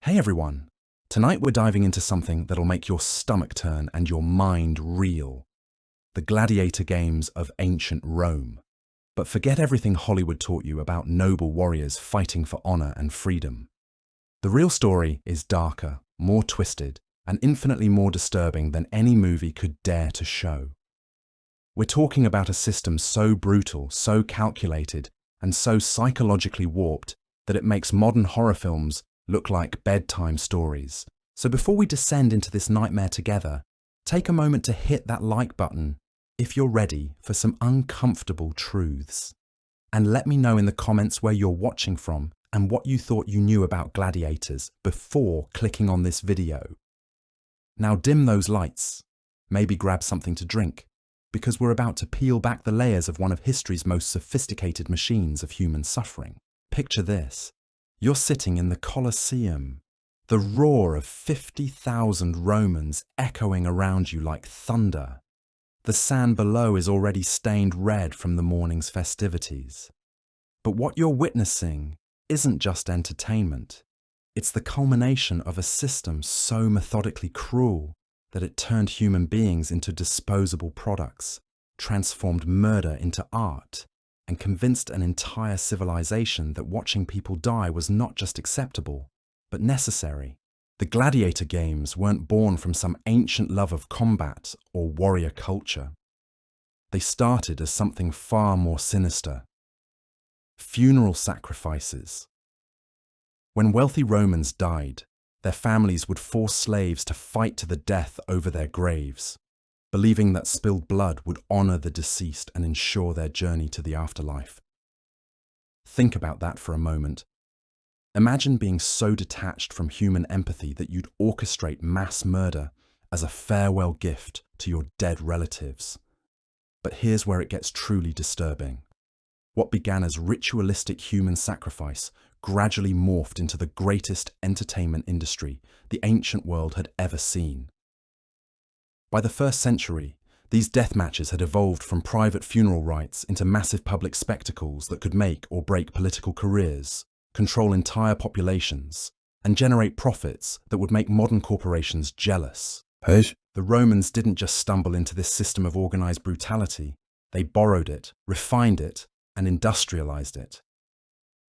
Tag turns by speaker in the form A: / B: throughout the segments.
A: Hey everyone! Tonight we're diving into something that'll make your stomach turn and your mind reel. The Gladiator Games of ancient Rome. But forget everything Hollywood taught you about noble warriors fighting for honor and freedom. The real story is darker, more twisted, and infinitely more disturbing than any movie could dare to show. We're talking about a system so brutal, so calculated, and so psychologically warped that it makes modern horror films look like bedtime stories. So before we descend into this nightmare together, take a moment to hit that like button if you're ready for some uncomfortable truths. And let me know in the comments where you're watching from and what you thought you knew about gladiators before clicking on this video. Now dim those lights, maybe grab something to drink, because we're about to peel back the layers of one of history's most sophisticated machines of human suffering. Picture this. You're sitting in the Colosseum, the roar of 50,000 Romans echoing around you like thunder. The sand below is already stained red from the morning's festivities. But what you're witnessing isn't just entertainment. It's the culmination of a system so methodically cruel that it turned human beings into disposable products, transformed murder into art, and convinced an entire civilization that watching people die was not just acceptable, but necessary. The Gladiator Games weren't born from some ancient love of combat or warrior culture. They started as something far more sinister. Funeral sacrifices. When wealthy Romans died, their families would force slaves to fight to the death over their graves, believing that spilled blood would honor the deceased and ensure their journey to the afterlife. Think about that for a moment. Imagine being so detached from human empathy that you'd orchestrate mass murder as a farewell gift to your dead relatives. But here's where it gets truly disturbing. What began as ritualistic human sacrifice gradually morphed into the greatest entertainment industry the ancient world had ever seen. By the 1st century, these death matches had evolved from private funeral rites into massive public spectacles that could make or break political careers, control entire populations, and generate profits that would make modern corporations jealous. The Romans didn't just stumble into this system of organized brutality. They borrowed it, refined it, and industrialized it.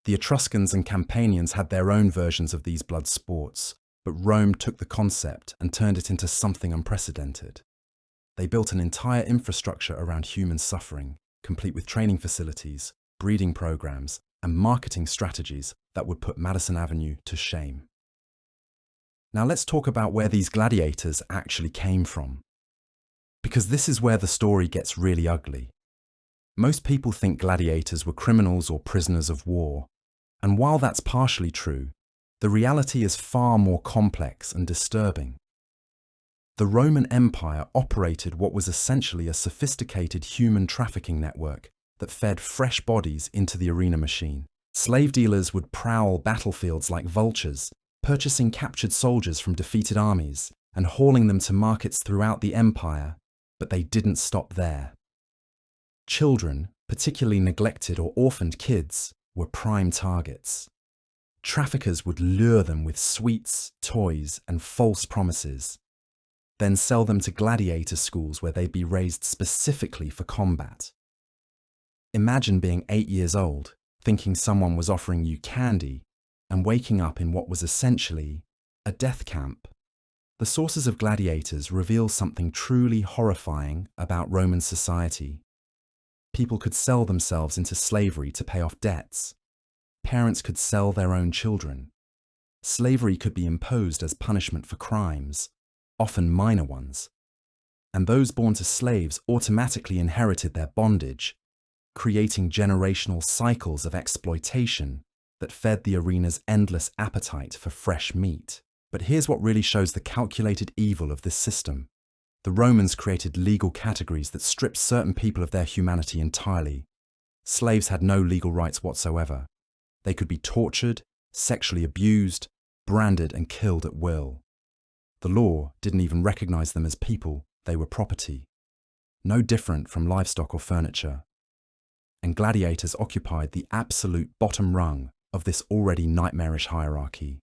A: The Etruscans and Campanians had their own versions of these blood sports, but Rome took the concept and turned it into something unprecedented. They built an entire infrastructure around human suffering, complete with training facilities, breeding programs, and marketing strategies that would put Madison Avenue to shame. Now let's talk about where these gladiators actually came from. Because this is where the story gets really ugly. Most people think gladiators were criminals or prisoners of war, and while that's partially true, the reality is far more complex and disturbing. The Roman Empire operated what was essentially a sophisticated human trafficking network that fed fresh bodies into the arena machine. Slave dealers would prowl battlefields like vultures, purchasing captured soldiers from defeated armies and hauling them to markets throughout the empire, but they didn't stop there. Children, particularly neglected or orphaned kids, were prime targets. Traffickers would lure them with sweets, toys, and false promises, then sell them to gladiator schools where they'd be raised specifically for combat. Imagine being 8 years old, thinking someone was offering you candy, and waking up in what was essentially a death camp. The sources of gladiators reveal something truly horrifying about Roman society. People could sell themselves into slavery to pay off debts. Parents could sell their own children. Slavery could be imposed as punishment for crimes, often minor ones. And those born to slaves automatically inherited their bondage, creating generational cycles of exploitation that fed the arena's endless appetite for fresh meat. But here's what really shows the calculated evil of this system. The Romans created legal categories that stripped certain people of their humanity entirely. Slaves had no legal rights whatsoever. They could be tortured, sexually abused, branded, and killed at will. The law didn't even recognize them as people, they were property. No different from livestock or furniture. And gladiators occupied the absolute bottom rung of this already nightmarish hierarchy.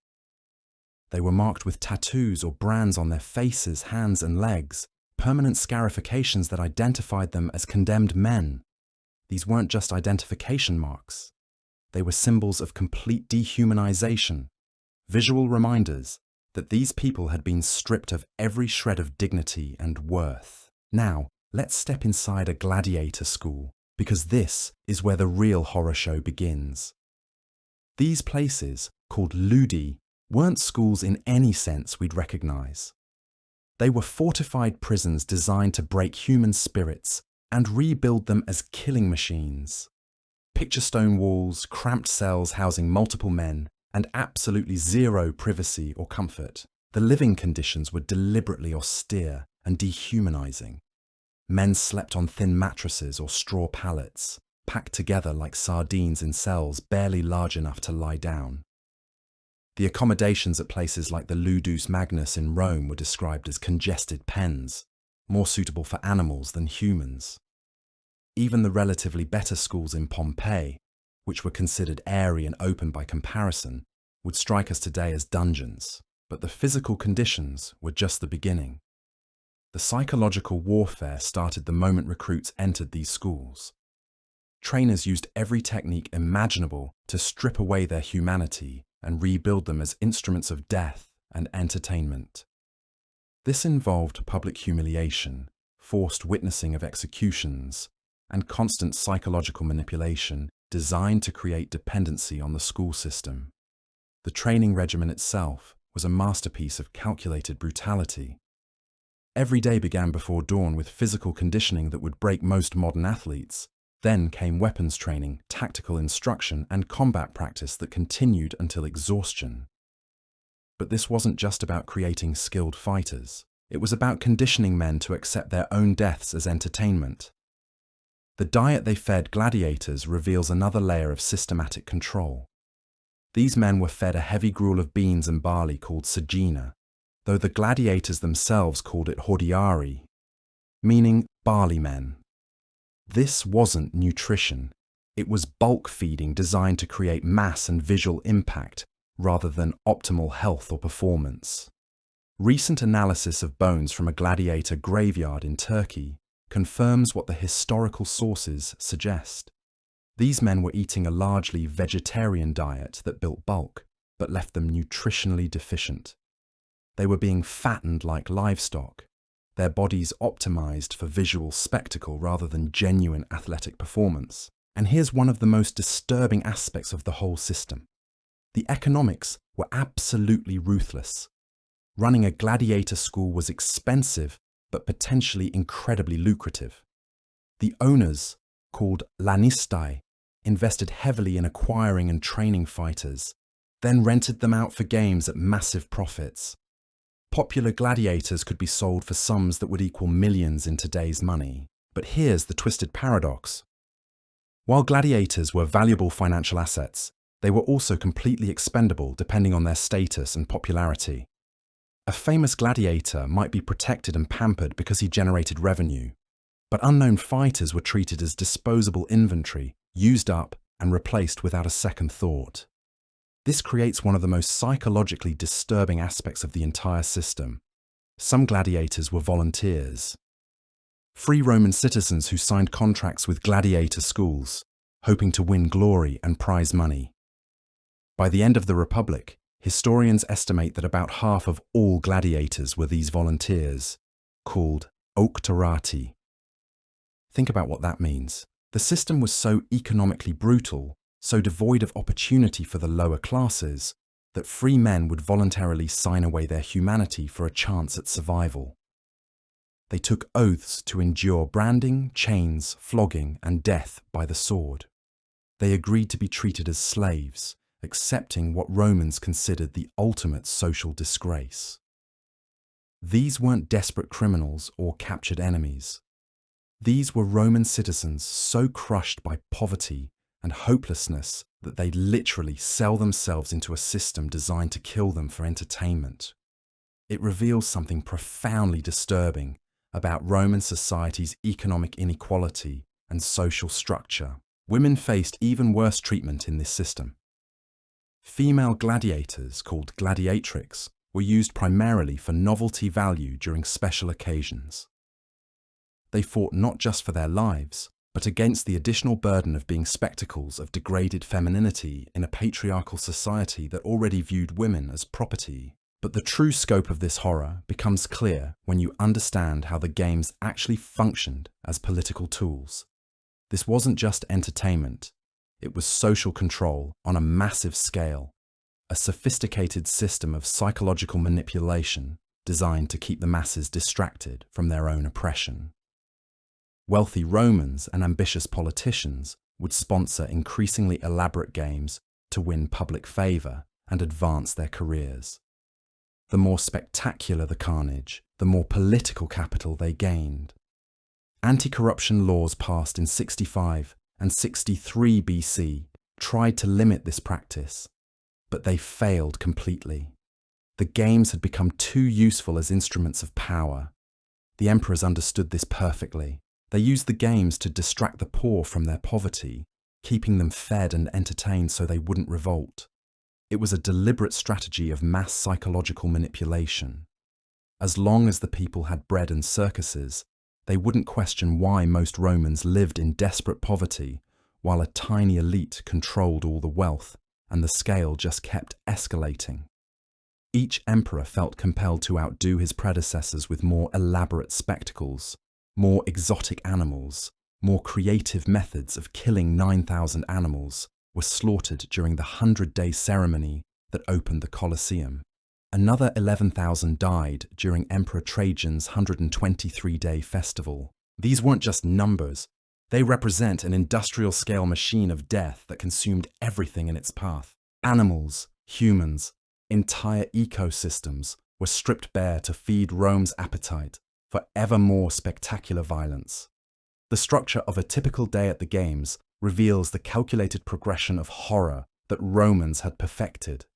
A: They were marked with tattoos or brands on their faces, hands, and legs, permanent scarifications that identified them as condemned men. These weren't just identification marks. They were symbols of complete dehumanization, visual reminders that these people had been stripped of every shred of dignity and worth. Now, let's step inside a gladiator school, because this is where the real horror show begins. These places, called ludi, weren't schools in any sense we'd recognize. They were fortified prisons designed to break human spirits and rebuild them as killing machines. Picture stone walls, cramped cells housing multiple men, and absolutely zero privacy or comfort. The living conditions were deliberately austere and dehumanizing. Men slept on thin mattresses or straw pallets, packed together like sardines in cells barely large enough to lie down. The accommodations at places like the Ludus Magnus in Rome were described as congested pens, more suitable for animals than humans. Even the relatively better schools in Pompeii, which were considered airy and open by comparison, would strike us today as dungeons. But the physical conditions were just the beginning. The psychological warfare started the moment recruits entered these schools. Trainers used every technique imaginable to strip away their humanity and rebuild them as instruments of death and entertainment. This involved public humiliation, forced witnessing of executions, and constant psychological manipulation designed to create dependency on the school system. The training regimen itself was a masterpiece of calculated brutality. Every day began before dawn with physical conditioning that would break most modern athletes. Then came weapons training, tactical instruction, and combat practice that continued until exhaustion. But this wasn't just about creating skilled fighters. It was about conditioning men to accept their own deaths as entertainment. The diet they fed gladiators reveals another layer of systematic control. These men were fed a heavy gruel of beans and barley called sagina, though the gladiators themselves called it hordiari, meaning barley men. This wasn't nutrition. It was bulk feeding designed to create mass and visual impact rather than optimal health or performance. Recent analysis of bones from a gladiator graveyard in Turkey confirms what the historical sources suggest. These men were eating a largely vegetarian diet that built bulk, but left them nutritionally deficient. They were being fattened like livestock, their bodies optimized for visual spectacle rather than genuine athletic performance. And here's one of the most disturbing aspects of the whole system. The economics were absolutely ruthless. Running a gladiator school was expensive, but potentially incredibly lucrative. The owners, called lanistai, invested heavily in acquiring and training fighters, then rented them out for games at massive profits. Popular gladiators could be sold for sums that would equal millions in today's money. But here's the twisted paradox. While gladiators were valuable financial assets, they were also completely expendable depending on their status and popularity. A famous gladiator might be protected and pampered because he generated revenue, but unknown fighters were treated as disposable inventory, used up and replaced without a second thought. This creates one of the most psychologically disturbing aspects of the entire system. Some gladiators were volunteers, free Roman citizens who signed contracts with gladiator schools, hoping to win glory and prize money. By the end of the Republic, historians estimate that about half of all gladiators were these volunteers, called oktorati. Think about what that means. The system was so economically brutal, so devoid of opportunity for the lower classes, that free men would voluntarily sign away their humanity for a chance at survival. They took oaths to endure branding, chains, flogging, and death by the sword. They agreed to be treated as slaves, accepting what Romans considered the ultimate social disgrace. These weren't desperate criminals or captured enemies. These were Roman citizens so crushed by poverty and hopelessness that they'd literally sell themselves into a system designed to kill them for entertainment. It reveals something profoundly disturbing about Roman society's economic inequality and social structure. Women faced even worse treatment in this system. Female gladiators, called gladiatrix, were used primarily for novelty value during special occasions. They fought not just for their lives, but against the additional burden of being spectacles of degraded femininity in a patriarchal society that already viewed women as property. But the true scope of this horror becomes clear when you understand how the games actually functioned as political tools. This wasn't just entertainment, it was social control on a massive scale, a sophisticated system of psychological manipulation designed to keep the masses distracted from their own oppression. Wealthy Romans and ambitious politicians would sponsor increasingly elaborate games to win public favour and advance their careers. The more spectacular the carnage, the more political capital they gained. Anti-corruption laws passed in 65 and 63 BC tried to limit this practice, but they failed completely. The games had become too useful as instruments of power. The emperors understood this perfectly. They used the games to distract the poor from their poverty, keeping them fed and entertained so they wouldn't revolt. It was a deliberate strategy of mass psychological manipulation. As long as the people had bread and circuses, they wouldn't question why most Romans lived in desperate poverty, while a tiny elite controlled all the wealth, and the scale just kept escalating. Each emperor felt compelled to outdo his predecessors with more elaborate spectacles, more exotic animals, more creative methods of killing 9,000 animals were slaughtered during the 100-day ceremony that opened the Colosseum. Another 11,000 died during Emperor Trajan's 123-day festival. These weren't just numbers, they represent an industrial-scale machine of death that consumed everything in its path. Animals, humans, entire ecosystems were stripped bare to feed Rome's appetite for ever more spectacular violence. The structure of a typical day at the Games reveals the calculated progression of horror that Romans had perfected.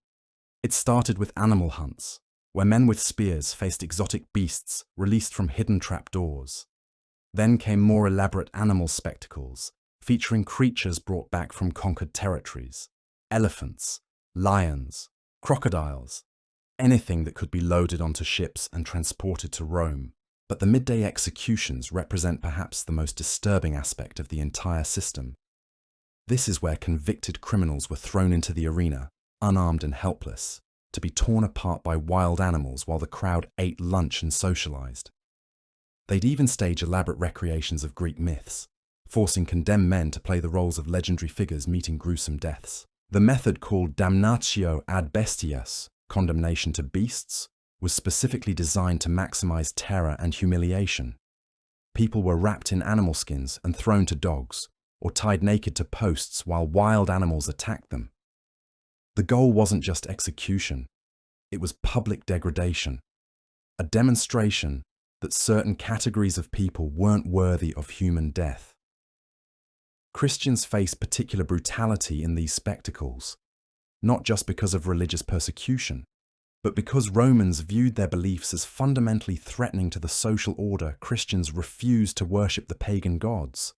A: It started with animal hunts, where men with spears faced exotic beasts released from hidden trapdoors. Then came more elaborate animal spectacles, featuring creatures brought back from conquered territories: elephants, lions, crocodiles, anything that could be loaded onto ships and transported to Rome. But the midday executions represent perhaps the most disturbing aspect of the entire system. This is where convicted criminals were thrown into the arena, unarmed and helpless, to be torn apart by wild animals while the crowd ate lunch and socialized. They'd even stage elaborate recreations of Greek myths, forcing condemned men to play the roles of legendary figures meeting gruesome deaths. The method called damnatio ad bestias, condemnation to beasts, was specifically designed to maximize terror and humiliation. People were wrapped in animal skins and thrown to dogs, or tied naked to posts while wild animals attacked them. The goal wasn't just execution, it was public degradation, a demonstration that certain categories of people weren't worthy of human death. Christians face particular brutality in these spectacles, not just because of religious persecution, but because Romans viewed their beliefs as fundamentally threatening to the social order. Christians refused to worship the pagan gods,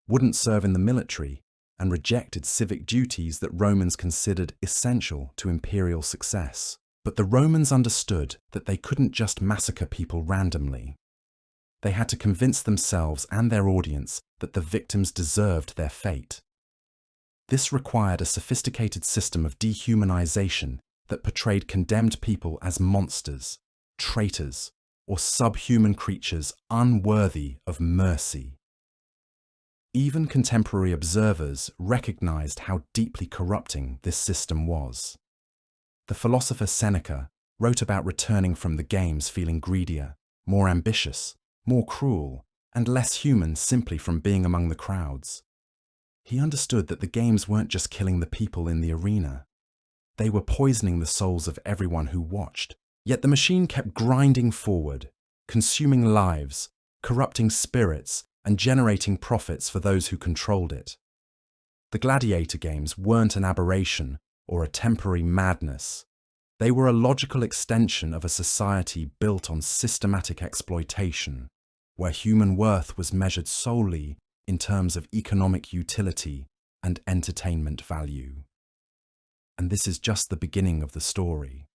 A: wouldn't serve in the military, and rejected civic duties that Romans considered essential to imperial success. But the Romans understood that they couldn't just massacre people randomly. They had to convince themselves and their audience that the victims deserved their fate. This required a sophisticated system of dehumanization that portrayed condemned people as monsters, traitors, or subhuman creatures unworthy of mercy. Even contemporary observers recognized how deeply corrupting this system was. The philosopher Seneca wrote about returning from the Games feeling greedier, more ambitious, more cruel, and less human simply from being among the crowds. He understood that the Games weren't just killing the people in the arena. They were poisoning the souls of everyone who watched. Yet the machine kept grinding forward, consuming lives, corrupting spirits, and generating profits for those who controlled it. The Gladiator Games weren't an aberration or a temporary madness. They were a logical extension of a society built on systematic exploitation, where human worth was measured solely in terms of economic utility and entertainment value. And this is just the beginning of the story.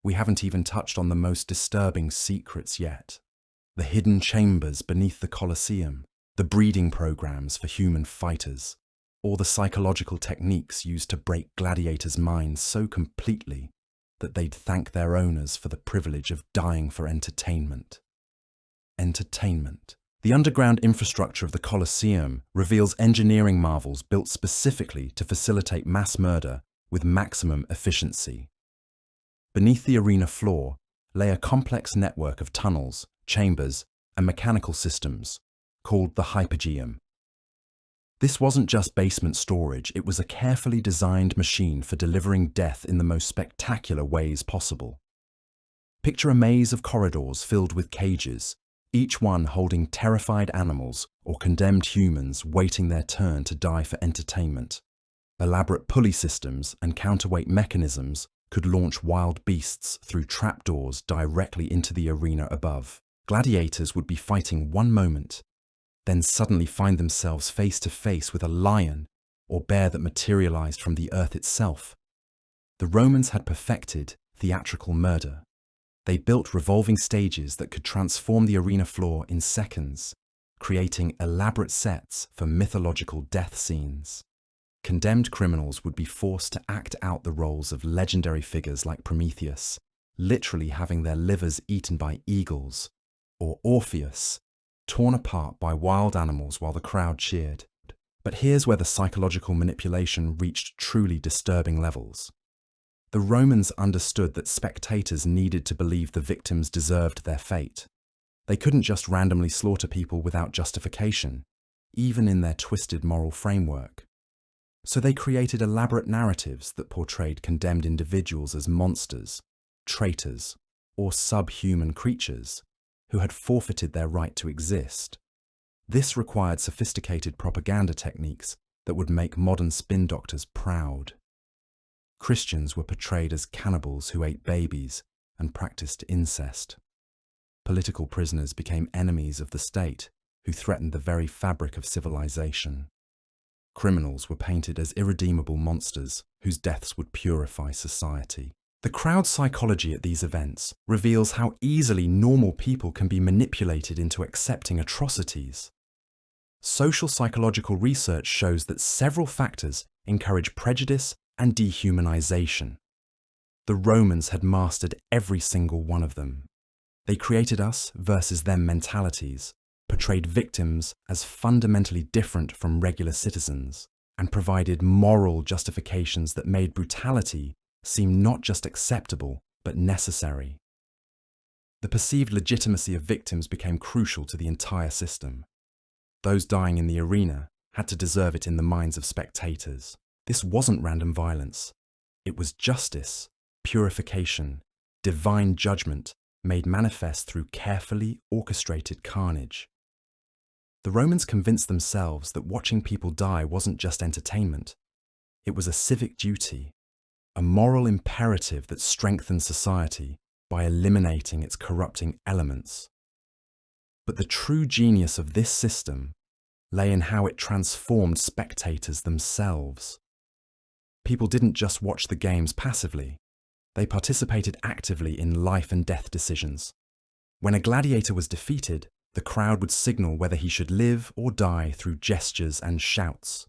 A: We haven't even touched on the most disturbing secrets yet. The hidden chambers beneath the Colosseum, the breeding programs for human fighters, or the psychological techniques used to break gladiators' minds so completely that they'd thank their owners for the privilege of dying for entertainment. Entertainment. The underground infrastructure of the Colosseum reveals engineering marvels built specifically to facilitate mass murder with maximum efficiency. Beneath the arena floor lay a complex network of tunnels, chambers, and mechanical systems called the Hypogeum. This wasn't just basement storage, it was a carefully designed machine for delivering death in the most spectacular ways possible. Picture a maze of corridors filled with cages, each one holding terrified animals or condemned humans waiting their turn to die for entertainment. Elaborate pulley systems and counterweight mechanisms could launch wild beasts through trapdoors directly into the arena above. Gladiators would be fighting one moment, then suddenly find themselves face to face with a lion or bear that materialized from the earth itself. The Romans had perfected theatrical murder. They built revolving stages that could transform the arena floor in seconds, creating elaborate sets for mythological death scenes. Condemned criminals would be forced to act out the roles of legendary figures like Prometheus, literally having their livers eaten by eagles, or Orpheus, torn apart by wild animals while the crowd cheered. But here's where the psychological manipulation reached truly disturbing levels. The Romans understood that spectators needed to believe the victims deserved their fate. They couldn't just randomly slaughter people without justification, even in their twisted moral framework. So they created elaborate narratives that portrayed condemned individuals as monsters, traitors, or subhuman creatures who had forfeited their right to exist. This required sophisticated propaganda techniques that would make modern spin doctors proud. Christians were portrayed as cannibals who ate babies and practiced incest. Political prisoners became enemies of the state who threatened the very fabric of civilization. Criminals were painted as irredeemable monsters whose deaths would purify society. The crowd psychology at these events reveals how easily normal people can be manipulated into accepting atrocities. Social psychological research shows that several factors encourage prejudice and dehumanization. The Romans had mastered every single one of them. They created us versus them mentalities, portrayed victims as fundamentally different from regular citizens, and provided moral justifications that made brutality seem not just acceptable, but necessary. The perceived legitimacy of victims became crucial to the entire system. Those dying in the arena had to deserve it in the minds of spectators. This wasn't random violence. It was justice, purification, divine judgment made manifest through carefully orchestrated carnage. The Romans convinced themselves that watching people die wasn't just entertainment. It was a civic duty, a moral imperative that strengthened society by eliminating its corrupting elements. But the true genius of this system lay in how it transformed spectators themselves. People didn't just watch the games passively, they participated actively in life and death decisions. When a gladiator was defeated, the crowd would signal whether he should live or die through gestures and shouts.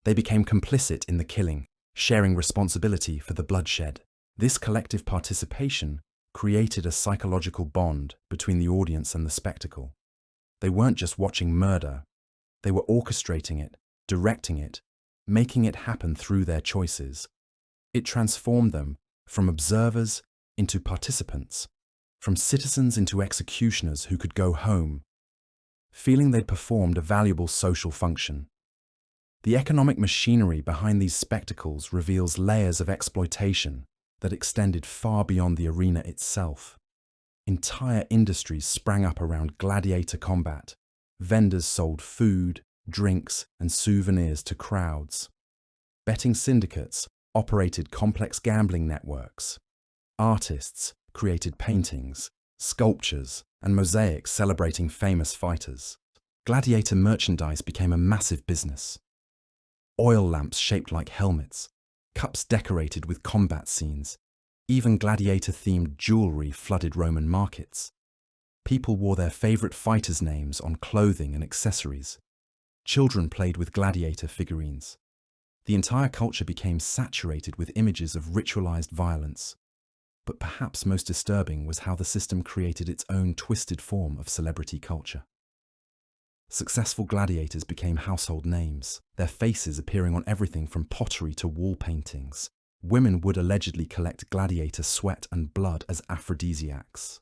A: They became complicit in the killing, sharing responsibility for the bloodshed. This collective participation created a psychological bond between the audience and the spectacle. They weren't just watching murder, they were orchestrating it, directing it, making it happen through their choices. It transformed them from observers into participants, from citizens into executioners who could go home, feeling they'd performed a valuable social function. The economic machinery behind these spectacles reveals layers of exploitation that extended far beyond the arena itself. Entire industries sprang up around gladiator combat. Vendors sold food, drinks, and souvenirs to crowds. Betting syndicates operated complex gambling networks. Artists created paintings, sculptures, and mosaics celebrating famous fighters. Gladiator merchandise became a massive business. Oil lamps shaped like helmets, cups decorated with combat scenes, Even gladiator-themed jewelry flooded Roman markets. People wore their favorite fighters' names on clothing and accessories. Children played with gladiator figurines. The entire culture became saturated with images of ritualized violence. But perhaps most disturbing was how the system created its own twisted form of celebrity culture. Successful gladiators became household names, their faces appearing on everything from pottery to wall paintings. Women would allegedly collect gladiator sweat and blood as aphrodisiacs.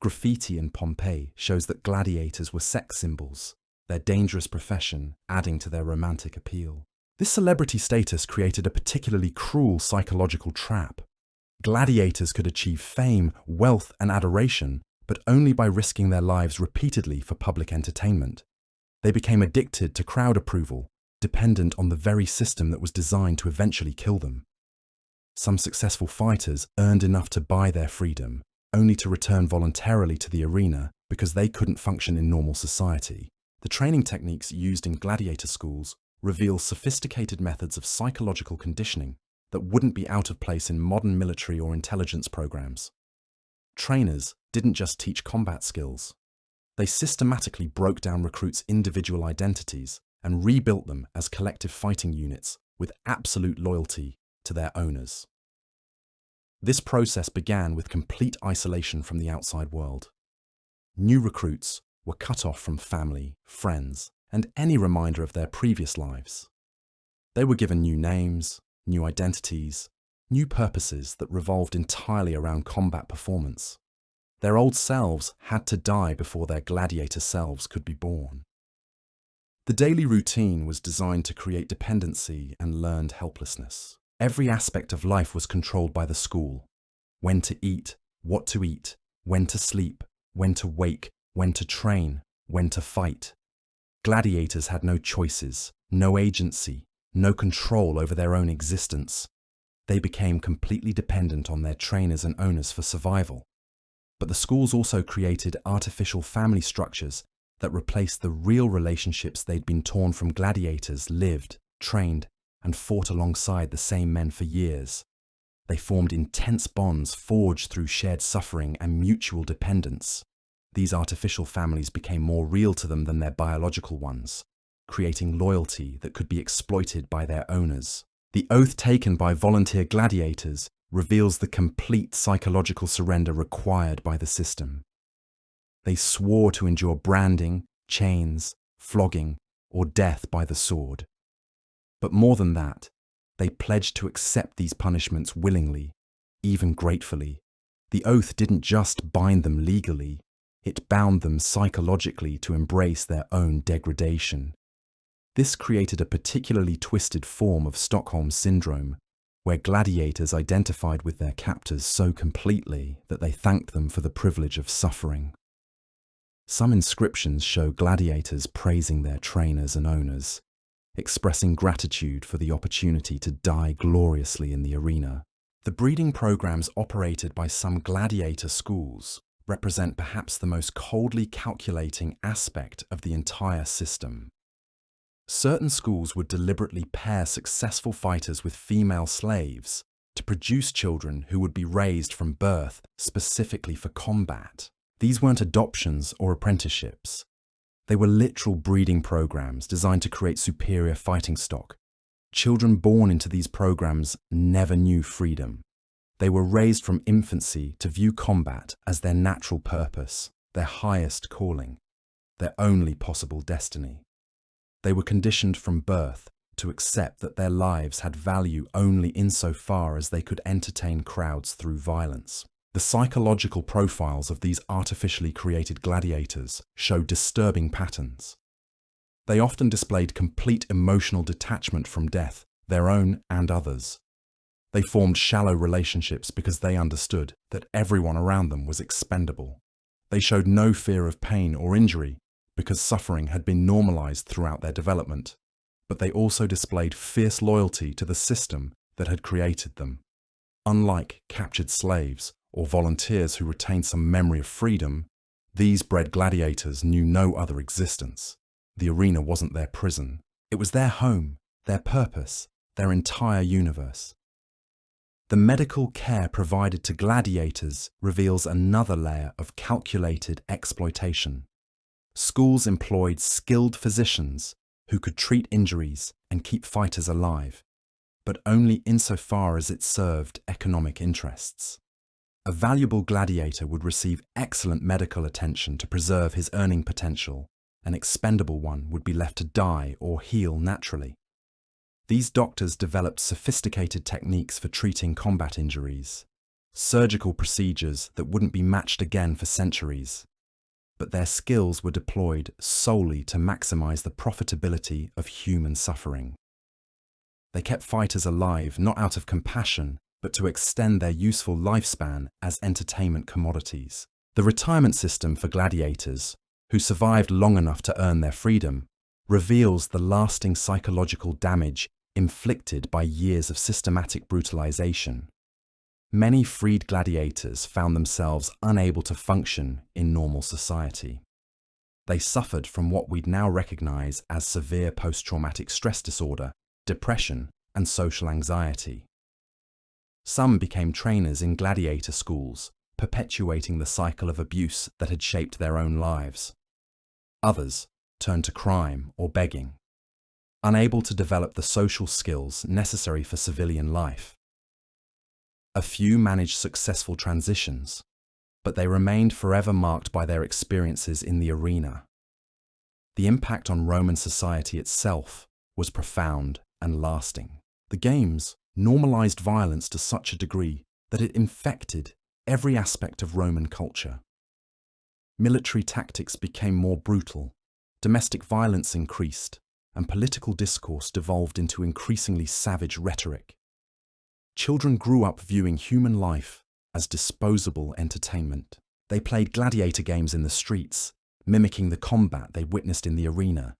A: Graffiti in Pompeii shows that gladiators were sex symbols, their dangerous profession adding to their romantic appeal. This celebrity status created a particularly cruel psychological trap. Gladiators could achieve fame, wealth, and adoration, but only by risking their lives repeatedly for public entertainment. They became addicted to crowd approval, dependent on the very system that was designed to eventually kill them. Some successful fighters earned enough to buy their freedom, only to return voluntarily to the arena because they couldn't function in normal society. The training techniques used in gladiator schools reveal sophisticated methods of psychological conditioning that wouldn't be out of place in modern military or intelligence programs. Trainers didn't just teach combat skills. They systematically broke down recruits' individual identities and rebuilt them as collective fighting units with absolute loyalty to their owners. This process began with complete isolation from the outside world. New recruits were cut off from family, friends, and any reminder of their previous lives. They were given new names, new identities, new purposes that revolved entirely around combat performance. Their old selves had to die before their gladiator selves could be born. The daily routine was designed to create dependency and learned helplessness. Every aspect of life was controlled by the school. When to eat, what to eat, when to sleep, when to wake, when to train, when to fight. Gladiators had no choices, no agency, no control over their own existence. They became completely dependent on their trainers and owners for survival. But the schools also created artificial family structures that replaced the real relationships they'd been torn from. Gladiators lived, trained, and fought alongside the same men for years. They formed intense bonds forged through shared suffering and mutual dependence. These artificial families became more real to them than their biological ones, creating loyalty that could be exploited by their owners. The oath taken by volunteer gladiators reveals the complete psychological surrender required by the system. They swore to endure branding, chains, flogging, or death by the sword. But more than that, they pledged to accept these punishments willingly, even gratefully. The oath didn't just bind them legally, it bound them psychologically to embrace their own degradation. This created a particularly twisted form of Stockholm Syndrome, where gladiators identified with their captors so completely that they thanked them for the privilege of suffering. Some inscriptions show gladiators praising their trainers and owners, expressing gratitude for the opportunity to die gloriously in the arena. The breeding programs operated by some gladiator schools represent perhaps the most coldly calculating aspect of the entire system. Certain schools would deliberately pair successful fighters with female slaves to produce children who would be raised from birth specifically for combat. These weren't adoptions or apprenticeships. They were literal breeding programs designed to create superior fighting stock. Children born into these programs never knew freedom. They were raised from infancy to view combat as their natural purpose, their highest calling, their only possible destiny. They were conditioned from birth to accept that their lives had value only insofar as they could entertain crowds through violence. The psychological profiles of these artificially created gladiators show disturbing patterns. They often displayed complete emotional detachment from death, their own and others. They formed shallow relationships because they understood that everyone around them was expendable. They showed no fear of pain or injury because suffering had been normalized throughout their development. But they also displayed fierce loyalty to the system that had created them. Unlike captured slaves or volunteers who retained some memory of freedom, these bred gladiators knew no other existence. The arena wasn't their prison. It was their home, their purpose, their entire universe. The medical care provided to gladiators reveals another layer of calculated exploitation. Schools employed skilled physicians who could treat injuries and keep fighters alive, but only insofar as it served economic interests. A valuable gladiator would receive excellent medical attention to preserve his earning potential. An expendable one would be left to die or heal naturally. These doctors developed sophisticated techniques for treating combat injuries, surgical procedures that wouldn't be matched again for centuries. But their skills were deployed solely to maximize the profitability of human suffering. They kept fighters alive not out of compassion, but to extend their useful lifespan as entertainment commodities. The retirement system for gladiators, who survived long enough to earn their freedom, reveals the lasting psychological damage inflicted by years of systematic brutalization. Many freed gladiators found themselves unable to function in normal society. They suffered from what we'd now recognize as severe post-traumatic stress disorder, depression, and social anxiety. Some became trainers in gladiator schools, perpetuating the cycle of abuse that had shaped their own lives. Others turned to crime or begging, unable to develop the social skills necessary for civilian life. A few managed successful transitions, but they remained forever marked by their experiences in the arena. The impact on Roman society itself was profound and lasting. The games normalized violence to such a degree that it infected every aspect of Roman culture. Military tactics became more brutal, domestic violence increased, and political discourse devolved into increasingly savage rhetoric. Children grew up viewing human life as disposable entertainment. They played gladiator games in the streets, mimicking the combat they witnessed in the arena.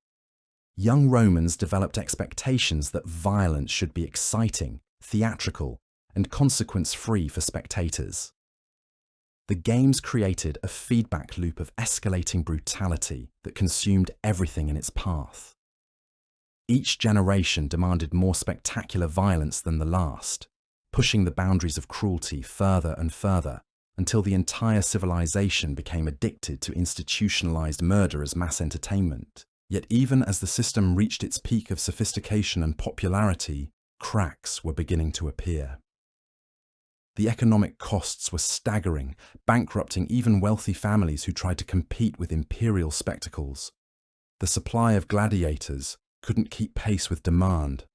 A: Young Romans developed expectations that violence should be exciting, theatrical, and consequence-free for spectators. The games created a feedback loop of escalating brutality that consumed everything in its path. Each generation demanded more spectacular violence than the last, pushing the boundaries of cruelty further and further until the entire civilization became addicted to institutionalized murder as mass entertainment. Yet even as the system reached its peak of sophistication and popularity, cracks were beginning to appear. The economic costs were staggering, bankrupting even wealthy families who tried to compete with imperial spectacles. The supply of gladiators couldn't keep pace with demand,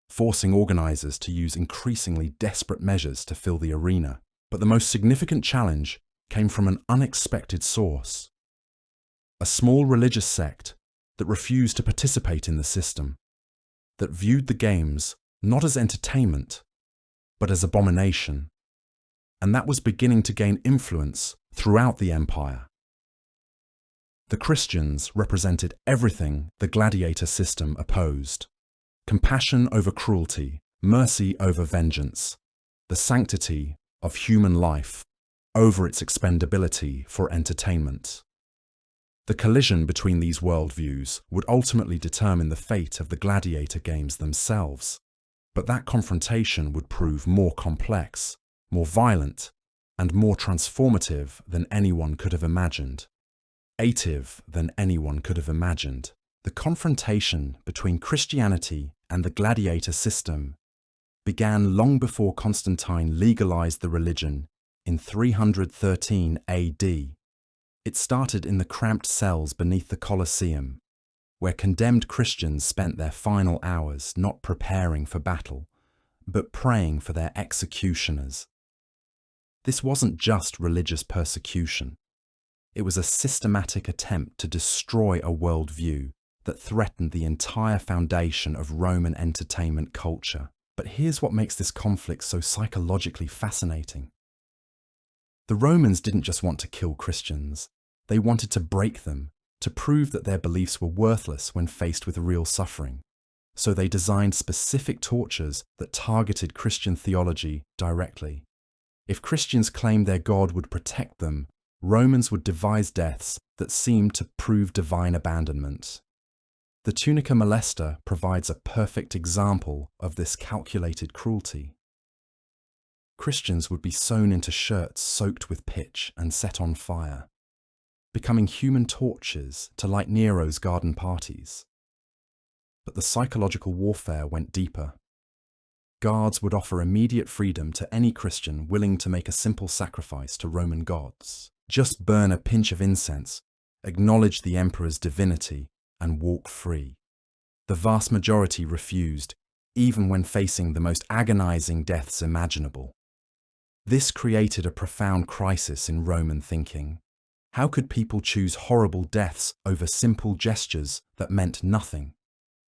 A: forcing organizers to use increasingly desperate measures to fill the arena. But the most significant challenge came from an unexpected source. A small religious sect that refused to participate in the system, that viewed the games not as entertainment, but as abomination. And that was beginning to gain influence throughout the empire. The Christians represented everything the gladiator system opposed. Compassion over cruelty, mercy over vengeance, the sanctity of human life over its expendability for entertainment. The collision between these worldviews would ultimately determine the fate of the gladiator games themselves. But that confrontation would prove more complex, more violent, and more transformative than anyone could have imagined. The confrontation between Christianity and the gladiator system began long before Constantine legalized the religion in 313 AD. It started in the cramped cells beneath the Colosseum, where condemned Christians spent their final hours not preparing for battle, but praying for their executioners. This wasn't just religious persecution. It was a systematic attempt to destroy a worldview that threatened the entire foundation of Roman entertainment culture. But here's what makes this conflict so psychologically fascinating. The Romans didn't just want to kill Christians. They wanted to break them, to prove that their beliefs were worthless when faced with real suffering. So they designed specific tortures that targeted Christian theology directly. If Christians claimed their God would protect them, Romans would devise deaths that seemed to prove divine abandonment. The tunica molesta provides a perfect example of this calculated cruelty. Christians would be sewn into shirts soaked with pitch and set on fire, becoming human torches to light Nero's garden parties. But the psychological warfare went deeper. Guards would offer immediate freedom to any Christian willing to make a simple sacrifice to Roman gods. Just burn a pinch of incense, acknowledge the emperor's divinity, and walk free. The vast majority refused, even when facing the most agonizing deaths imaginable. This created a profound crisis in Roman thinking. How could people choose horrible deaths over simple gestures that meant nothing?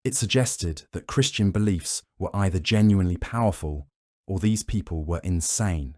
A: It suggested that Christian beliefs were either genuinely powerful or these people were insane.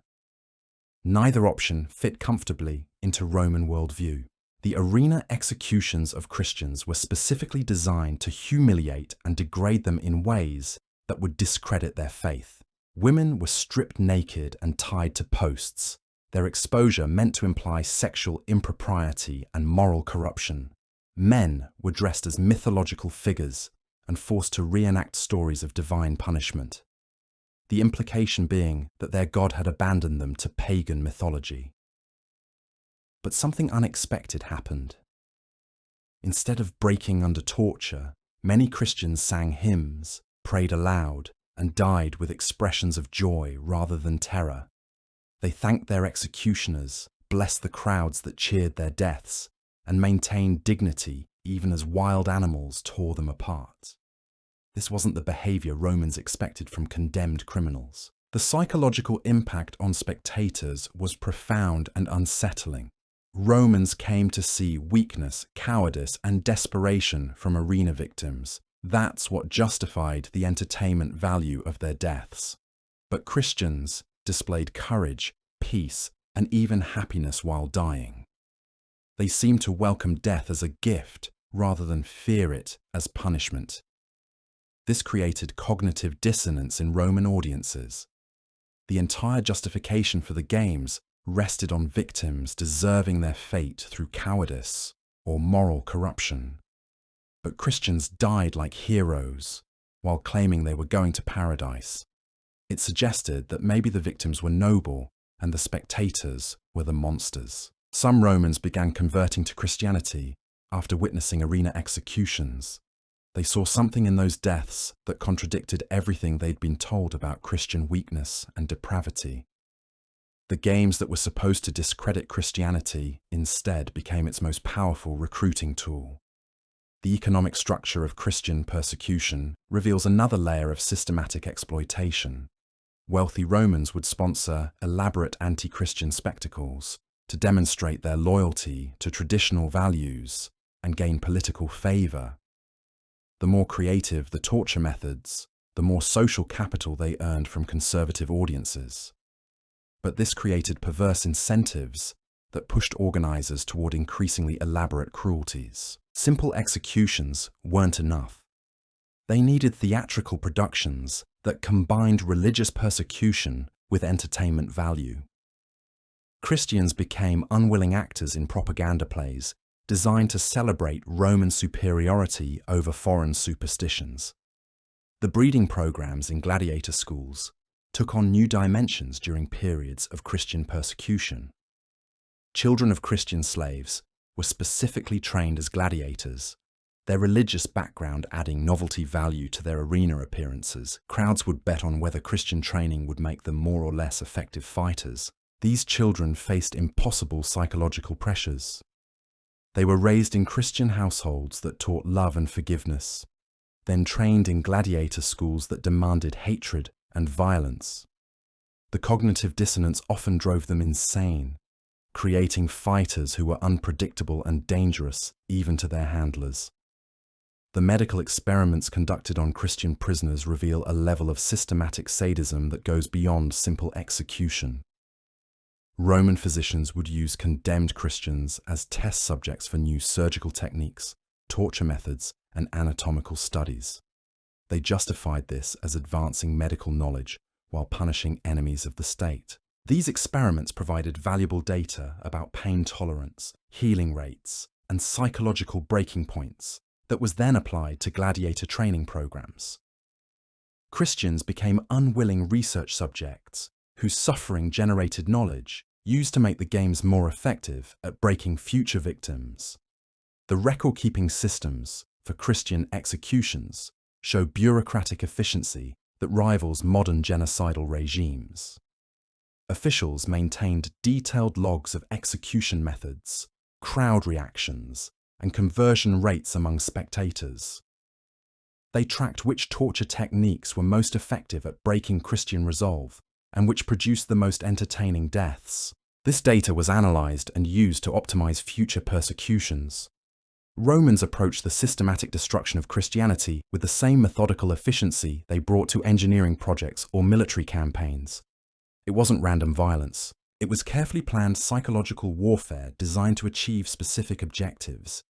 A: Neither option fit comfortably into Roman worldview. The arena executions of Christians were specifically designed to humiliate and degrade them in ways that would discredit their faith. Women were stripped naked and tied to posts. Their exposure meant to imply sexual impropriety and moral corruption. Men were dressed as mythological figures and forced to reenact stories of divine punishment, the implication being that their god had abandoned them to pagan mythology. But something unexpected happened. Instead of breaking under torture, many Christians sang hymns, prayed aloud, and died with expressions of joy rather than terror. They thanked their executioners, blessed the crowds that cheered their deaths, and maintained dignity even as wild animals tore them apart. This wasn't the behavior Romans expected from condemned criminals. The psychological impact on spectators was profound and unsettling. Romans came to see weakness, cowardice, and desperation from arena victims. That's what justified the entertainment value of their deaths. But Christians displayed courage, peace, and even happiness while dying. They seemed to welcome death as a gift rather than fear it as punishment. This created cognitive dissonance in Roman audiences. The entire justification for the games rested on victims deserving their fate through cowardice or moral corruption. But Christians died like heroes while claiming they were going to paradise. It suggested that maybe the victims were noble and the spectators were the monsters. Some Romans began converting to Christianity after witnessing arena executions. They saw something in those deaths that contradicted everything they'd been told about Christian weakness and depravity. The games that were supposed to discredit Christianity instead became its most powerful recruiting tool. The economic structure of Christian persecution reveals another layer of systematic exploitation. Wealthy Romans would sponsor elaborate anti-Christian spectacles to demonstrate their loyalty to traditional values and gain political favor. The more creative the torture methods, the more social capital they earned from conservative audiences. But this created perverse incentives that pushed organizers toward increasingly elaborate cruelties. Simple executions weren't enough. They needed theatrical productions that combined religious persecution with entertainment value. Christians became unwilling actors in propaganda plays designed to celebrate Roman superiority over foreign superstitions. The breeding programs in gladiator schools took on new dimensions during periods of Christian persecution. Children of Christian slaves were specifically trained as gladiators, their religious background adding novelty value to their arena appearances. Crowds would bet on whether Christian training would make them more or less effective fighters. These children faced impossible psychological pressures. They were raised in Christian households that taught love and forgiveness, then trained in gladiator schools that demanded hatred and violence. The cognitive dissonance often drove them insane, creating fighters who were unpredictable and dangerous even to their handlers. The medical experiments conducted on Christian prisoners reveal a level of systematic sadism that goes beyond simple execution. Roman physicians would use condemned Christians as test subjects for new surgical techniques, torture methods, and anatomical studies. They justified this as advancing medical knowledge while punishing enemies of the state. These experiments provided valuable data about pain tolerance, healing rates, and psychological breaking points that was then applied to gladiator training programs. Christians became unwilling research subjects whose suffering generated knowledge used to make the games more effective at breaking future victims. The record-keeping systems for Christian executions show bureaucratic efficiency that rivals modern genocidal regimes. Officials maintained detailed logs of execution methods, crowd reactions, and conversion rates among spectators. They tracked which torture techniques were most effective at breaking Christian resolve and which produced the most entertaining deaths. This data was analyzed and used to optimize future persecutions. Romans approached the systematic destruction of Christianity with the same methodical efficiency they brought to engineering projects or military campaigns. It wasn't random violence. It was carefully planned psychological warfare designed to achieve specific objectives.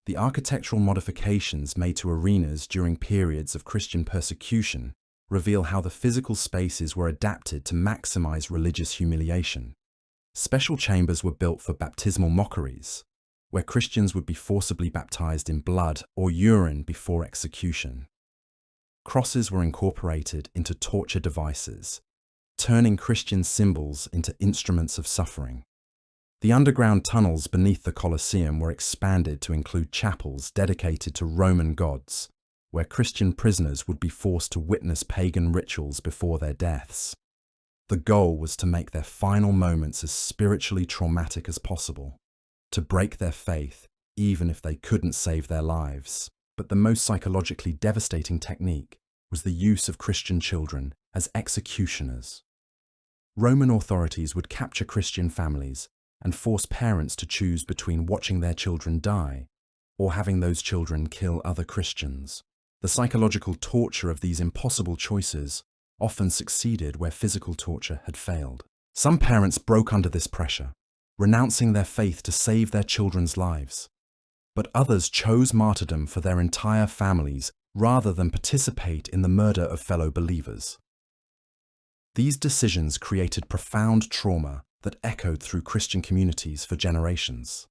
A: The architectural modifications made to arenas during periods of Christian persecution reveal how the physical spaces were adapted to maximize religious humiliation. Special chambers were built for baptismal mockeries, where Christians would be forcibly baptized in blood or urine before execution. Crosses were incorporated into torture devices, turning Christian symbols into instruments of suffering. The underground tunnels beneath the Colosseum were expanded to include chapels dedicated to Roman gods, where Christian prisoners would be forced to witness pagan rituals before their deaths. The goal was to make their final moments as spiritually traumatic as possible, to break their faith even if they couldn't save their lives. But the most psychologically devastating technique was the use of Christian children as executioners. Roman authorities would capture Christian families and force parents to choose between watching their children die or having those children kill other Christians. The psychological torture of these impossible choices often succeeded where physical torture had failed. Some parents broke under this pressure, renouncing their faith to save their children's lives. But others chose martyrdom for their entire families rather than participate in the murder of fellow believers. These decisions created profound trauma that echoed through Christian communities for generations.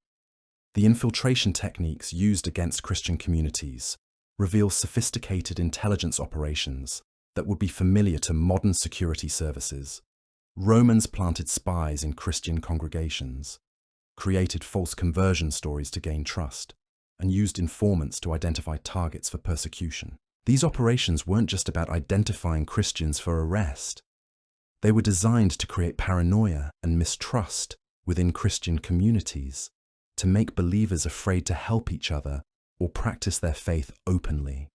A: The infiltration techniques used against Christian communities reveal sophisticated intelligence operations that would be familiar to modern security services. Romans planted spies in Christian congregations, created false conversion stories to gain trust, and used informants to identify targets for persecution. These operations weren't just about identifying Christians for arrest. They were designed to create paranoia and mistrust within Christian communities, to make believers afraid to help each other or practice their faith openly.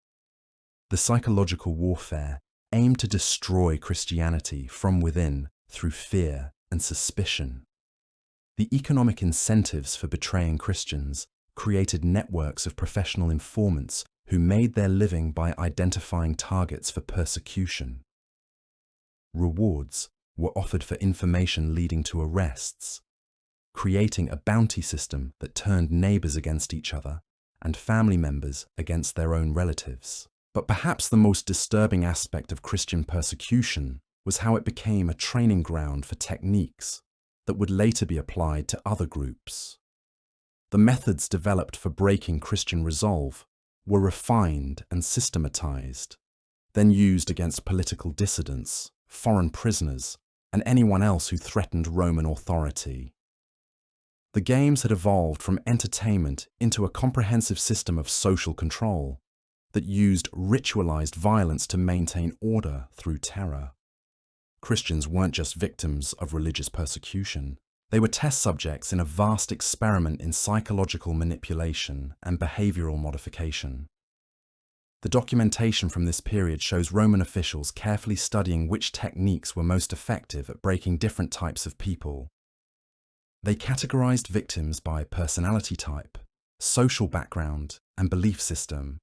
A: The psychological warfare aimed to destroy Christianity from within through fear and suspicion. The economic incentives for betraying Christians created networks of professional informants who made their living by identifying targets for persecution. Rewards were offered for information leading to arrests, creating a bounty system that turned neighbors against each other and family members against their own relatives. But perhaps the most disturbing aspect of Christian persecution was how it became a training ground for techniques that would later be applied to other groups. The methods developed for breaking Christian resolve were refined and systematized, then used against political dissidents, foreign prisoners, and anyone else who threatened Roman authority. The games had evolved from entertainment into a comprehensive system of social control that used ritualized violence to maintain order through terror. Christians weren't just victims of religious persecution. They were test subjects in a vast experiment in psychological manipulation and behavioral modification. The documentation from this period shows Roman officials carefully studying which techniques were most effective at breaking different types of people. They categorized victims by personality type, social background, and belief system,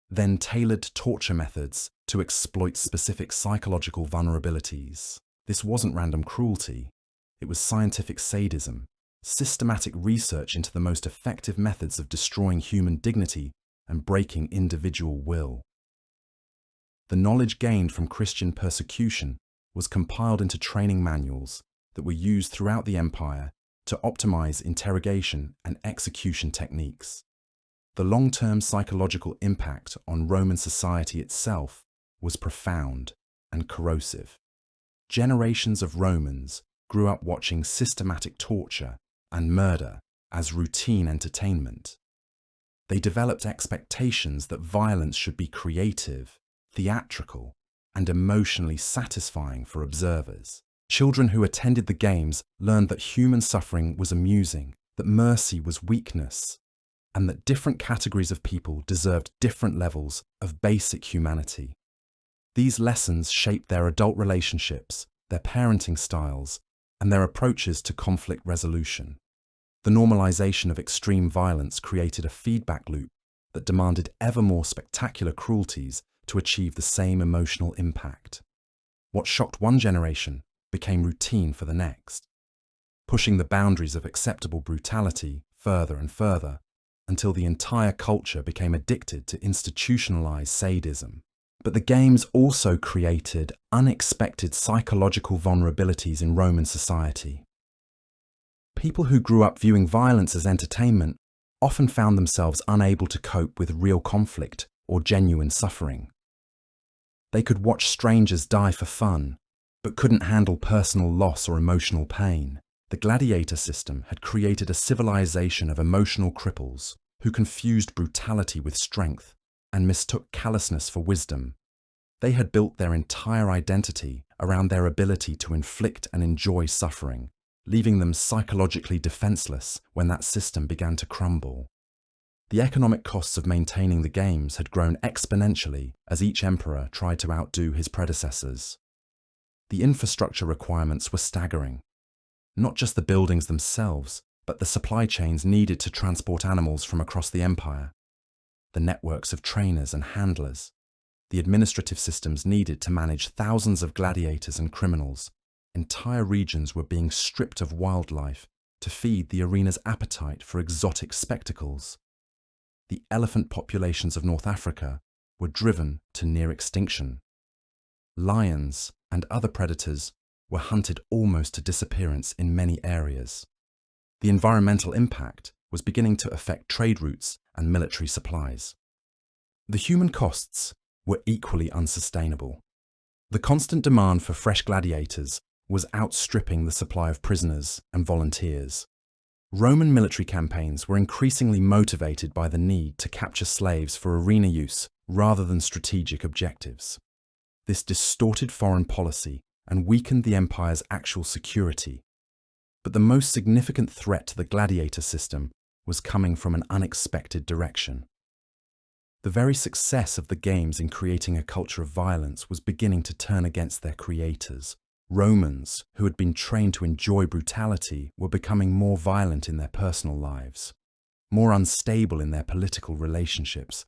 A: then tailored torture methods to exploit specific psychological vulnerabilities. This wasn't random cruelty. It was scientific sadism, systematic research into the most effective methods of destroying human dignity and breaking individual will. The knowledge gained from Christian persecution was compiled into training manuals that were used throughout the empire to optimize interrogation and execution techniques. The long-term psychological impact on Roman society itself was profound and corrosive. generations of Romans grew up watching systematic torture and murder as routine entertainment. They developed expectations that violence should be creative, theatrical, and emotionally satisfying for observers. Children who attended the games learned that human suffering was amusing, that mercy was weakness, and that different categories of people deserved different levels of basic humanity. These lessons shaped their adult relationships, their parenting styles, and their approaches to conflict resolution. The normalization of extreme violence created a feedback loop that demanded ever more spectacular cruelties to achieve the same emotional impact. What shocked one generation became routine for the next, pushing the boundaries of acceptable brutality further and further, until the entire culture became addicted to institutionalized sadism. But the games also created unexpected psychological vulnerabilities in Roman society. People who grew up viewing violence as entertainment often found themselves unable to cope with real conflict or genuine suffering. They could watch strangers die for fun, but couldn't handle personal loss or emotional pain. The gladiator system had created a civilization of emotional cripples who confused brutality with strength and mistook callousness for wisdom. They had built their entire identity around their ability to inflict and enjoy suffering, leaving them psychologically defenseless when that system began to crumble. The economic costs of maintaining the games had grown exponentially as each emperor tried to outdo his predecessors. The infrastructure requirements were staggering. Not just the buildings themselves, but the supply chains needed to transport animals from across the empire, the networks of trainers and handlers, the administrative systems needed to manage thousands of gladiators and criminals. Entire regions were being stripped of wildlife to feed the arena's appetite for exotic spectacles. The elephant populations of North Africa were driven to near extinction. Lions and other predators were hunted almost to disappearance in many areas. The environmental impact was beginning to affect trade routes and military supplies. The human costs were equally unsustainable. The constant demand for fresh gladiators was outstripping the supply of prisoners and volunteers. Roman military campaigns were increasingly motivated by the need to capture slaves for arena use rather than strategic objectives. This distorted foreign policy and weakened the empire's actual security. But the most significant threat to the gladiator system was coming from an unexpected direction. The very success of the games in creating a culture of violence was beginning to turn against their creators. Romans, who had been trained to enjoy brutality, were becoming more violent in their personal lives, more unstable in their political relationships,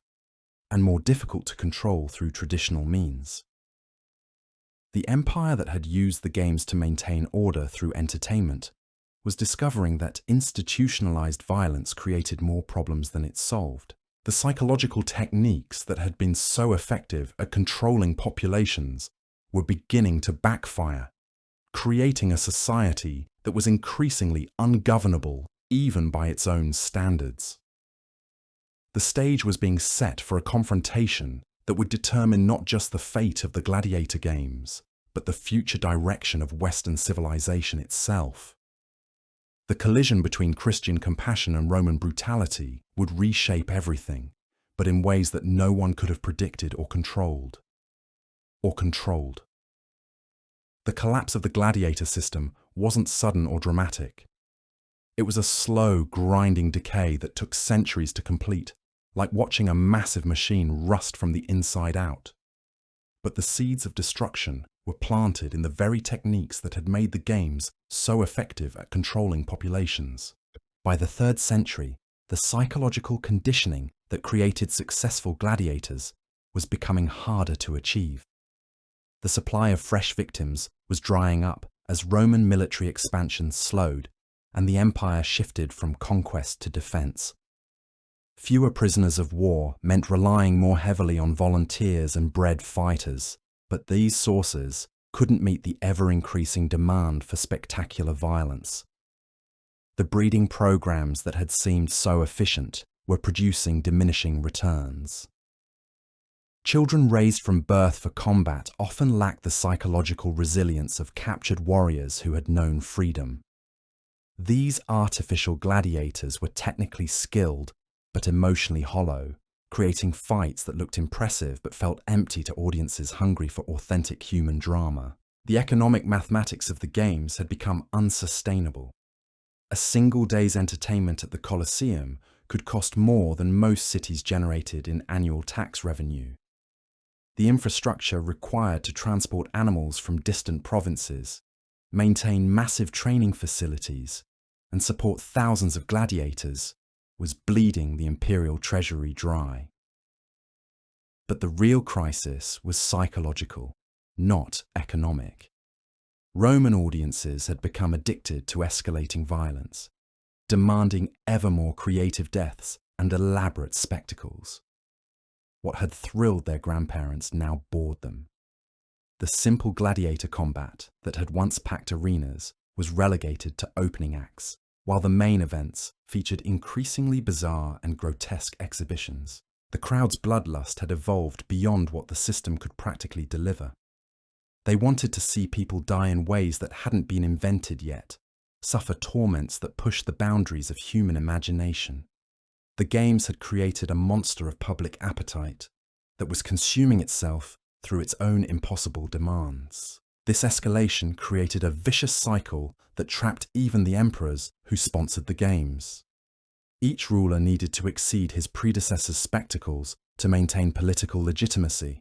A: and more difficult to control through traditional means. The empire that had used the games to maintain order through entertainment was discovering that institutionalized violence created more problems than it solved. The psychological techniques that had been so effective at controlling populations were beginning to backfire, creating a society that was increasingly ungovernable even by its own standards. The stage was being set for a confrontation that would determine not just the fate of the Gladiator Games, but the future direction of Western civilization itself. The collision between Christian compassion and Roman brutality would reshape everything, but in ways that no one could have predicted or controlled. The collapse of the gladiator system wasn't sudden or dramatic. It was a slow, grinding decay that took centuries to complete, like watching a massive machine rust from the inside out. But the seeds of destruction were planted in the very techniques that had made the games so effective at controlling populations. By the 3rd century, the psychological conditioning that created successful gladiators was becoming harder to achieve. The supply of fresh victims was drying up as Roman military expansion slowed and the empire shifted from conquest to defense. Fewer prisoners of war meant relying more heavily on volunteers and bred fighters, but these sources couldn't meet the ever-increasing demand for spectacular violence. The breeding programs that had seemed so efficient were producing diminishing returns. Children raised from birth for combat often lacked the psychological resilience of captured warriors who had known freedom. These artificial gladiators were technically skilled but emotionally hollow, creating fights that looked impressive but felt empty to audiences hungry for authentic human drama. The economic mathematics of the games had become unsustainable. A single day's entertainment at the Colosseum could cost more than most cities generated in annual tax revenue. The infrastructure required to transport animals from distant provinces, maintain massive training facilities, and support thousands of gladiators was bleeding the imperial treasury dry. But the real crisis was psychological, not economic. Roman audiences had become addicted to escalating violence, demanding ever more creative deaths and elaborate spectacles. What had thrilled their grandparents now bored them. The simple gladiator combat that had once packed arenas was relegated to opening acts, while the main events featured increasingly bizarre and grotesque exhibitions. The crowd's bloodlust had evolved beyond what the system could practically deliver. They wanted to see people die in ways that hadn't been invented yet, suffer torments that pushed the boundaries of human imagination. The games had created a monster of public appetite that was consuming itself through its own impossible demands. This escalation created a vicious cycle that trapped even the emperors who sponsored the games. Each ruler needed to exceed his predecessor's spectacles to maintain political legitimacy.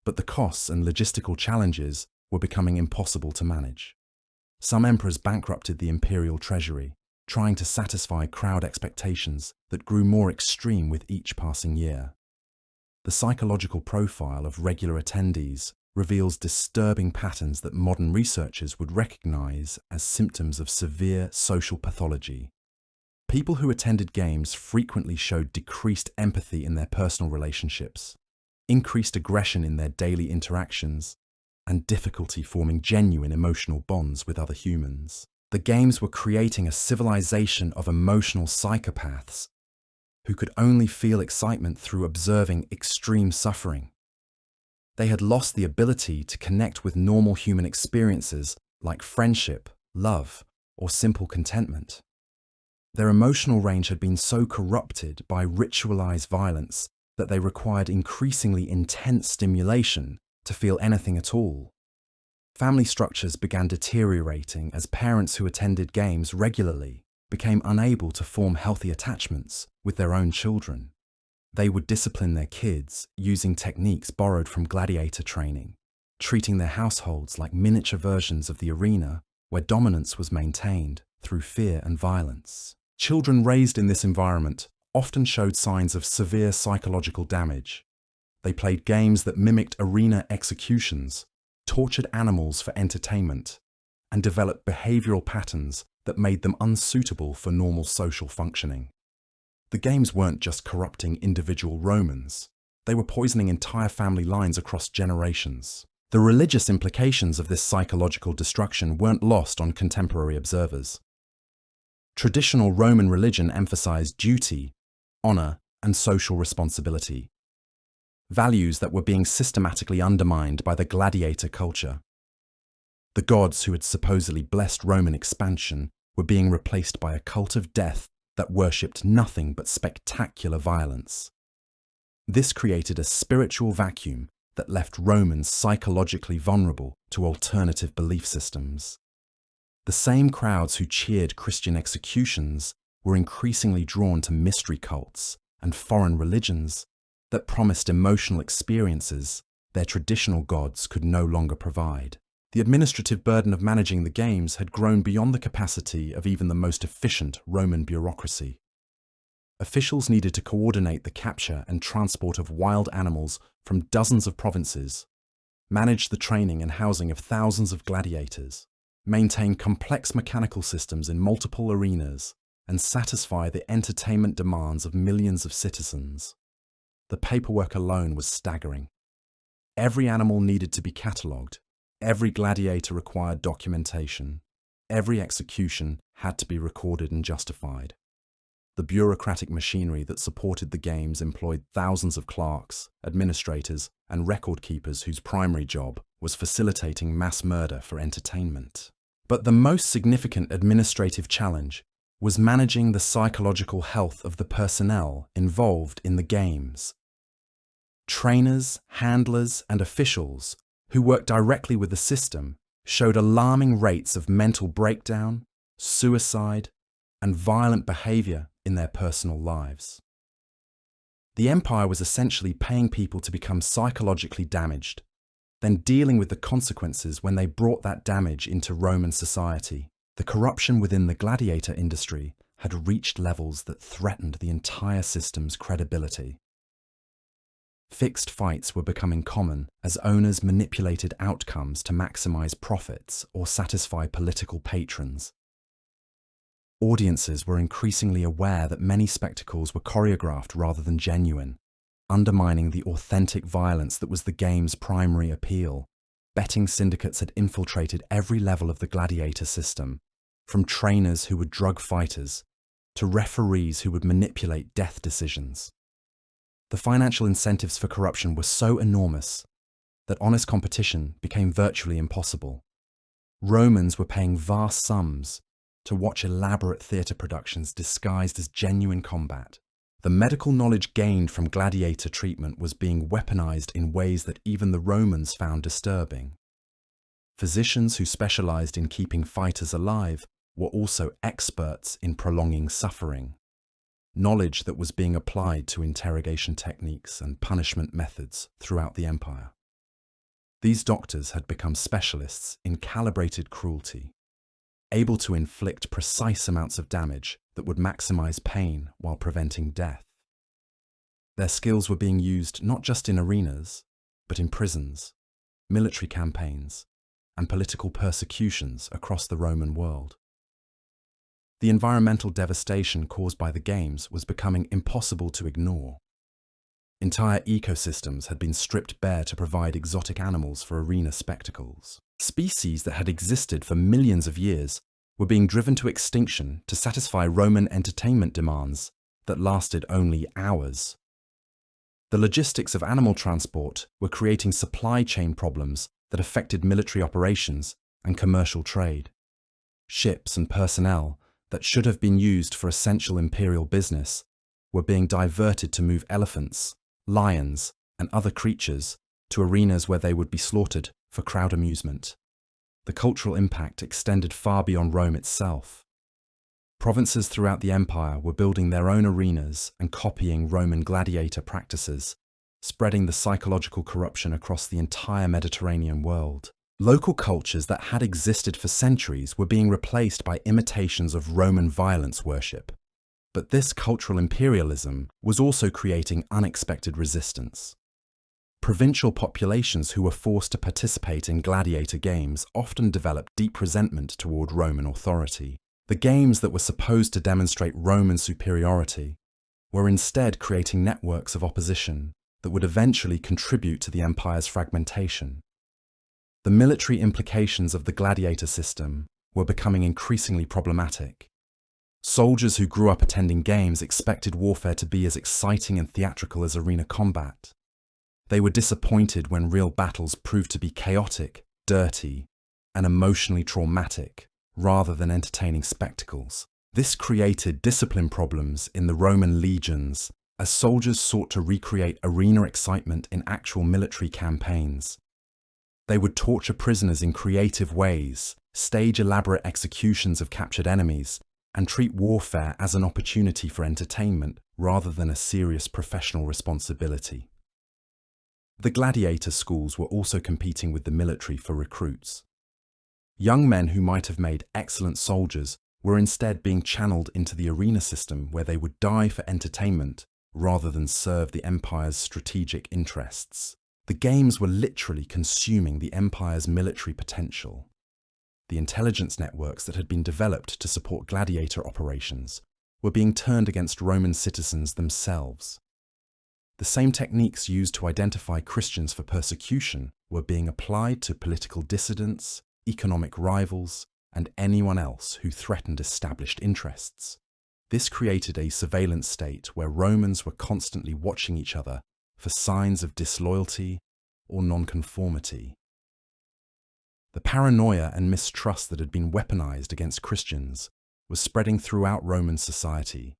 A: But the costs and logistical challenges were becoming impossible to manage. Some emperors bankrupted the imperial treasury, trying to satisfy crowd expectations that grew more extreme with each passing year. The psychological profile of regular attendees reveals disturbing patterns that modern researchers would recognize as symptoms of severe social pathology. People who attended games frequently showed decreased empathy in their personal relationships, increased aggression in their daily interactions, and difficulty forming genuine emotional bonds with other humans. The games were creating a civilization of emotional psychopaths who could only feel excitement through observing extreme suffering. They had lost the ability to connect with normal human experiences like friendship, love, or simple contentment. Their emotional range had been so corrupted by ritualized violence that they required increasingly intense stimulation to feel anything at all. Family structures began deteriorating as parents who attended games regularly became unable to form healthy attachments with their own children. They would discipline their kids using techniques borrowed from gladiator training, treating their households like miniature versions of the arena where dominance was maintained through fear and violence. Children raised in this environment often showed signs of severe psychological damage. They played games that mimicked arena executions, tortured animals for entertainment, and developed behavioral patterns that made them unsuitable for normal social functioning. The games weren't just corrupting individual Romans, they were poisoning entire family lines across generations. The religious implications of this psychological destruction weren't lost on contemporary observers. Traditional Roman religion emphasized duty, honor, and social responsibility, values that were being systematically undermined by the gladiator culture. The gods who had supposedly blessed Roman expansion were being replaced by a cult of death that worshipped nothing but spectacular violence. This created a spiritual vacuum that left Romans psychologically vulnerable to alternative belief systems. The same crowds who cheered Christian executions were increasingly drawn to mystery cults and foreign religions that promised emotional experiences their traditional gods could no longer provide. The administrative burden of managing the games had grown beyond the capacity of even the most efficient Roman bureaucracy. Officials needed to coordinate the capture and transport of wild animals from dozens of provinces, manage the training and housing of thousands of gladiators, maintain complex mechanical systems in multiple arenas, and satisfy the entertainment demands of millions of citizens. The paperwork alone was staggering. Every animal needed to be catalogued. Every gladiator required documentation. Every execution had to be recorded and justified. The bureaucratic machinery that supported the games employed thousands of clerks, administrators, and record keepers whose primary job was facilitating mass murder for entertainment. But the most significant administrative challenge was managing the psychological health of the personnel involved in the games. Trainers, handlers, and officials who worked directly with the system showed alarming rates of mental breakdown, suicide, and violent behavior in their personal lives. The empire was essentially paying people to become psychologically damaged, then dealing with the consequences when they brought that damage into Roman society. The corruption within the gladiator industry had reached levels that threatened the entire system's credibility. Fixed fights were becoming common as owners manipulated outcomes to maximize profits or satisfy political patrons. Audiences were increasingly aware that many spectacles were choreographed rather than genuine, undermining the authentic violence that was the game's primary appeal. Betting syndicates had infiltrated every level of the gladiator system, from trainers who were drug fighters to referees who would manipulate death decisions. The financial incentives for corruption were so enormous that honest competition became virtually impossible. Romans were paying vast sums to watch elaborate theatre productions disguised as genuine combat. The medical knowledge gained from gladiator treatment was being weaponized in ways that even the Romans found disturbing. Physicians who specialized in keeping fighters alive were also experts in prolonging suffering, knowledge that was being applied to interrogation techniques and punishment methods throughout the empire. These doctors had become specialists in calibrated cruelty, able to inflict precise amounts of damage that would maximize pain while preventing death. Their skills were being used not just in arenas, but in prisons, military campaigns, and political persecutions across the Roman world. The environmental devastation caused by the games was becoming impossible to ignore. Entire ecosystems had been stripped bare to provide exotic animals for arena spectacles. Species that had existed for millions of years were being driven to extinction to satisfy Roman entertainment demands that lasted only hours. The logistics of animal transport were creating supply chain problems that affected military operations and commercial trade. Ships and personnel that should have been used for essential imperial business were being diverted to move elephants, lions, and other creatures to arenas where they would be slaughtered for crowd amusement. The cultural impact extended far beyond Rome itself. Provinces throughout the empire were building their own arenas and copying Roman gladiator practices, spreading the psychological corruption across the entire Mediterranean world. Local cultures that had existed for centuries were being replaced by imitations of Roman violence worship. But this cultural imperialism was also creating unexpected resistance. Provincial populations who were forced to participate in gladiator games often developed deep resentment toward Roman authority. The games that were supposed to demonstrate Roman superiority were instead creating networks of opposition that would eventually contribute to the empire's fragmentation. The military implications of the gladiator system were becoming increasingly problematic. Soldiers who grew up attending games expected warfare to be as exciting and theatrical as arena combat. They were disappointed when real battles proved to be chaotic, dirty, and emotionally traumatic, rather than entertaining spectacles. This created discipline problems in the Roman legions as soldiers sought to recreate arena excitement in actual military campaigns. They would torture prisoners in creative ways, stage elaborate executions of captured enemies, and treat warfare as an opportunity for entertainment rather than a serious professional responsibility. The gladiator schools were also competing with the military for recruits. Young men who might have made excellent soldiers were instead being channeled into the arena system where they would die for entertainment rather than serve the empire's strategic interests. The games were literally consuming the empire's military potential. The intelligence networks that had been developed to support gladiator operations were being turned against Roman citizens themselves. The same techniques used to identify Christians for persecution were being applied to political dissidents, economic rivals, and anyone else who threatened established interests. This created a surveillance state where Romans were constantly watching each other for signs of disloyalty or nonconformity. The paranoia and mistrust that had been weaponized against Christians was spreading throughout Roman society,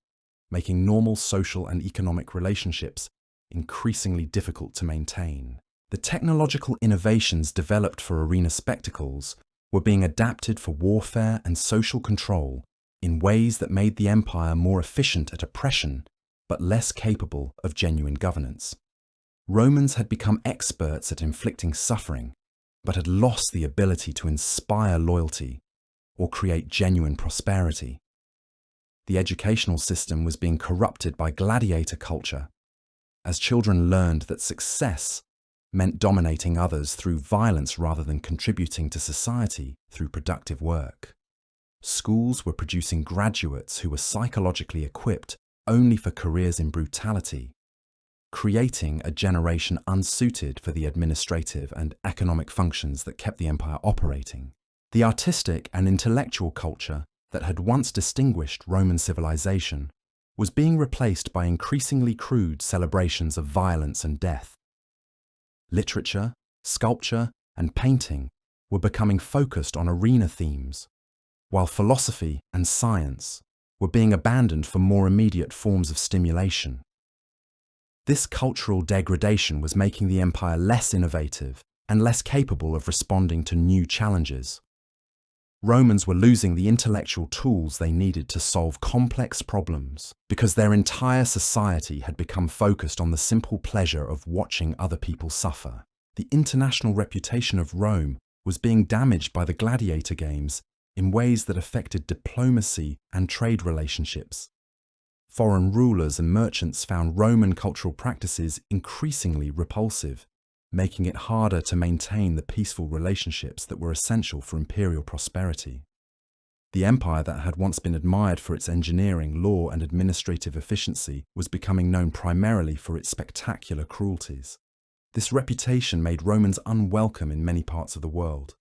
A: making normal social and economic relationships increasingly difficult to maintain. The technological innovations developed for arena spectacles were being adapted for warfare and social control in ways that made the empire more efficient at oppression, but less capable of genuine governance. Romans had become experts at inflicting suffering, but had lost the ability to inspire loyalty or create genuine prosperity. The educational system was being corrupted by gladiator culture, as children learned that success meant dominating others through violence rather than contributing to society through productive work. Schools were producing graduates who were psychologically equipped only for careers in brutality, creating a generation unsuited for the administrative and economic functions that kept the empire operating. The artistic and intellectual culture that had once distinguished Roman civilization was being replaced by increasingly crude celebrations of violence and death. Literature, sculpture, and painting were becoming focused on arena themes, while philosophy and science were being abandoned for more immediate forms of stimulation. This cultural degradation was making the empire less innovative and less capable of responding to new challenges. Romans were losing the intellectual tools they needed to solve complex problems because their entire society had become focused on the simple pleasure of watching other people suffer. The international reputation of Rome was being damaged by the Gladiator Games in ways that affected diplomacy and trade relationships. Foreign rulers and merchants found Roman cultural practices increasingly repulsive, making it harder to maintain the peaceful relationships that were essential for imperial prosperity. The empire that had once been admired for its engineering, law, and administrative efficiency was becoming known primarily for its spectacular cruelties. This reputation made Romans unwelcome in many parts of the world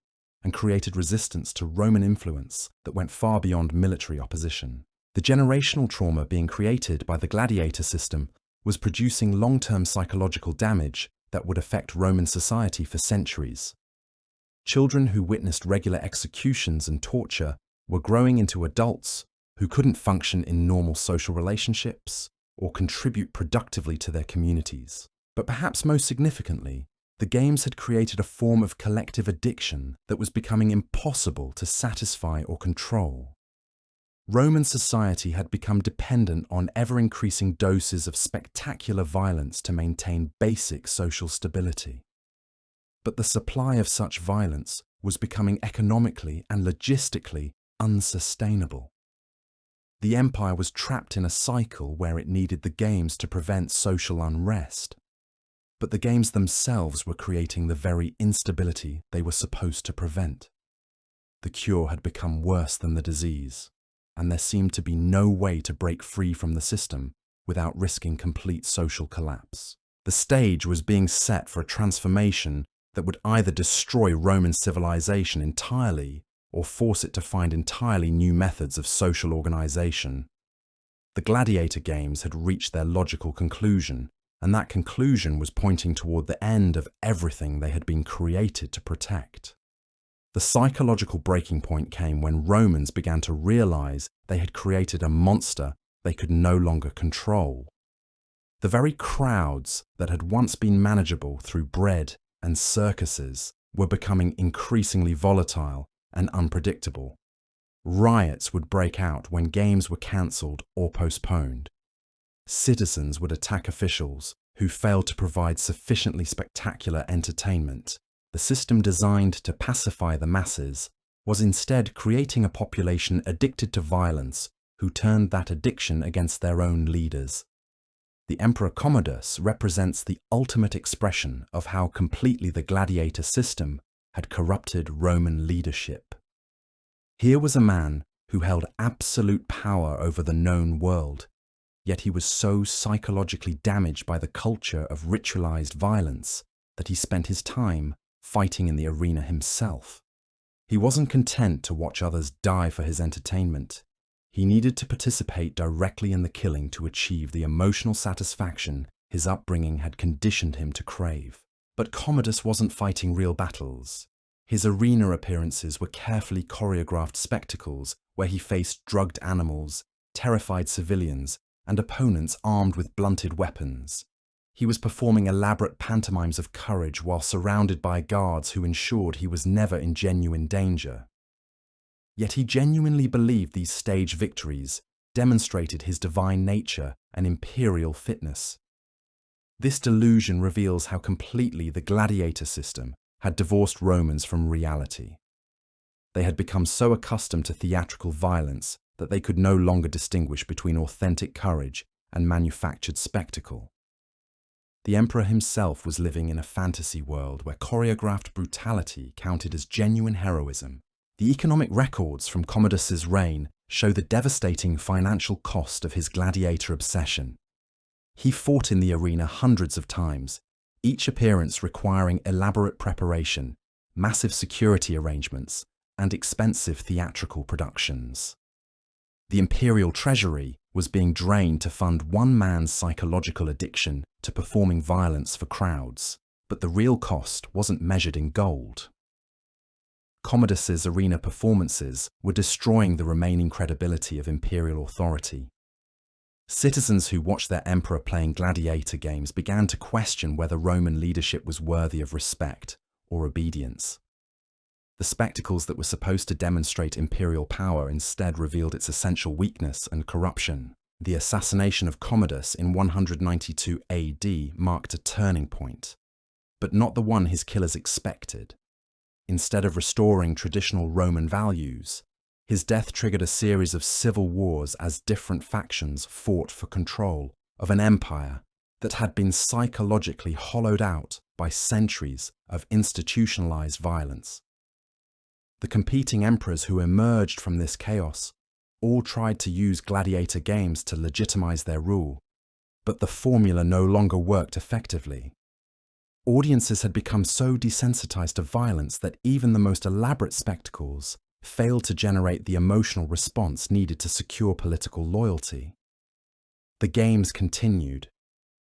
A: and created resistance to Roman influence that went far beyond military opposition. The generational trauma being created by the gladiator system was producing long-term psychological damage that would affect Roman society for centuries. Children who witnessed regular executions and torture were growing into adults who couldn't function in normal social relationships or contribute productively to their communities. But perhaps most significantly, the games had created a form of collective addiction that was becoming impossible to satisfy or control. Roman society had become dependent on ever-increasing doses of spectacular violence to maintain basic social stability. But the supply of such violence was becoming economically and logistically unsustainable. The empire was trapped in a cycle where it needed the games to prevent social unrest. But the games themselves were creating the very instability they were supposed to prevent. The cure had become worse than the disease, and there seemed to be no way to break free from the system without risking complete social collapse. The stage was being set for a transformation that would either destroy Roman civilization entirely or force it to find entirely new methods of social organization. The Gladiator Games had reached their logical conclusion, and that conclusion was pointing toward the end of everything they had been created to protect. The psychological breaking point came when Romans began to realize they had created a monster they could no longer control. The very crowds that had once been manageable through bread and circuses were becoming increasingly volatile and unpredictable. Riots would break out when games were cancelled or postponed. Citizens would attack officials who failed to provide sufficiently spectacular entertainment. The system designed to pacify the masses was instead creating a population addicted to violence who turned that addiction against their own leaders. The Emperor Commodus represents the ultimate expression of how completely the gladiator system had corrupted Roman leadership. Here was a man who held absolute power over the known world, yet he was so psychologically damaged by the culture of ritualized violence that he spent his time fighting in the arena himself. He wasn't content to watch others die for his entertainment. He needed to participate directly in the killing to achieve the emotional satisfaction his upbringing had conditioned him to crave. But Commodus wasn't fighting real battles. His arena appearances were carefully choreographed spectacles where he faced drugged animals, terrified civilians, and opponents armed with blunted weapons. He was performing elaborate pantomimes of courage while surrounded by guards who ensured he was never in genuine danger. Yet he genuinely believed these stage victories demonstrated his divine nature and imperial fitness. This delusion reveals how completely the gladiator system had divorced Romans from reality. They had become so accustomed to theatrical violence that they could no longer distinguish between authentic courage and manufactured spectacle. The emperor himself was living in a fantasy world where choreographed brutality counted as genuine heroism. The economic records from Commodus's reign show the devastating financial cost of his gladiator obsession. He fought in the arena hundreds of times, each appearance requiring elaborate preparation, massive security arrangements, and expensive theatrical productions. The imperial treasury was being drained to fund one man's psychological addiction to performing violence for crowds, but the real cost wasn't measured in gold. Commodus's arena performances were destroying the remaining credibility of imperial authority. Citizens who watched their emperor playing gladiator games began to question whether Roman leadership was worthy of respect or obedience. The spectacles that were supposed to demonstrate imperial power instead revealed its essential weakness and corruption. The assassination of Commodus in 192 AD marked a turning point, but not the one his killers expected. Instead of restoring traditional Roman values, his death triggered a series of civil wars as different factions fought for control of an empire that had been psychologically hollowed out by centuries of institutionalized violence. The competing emperors who emerged from this chaos all tried to use gladiator games to legitimize their rule, but the formula no longer worked effectively. Audiences had become so desensitized to violence that even the most elaborate spectacles failed to generate the emotional response needed to secure political loyalty. The games continued,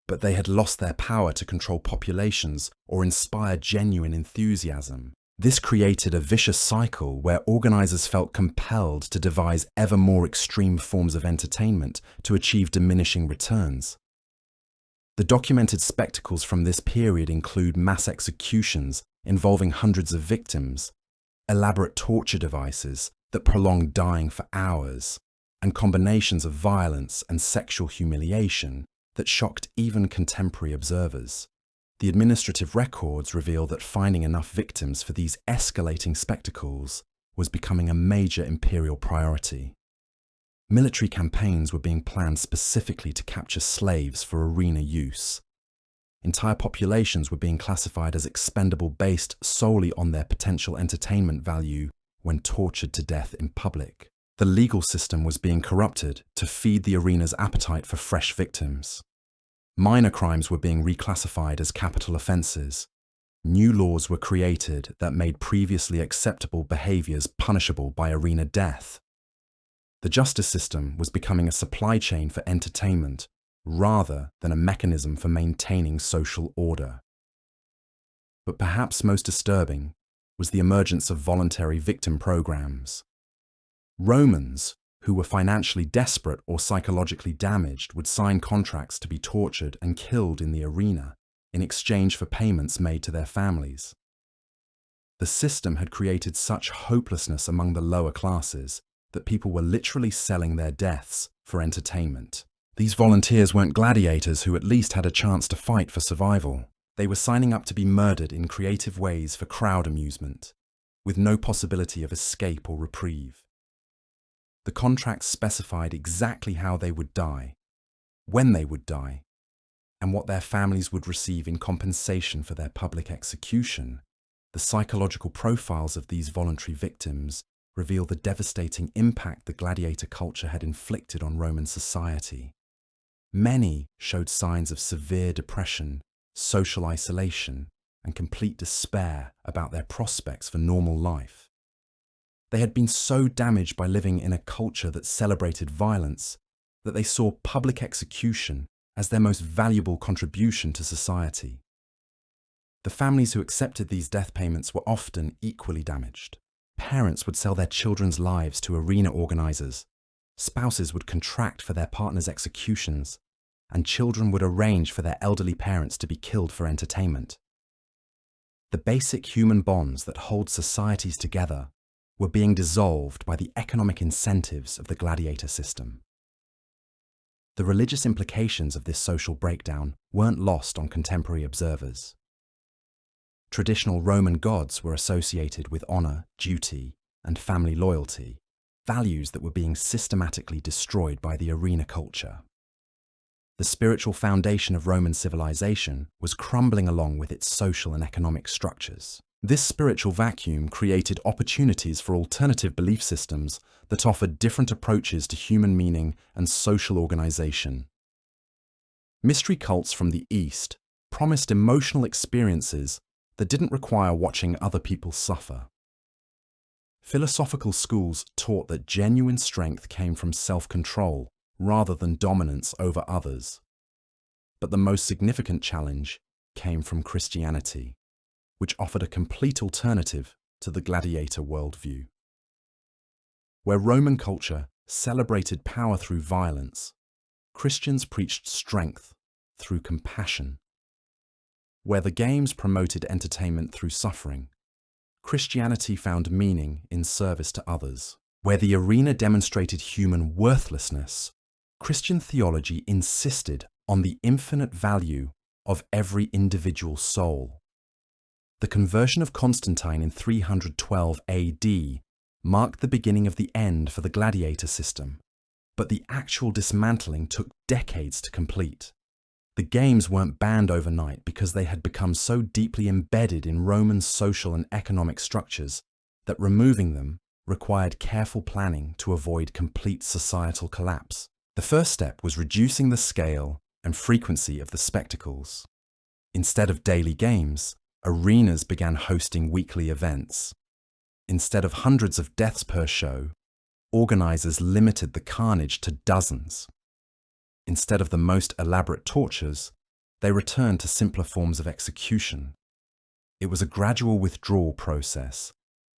A: but they had lost their power to control populations or inspire genuine enthusiasm. This created a vicious cycle where organizers felt compelled to devise ever more extreme forms of entertainment to achieve diminishing returns. The documented spectacles from this period include mass executions involving hundreds of victims, elaborate torture devices that prolonged dying for hours, and combinations of violence and sexual humiliation that shocked even contemporary observers. The administrative records reveal that finding enough victims for these escalating spectacles was becoming a major imperial priority. Military campaigns were being planned specifically to capture slaves for arena use. Entire populations were being classified as expendable based solely on their potential entertainment value when tortured to death in public. The legal system was being corrupted to feed the arena's appetite for fresh victims. Minor crimes were being reclassified as capital offences. New laws were created that made previously acceptable behaviours punishable by arena death. The justice system was becoming a supply chain for entertainment rather than a mechanism for maintaining social order. But perhaps most disturbing was the emergence of voluntary victim programs. Romans, who were financially desperate or psychologically damaged, would sign contracts to be tortured and killed in the arena in exchange for payments made to their families. The system had created such hopelessness among the lower classes that people were literally selling their deaths for entertainment. These volunteers weren't gladiators who at least had a chance to fight for survival. They were signing up to be murdered in creative ways for crowd amusement, with no possibility of escape or reprieve. The contracts specified exactly how they would die, when they would die, and what their families would receive in compensation for their public execution. The psychological profiles of these voluntary victims reveal the devastating impact the gladiator culture had inflicted on Roman society. Many showed signs of severe depression, social isolation, and complete despair about their prospects for normal life. They had been so damaged by living in a culture that celebrated violence that they saw public execution as their most valuable contribution to society. The families who accepted these death payments were often equally damaged. Parents would sell their children's lives to arena organizers, spouses would contract for their partner's executions, and children would arrange for their elderly parents to be killed for entertainment. The basic human bonds that hold societies together were being dissolved by the economic incentives of the gladiator system. The religious implications of this social breakdown weren't lost on contemporary observers. Traditional Roman gods were associated with honor, duty, and family loyalty, values that were being systematically destroyed by the arena culture. The spiritual foundation of Roman civilization was crumbling along with its social and economic structures. This spiritual vacuum created opportunities for alternative belief systems that offered different approaches to human meaning and social organization. Mystery cults from the East promised emotional experiences that didn't require watching other people suffer. Philosophical schools taught that genuine strength came from self-control rather than dominance over others. But the most significant challenge came from Christianity, which offered a complete alternative to the gladiator worldview. Where Roman culture celebrated power through violence, Christians preached strength through compassion. Where the games promoted entertainment through suffering, Christianity found meaning in service to others. Where the arena demonstrated human worthlessness, Christian theology insisted on the infinite value of every individual soul. The conversion of Constantine in 312 AD marked the beginning of the end for the gladiator system, but the actual dismantling took decades to complete. The games weren't banned overnight because they had become so deeply embedded in Roman social and economic structures that removing them required careful planning to avoid complete societal collapse. The first step was reducing the scale and frequency of the spectacles. Instead of daily games, arenas began hosting weekly events. Instead of hundreds of deaths per show, organizers limited the carnage to dozens. Instead of the most elaborate tortures, they returned to simpler forms of execution. It was a gradual withdrawal process,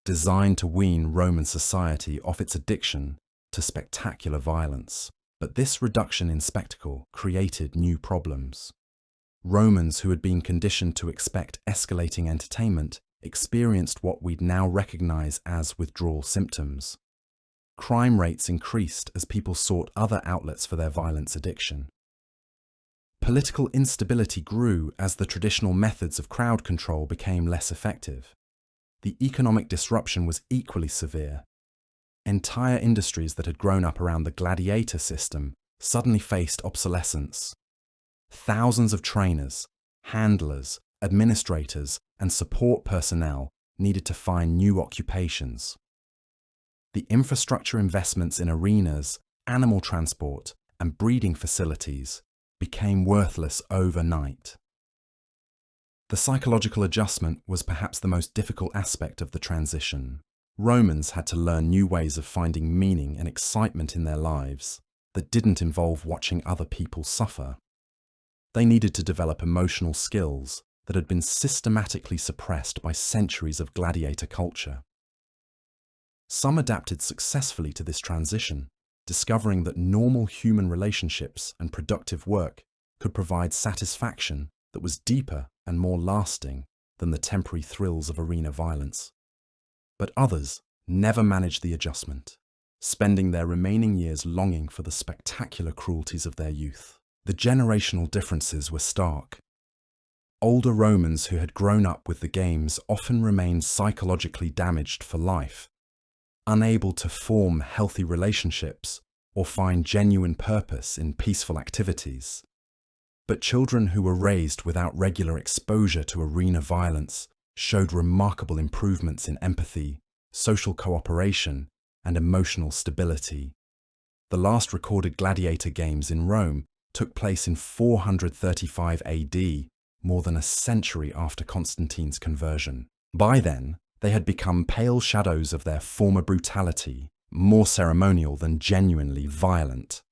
A: designed to wean Roman society off its addiction to spectacular violence. But this reduction in spectacle created new problems. Romans who had been conditioned to expect escalating entertainment experienced what we'd now recognize as withdrawal symptoms. Crime rates increased as people sought other outlets for their violence addiction. Political instability grew as the traditional methods of crowd control became less effective. The economic disruption was equally severe. Entire industries that had grown up around the gladiator system suddenly faced obsolescence. Thousands of trainers, handlers, administrators, and support personnel needed to find new occupations. The infrastructure investments in arenas, animal transport, and breeding facilities became worthless overnight. The psychological adjustment was perhaps the most difficult aspect of the transition. Romans had to learn new ways of finding meaning and excitement in their lives that didn't involve watching other people suffer. They needed to develop emotional skills that had been systematically suppressed by centuries of gladiator culture. Some adapted successfully to this transition, discovering that normal human relationships and productive work could provide satisfaction that was deeper and more lasting than the temporary thrills of arena violence. But others never managed the adjustment, spending their remaining years longing for the spectacular cruelties of their youth. The generational differences were stark. Older Romans who had grown up with the games often remained psychologically damaged for life, unable to form healthy relationships or find genuine purpose in peaceful activities. But children who were raised without regular exposure to arena violence showed remarkable improvements in empathy, social cooperation, and emotional stability. The last recorded gladiator games in Rome took place in 435 AD, more than a century after Constantine's conversion. By then, They had become pale shadows of their former brutality, more ceremonial than genuinely violent.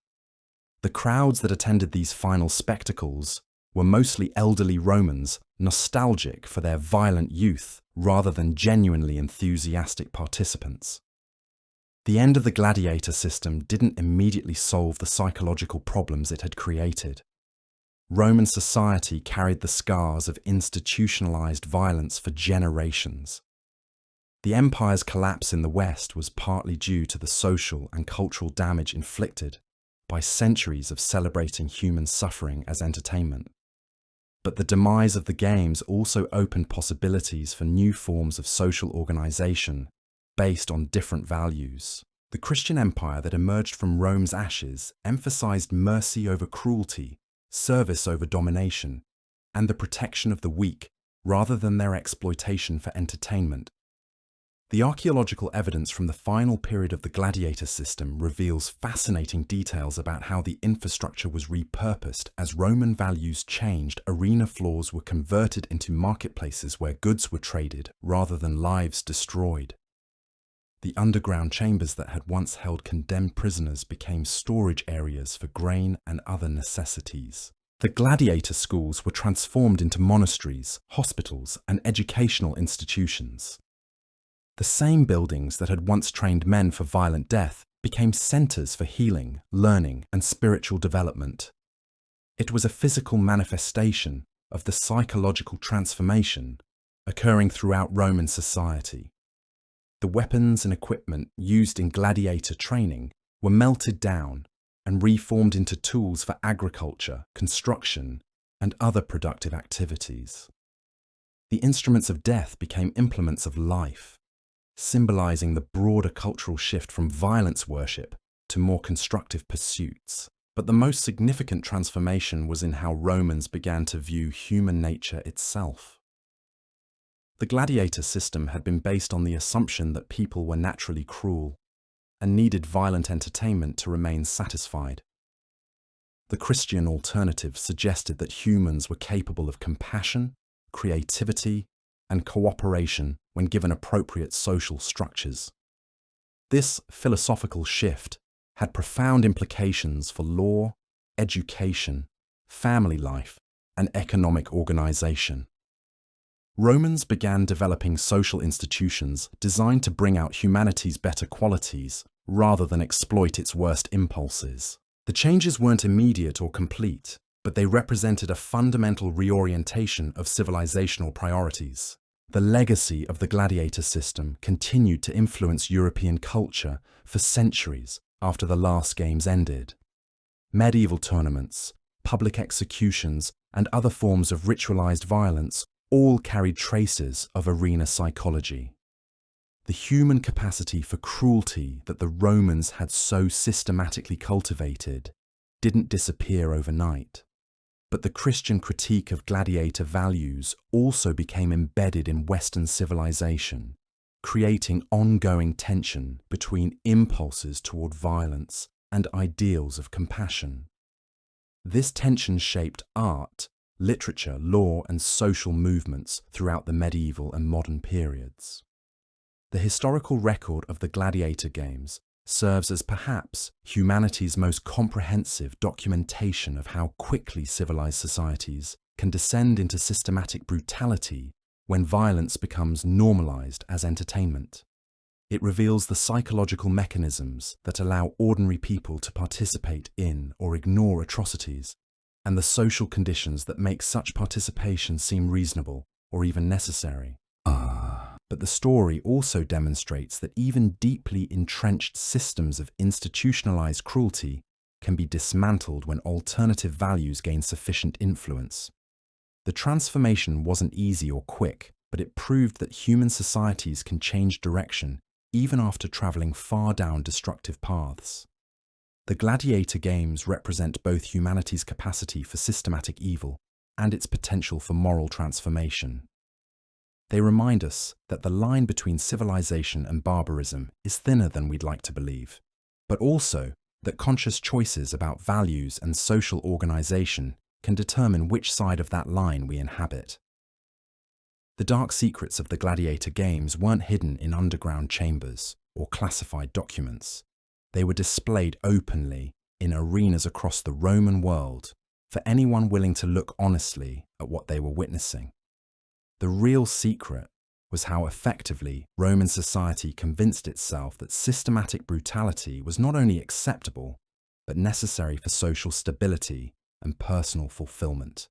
A: The crowds that attended these final spectacles were mostly elderly Romans, nostalgic for their violent youth rather than genuinely enthusiastic participants. The end of the gladiator system didn't immediately solve the psychological problems it had created. Roman society carried the scars of institutionalized violence for generations. The empire's collapse in the West was partly due to the social and cultural damage inflicted by centuries of celebrating human suffering as entertainment. But the demise of the games also opened possibilities for new forms of social organization based on different values. The Christian empire that emerged from Rome's ashes emphasized mercy over cruelty, service over domination, and the protection of the weak rather than their exploitation for entertainment. The archaeological evidence from the final period of the gladiator system reveals fascinating details about how the infrastructure was repurposed. As Roman values changed, arena floors were converted into marketplaces where goods were traded rather than lives destroyed. The underground chambers that had once held condemned prisoners became storage areas for grain and other necessities. The gladiator schools were transformed into monasteries, hospitals, and educational institutions. The same buildings that had once trained men for violent death became centers for healing, learning, and spiritual development. It was a physical manifestation of the psychological transformation occurring throughout Roman society. The weapons and equipment used in gladiator training were melted down and reformed into tools for agriculture, construction, and other productive activities. The instruments of death became implements of life, symbolizing the broader cultural shift from violence worship to more constructive pursuits. But the most significant transformation was in how Romans began to view human nature itself. The gladiator system had been based on the assumption that people were naturally cruel and needed violent entertainment to remain satisfied. The Christian alternative suggested that humans were capable of compassion, creativity, and cooperation when given appropriate social structures. This philosophical shift had profound implications for law, education, family life, and economic organization. Romans began developing social institutions designed to bring out humanity's better qualities rather than exploit its worst impulses. The changes weren't immediate or complete, but they represented a fundamental reorientation of civilizational priorities. The legacy of the gladiator system continued to influence European culture for centuries after the last games ended. Medieval tournaments, public executions, and other forms of ritualized violence all carried traces of arena psychology. The human capacity for cruelty that the Romans had so systematically cultivated didn't disappear overnight. But the Christian critique of gladiator values also became embedded in Western civilization, creating ongoing tension between impulses toward violence and ideals of compassion. This tension shaped art, literature, law, and social movements throughout the medieval and modern periods. The historical record of the Gladiator Games serves as perhaps humanity's most comprehensive documentation of how quickly civilized societies can descend into systematic brutality when violence becomes normalized as entertainment. It reveals the psychological mechanisms that allow ordinary people to participate in or ignore atrocities, and the social conditions that make such participation seem reasonable or even necessary. But the story also demonstrates that even deeply entrenched systems of institutionalized cruelty can be dismantled when alternative values gain sufficient influence. The transformation wasn't easy or quick, but it proved that human societies can change direction even after traveling far down destructive paths. The Gladiator Games represent both humanity's capacity for systematic evil and its potential for moral transformation. They remind us that the line between civilization and barbarism is thinner than we'd like to believe, but also that conscious choices about values and social organization can determine which side of that line we inhabit. The dark secrets of the Gladiator Games weren't hidden in underground chambers or classified documents. They were displayed openly in arenas across the Roman world for anyone willing to look honestly at what they were witnessing. The real secret was how effectively Roman society convinced itself that systematic brutality was not only acceptable, but necessary for social stability and personal fulfillment.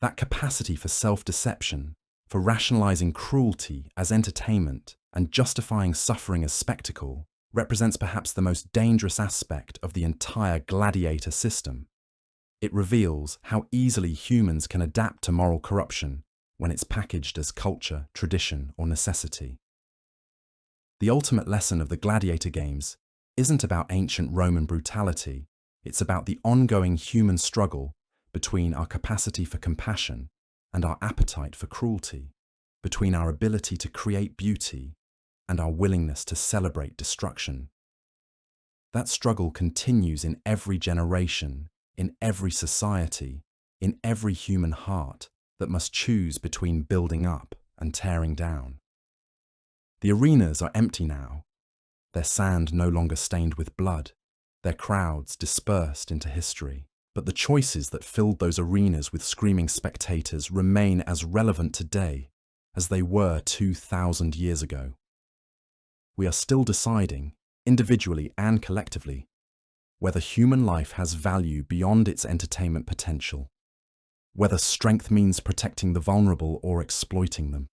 A: That capacity for self-deception, for rationalizing cruelty as entertainment and justifying suffering as spectacle, represents perhaps the most dangerous aspect of the entire gladiator system. It reveals how easily humans can adapt to moral corruption when it's packaged as culture, tradition, or necessity. The ultimate lesson of the Gladiator Games isn't about ancient Roman brutality, it's about the ongoing human struggle between our capacity for compassion and our appetite for cruelty, between our ability to create beauty and our willingness to celebrate destruction. That struggle continues in every generation, in every society, in every human heart that must choose between building up and tearing down. The arenas are empty now, their sand no longer stained with blood, their crowds dispersed into history. But the choices that filled those arenas with screaming spectators remain as relevant today as they were 2,000 years ago. We are still deciding, individually and collectively, whether human life has value beyond its entertainment potential, whether strength means protecting the vulnerable or exploiting them,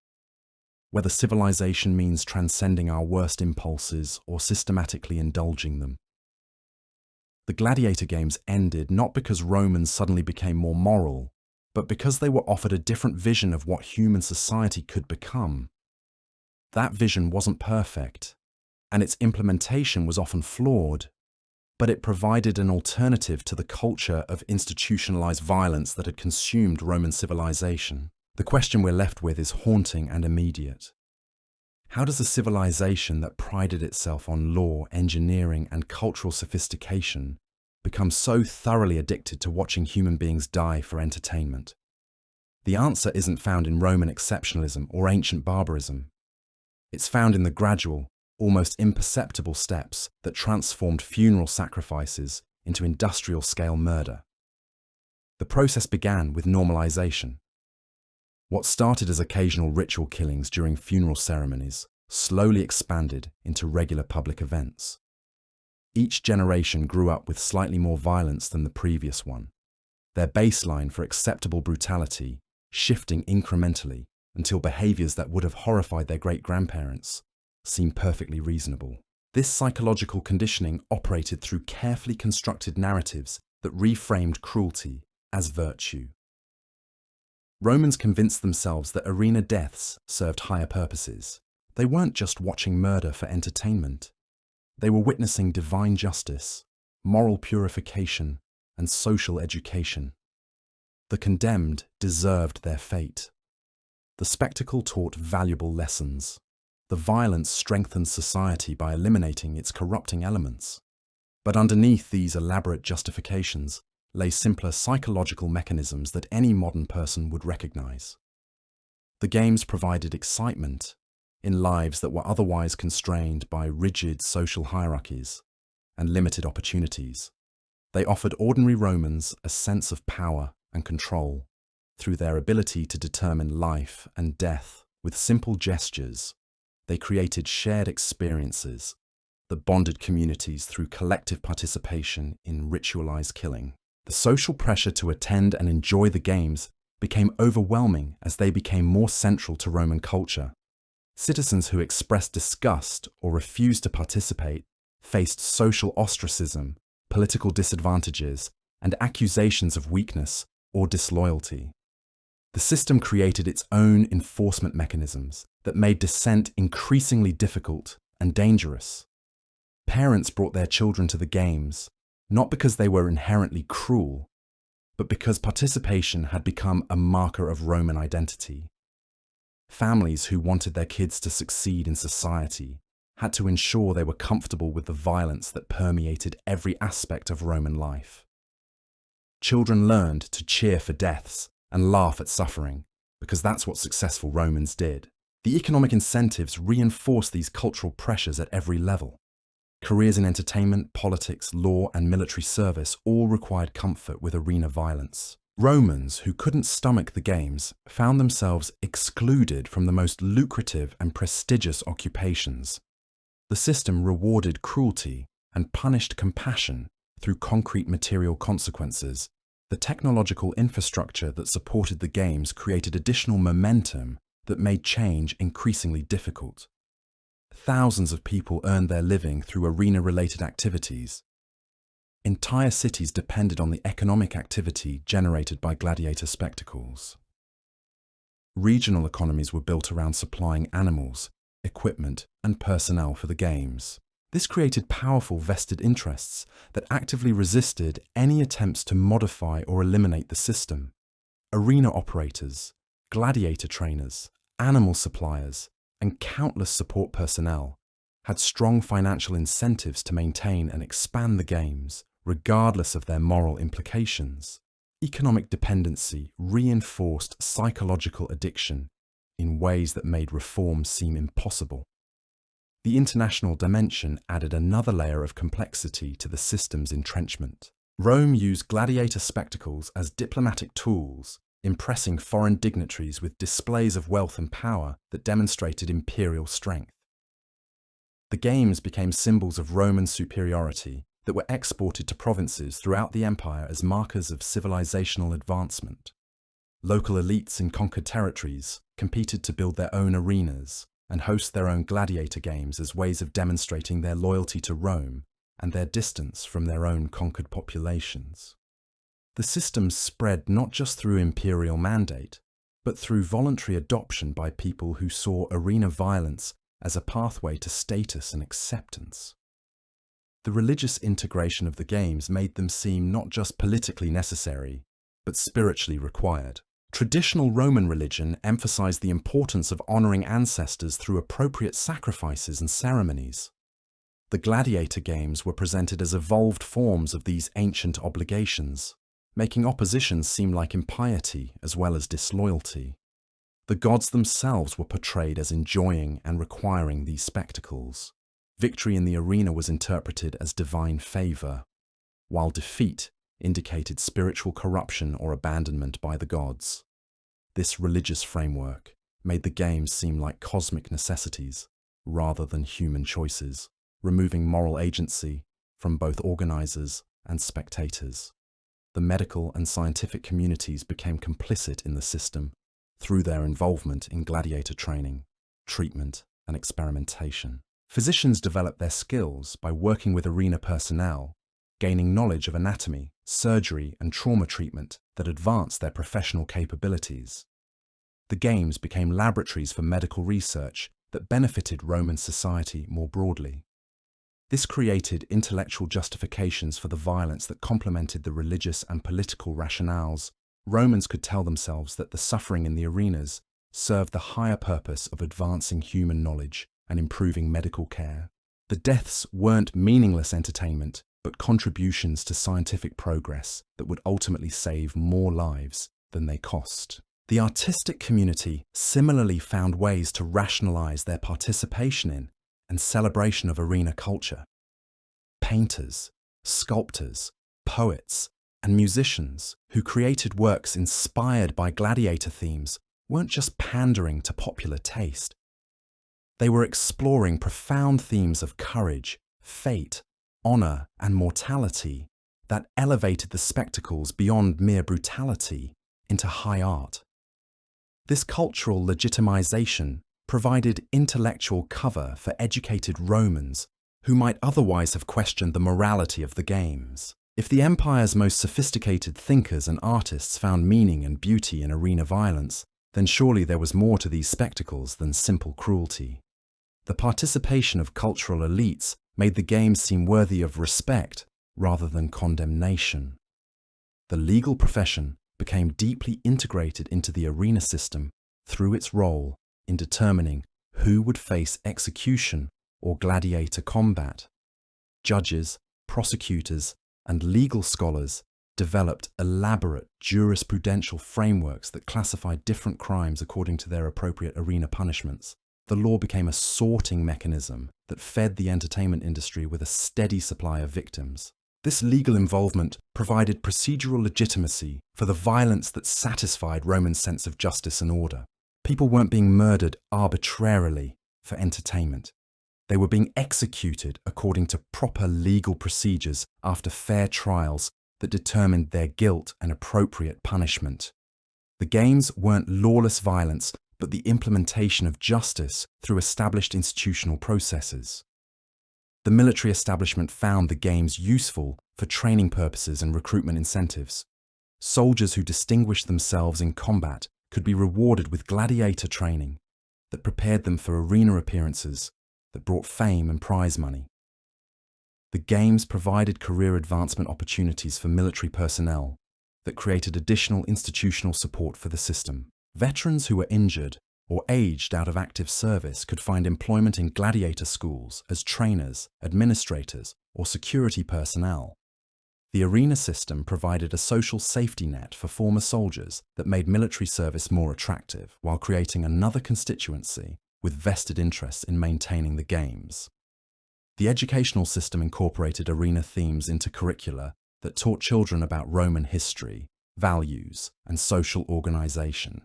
A: whether civilization means transcending our worst impulses or systematically indulging them. The Gladiator Games ended not because Romans suddenly became more moral, but because they were offered a different vision of what human society could become. That vision wasn't perfect, and its implementation was often flawed, but it provided an alternative to the culture of institutionalized violence that had consumed Roman civilization. The question we're left with is haunting and immediate. How does a civilization that prided itself on law, engineering, and cultural sophistication become so thoroughly addicted to watching human beings die for entertainment? The answer isn't found in Roman exceptionalism or ancient barbarism. It's found in the gradual, almost imperceptible steps that transformed funeral sacrifices into industrial-scale murder. The process began with normalization. What started as occasional ritual killings during funeral ceremonies slowly expanded into regular public events. Each generation grew up with slightly more violence than the previous one, their baseline for acceptable brutality shifting incrementally until behaviors that would have horrified their great-grandparents seemed perfectly reasonable. This psychological conditioning operated through carefully constructed narratives that reframed cruelty as virtue. Romans convinced themselves that arena deaths served higher purposes. They weren't just watching murder for entertainment. They were witnessing divine justice, moral purification, and social education. The condemned deserved their fate. The spectacle taught valuable lessons. The violence strengthened society by eliminating its corrupting elements. But underneath these elaborate justifications lay simpler psychological mechanisms that any modern person would recognize. The games provided excitement in lives that were otherwise constrained by rigid social hierarchies and limited opportunities. They offered ordinary Romans a sense of power and control through their ability to determine life and death with simple gestures. They created shared experiences that bonded communities through collective participation in ritualized killing. The social pressure to attend and enjoy the games became overwhelming as they became more central to Roman culture. Citizens who expressed disgust or refused to participate faced social ostracism, political disadvantages, and accusations of weakness or disloyalty. The system created its own enforcement mechanisms that made dissent increasingly difficult and dangerous. Parents brought their children to the games not because they were inherently cruel, but because participation had become a marker of Roman identity. Families who wanted their kids to succeed in society had to ensure they were comfortable with the violence that permeated every aspect of Roman life. Children learned to cheer for deaths and laugh at suffering because that's what successful Romans did. The economic incentives reinforced these cultural pressures at every level. Careers in entertainment, politics, law, and military service all required comfort with arena violence. Romans who couldn't stomach the games found themselves excluded from the most lucrative and prestigious occupations. The system rewarded cruelty and punished compassion through concrete material consequences. The technological infrastructure that supported the games created additional momentum that made change increasingly difficult. Thousands of people earned their living through arena-related activities. Entire cities depended on the economic activity generated by gladiator spectacles. Regional economies were built around supplying animals, equipment, and personnel for the games. This created powerful vested interests that actively resisted any attempts to modify or eliminate the system. Arena operators, gladiator trainers, animal suppliers, and countless support personnel had strong financial incentives to maintain and expand the games, regardless of their moral implications. Economic dependency reinforced psychological addiction in ways that made reform seem impossible. The international dimension added another layer of complexity to the system's entrenchment. Rome used gladiator spectacles as diplomatic tools, impressing foreign dignitaries with displays of wealth and power that demonstrated imperial strength. The games became symbols of Roman superiority that were exported to provinces throughout the empire as markers of civilizational advancement. Local elites in conquered territories competed to build their own arenas and host their own gladiator games as ways of demonstrating their loyalty to Rome and their distance from their own conquered populations. The system spread not just through imperial mandate, but through voluntary adoption by people who saw arena violence as a pathway to status and acceptance. The religious integration of the games made them seem not just politically necessary, but spiritually required. Traditional Roman religion emphasized the importance of honoring ancestors through appropriate sacrifices and ceremonies. The gladiator games were presented as evolved forms of these ancient obligations, making opposition seem like impiety as well as disloyalty. The gods themselves were portrayed as enjoying and requiring these spectacles. Victory in the arena was interpreted as divine favor, while defeat indicated spiritual corruption or abandonment by the gods. This religious framework made the games seem like cosmic necessities rather than human choices, removing moral agency from both organizers and spectators. The medical and scientific communities became complicit in the system through their involvement in gladiator training, treatment, and experimentation. Physicians developed their skills by working with arena personnel, gaining knowledge of anatomy, surgery, and trauma treatment that advanced their professional capabilities. The games became laboratories for medical research that benefited Roman society more broadly. This created intellectual justifications for the violence that complemented the religious and political rationales. Romans could tell themselves that the suffering in the arenas served the higher purpose of advancing human knowledge and improving medical care. The deaths weren't meaningless entertainment, but contributions to scientific progress that would ultimately save more lives than they cost. The artistic community similarly found ways to rationalize their participation in and celebration of arena culture. Painters, sculptors, poets, and musicians who created works inspired by gladiator themes weren't just pandering to popular taste. They were exploring profound themes of courage, fate, honor, and mortality that elevated the spectacles beyond mere brutality into high art. This cultural legitimization provided intellectual cover for educated Romans who might otherwise have questioned the morality of the games. If the empire's most sophisticated thinkers and artists found meaning and beauty in arena violence, then surely there was more to these spectacles than simple cruelty. The participation of cultural elites made the games seem worthy of respect rather than condemnation. The legal profession became deeply integrated into the arena system through its role in determining who would face execution or gladiator combat. Judges, prosecutors, and legal scholars developed elaborate jurisprudential frameworks that classified different crimes according to their appropriate arena punishments. The law became a sorting mechanism that fed the entertainment industry with a steady supply of victims. This legal involvement provided procedural legitimacy for the violence that satisfied Roman's sense of justice and order. People weren't being murdered arbitrarily for entertainment. They were being executed according to proper legal procedures after fair trials that determined their guilt and appropriate punishment. The games weren't lawless violence, but the implementation of justice through established institutional processes. The military establishment found the games useful for training purposes and recruitment incentives. Soldiers who distinguished themselves in combat could be rewarded with gladiator training that prepared them for arena appearances that brought fame and prize money. The games provided career advancement opportunities for military personnel that created additional institutional support for the system. Veterans who were injured or aged out of active service could find employment in gladiator schools as trainers, administrators, or security personnel. The arena system provided a social safety net for former soldiers that made military service more attractive, while creating another constituency with vested interests in maintaining the games. The educational system incorporated arena themes into curricula that taught children about Roman history, values, and social organization.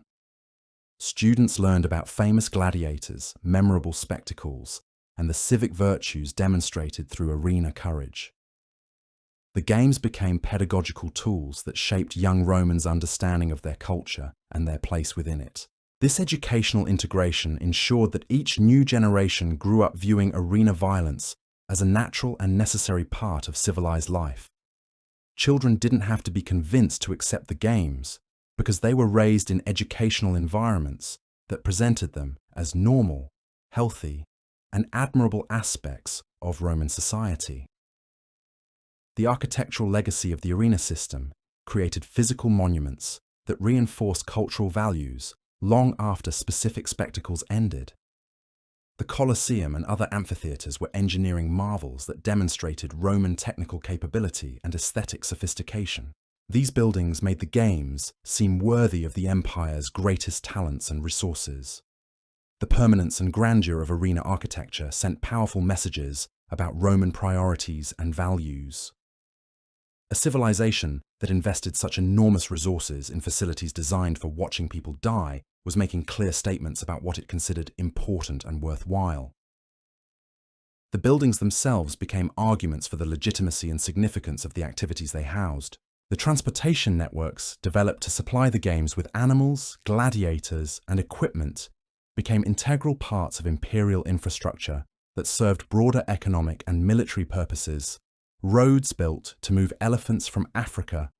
A: Students learned about famous gladiators, memorable spectacles, and the civic virtues demonstrated through arena courage. The games became pedagogical tools that shaped young Romans' understanding of their culture and their place within it. This educational integration ensured that each new generation grew up viewing arena violence as a natural and necessary part of civilized life. Children didn't have to be convinced to accept the games because they were raised in educational environments that presented them as normal, healthy, and admirable aspects of Roman society. The architectural legacy of the arena system created physical monuments that reinforced cultural values long after specific spectacles ended. The Colosseum and other amphitheatres were engineering marvels that demonstrated Roman technical capability and aesthetic sophistication. These buildings made the games seem worthy of the empire's greatest talents and resources. The permanence and grandeur of arena architecture sent powerful messages about Roman priorities and values. A civilization that invested such enormous resources in facilities designed for watching people die was making clear statements about what it considered important and worthwhile. The buildings themselves became arguments for the legitimacy and significance of the activities they housed. The transportation networks developed to supply the games with animals, gladiators, and equipment became integral parts of imperial infrastructure that served broader economic and military purposes. Roads built to move elephants from Africa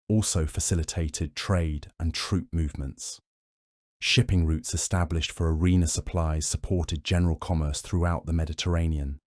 A: also facilitated trade and troop movements. Shipping routes established for arena supplies supported general commerce throughout the Mediterranean.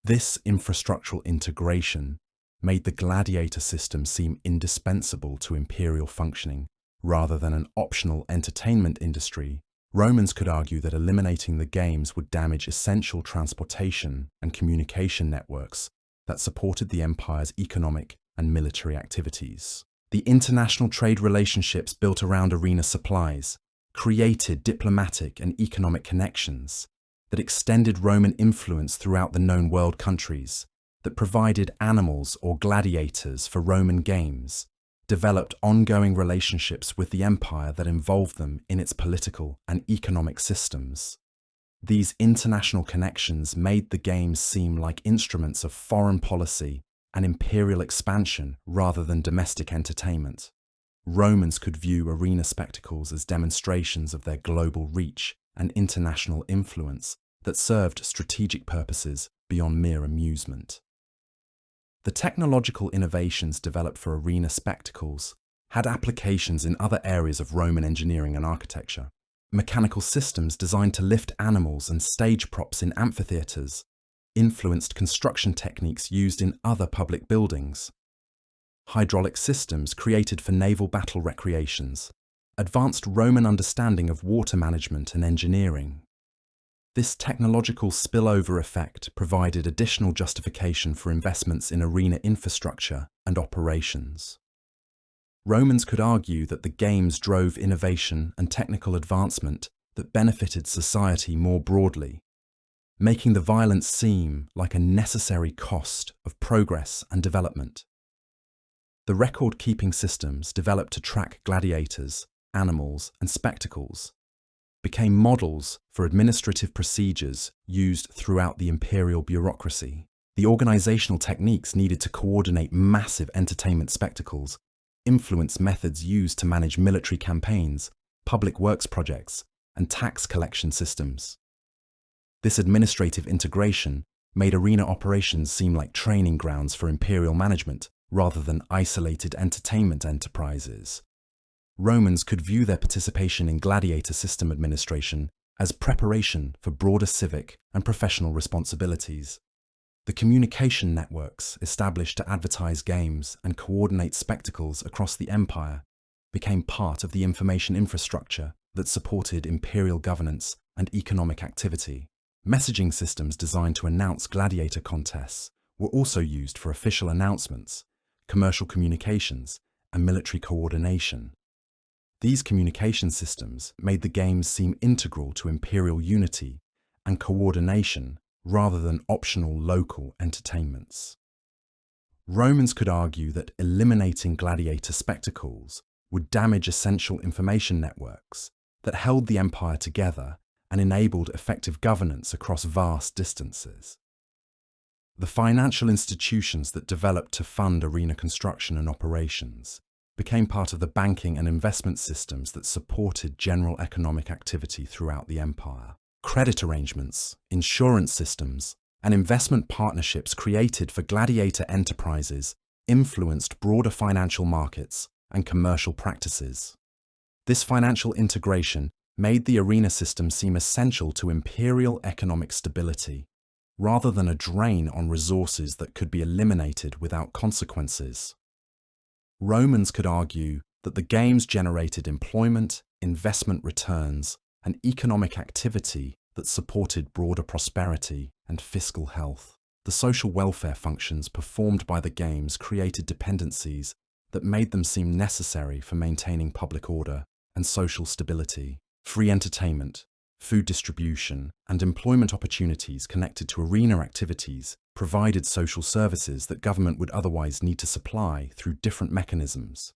A: This infrastructural integration made the gladiator system seem indispensable to imperial functioning rather than an optional entertainment industry. Romans could argue that eliminating the games would damage essential transportation and communication networks that supported the empire's economic and military activities. The international trade relationships built around arena supplies created diplomatic and economic connections that extended Roman influence throughout the known world countries, that provided animals or gladiators for Roman games, developed ongoing relationships with the empire that involved them in its political and economic systems. These international connections made the games seem like instruments of foreign policy and imperial expansion rather than domestic entertainment. Romans could view arena spectacles as demonstrations of their global reach and international influence that served strategic purposes beyond mere amusement. The technological innovations developed for arena spectacles had applications in other areas of Roman engineering and architecture. Mechanical systems designed to lift animals and stage props in amphitheatres influenced construction techniques used in other public buildings. Hydraulic systems created for naval battle recreations advanced Roman understanding of water management and engineering. This technological spillover effect provided additional justification for investments in arena infrastructure and operations. Romans could argue that the games drove innovation and technical advancement that benefited society more broadly, making the violence seem like a necessary cost of progress and development. The record-keeping systems developed to track gladiators, animals, and spectacles became models for administrative procedures used throughout the imperial bureaucracy. The organizational techniques needed to coordinate massive entertainment spectacles, influence methods used to manage military campaigns, public works projects, and tax collection systems. This administrative integration made arena operations seem like training grounds for imperial management rather than isolated entertainment enterprises. Romans could view their participation in gladiator system administration as preparation for broader civic and professional responsibilities. The communication networks established to advertise games and coordinate spectacles across the empire became part of the information infrastructure that supported imperial governance and economic activity. Messaging systems designed to announce gladiator contests were also used for official announcements, commercial communications, and military coordination. These communication systems made the games seem integral to imperial unity and coordination rather than optional local entertainments. Romans could argue that eliminating gladiator spectacles would damage essential information networks that held the empire together and enabled effective governance across vast distances. The financial institutions that developed to fund arena construction and operations became part of the banking and investment systems that supported general economic activity throughout the empire. Credit arrangements, insurance systems, and investment partnerships created for gladiator enterprises influenced broader financial markets and commercial practices. This financial integration made the arena system seem essential to imperial economic stability, rather than a drain on resources that could be eliminated without consequences. Romans could argue that the games generated employment, investment returns, and economic activity that supported broader prosperity and fiscal health. The social welfare functions performed by the games created dependencies that made them seem necessary for maintaining public order and social stability. Free entertainment, food distribution, and employment opportunities connected to arena activities provided social services that government would otherwise need to supply through different mechanisms.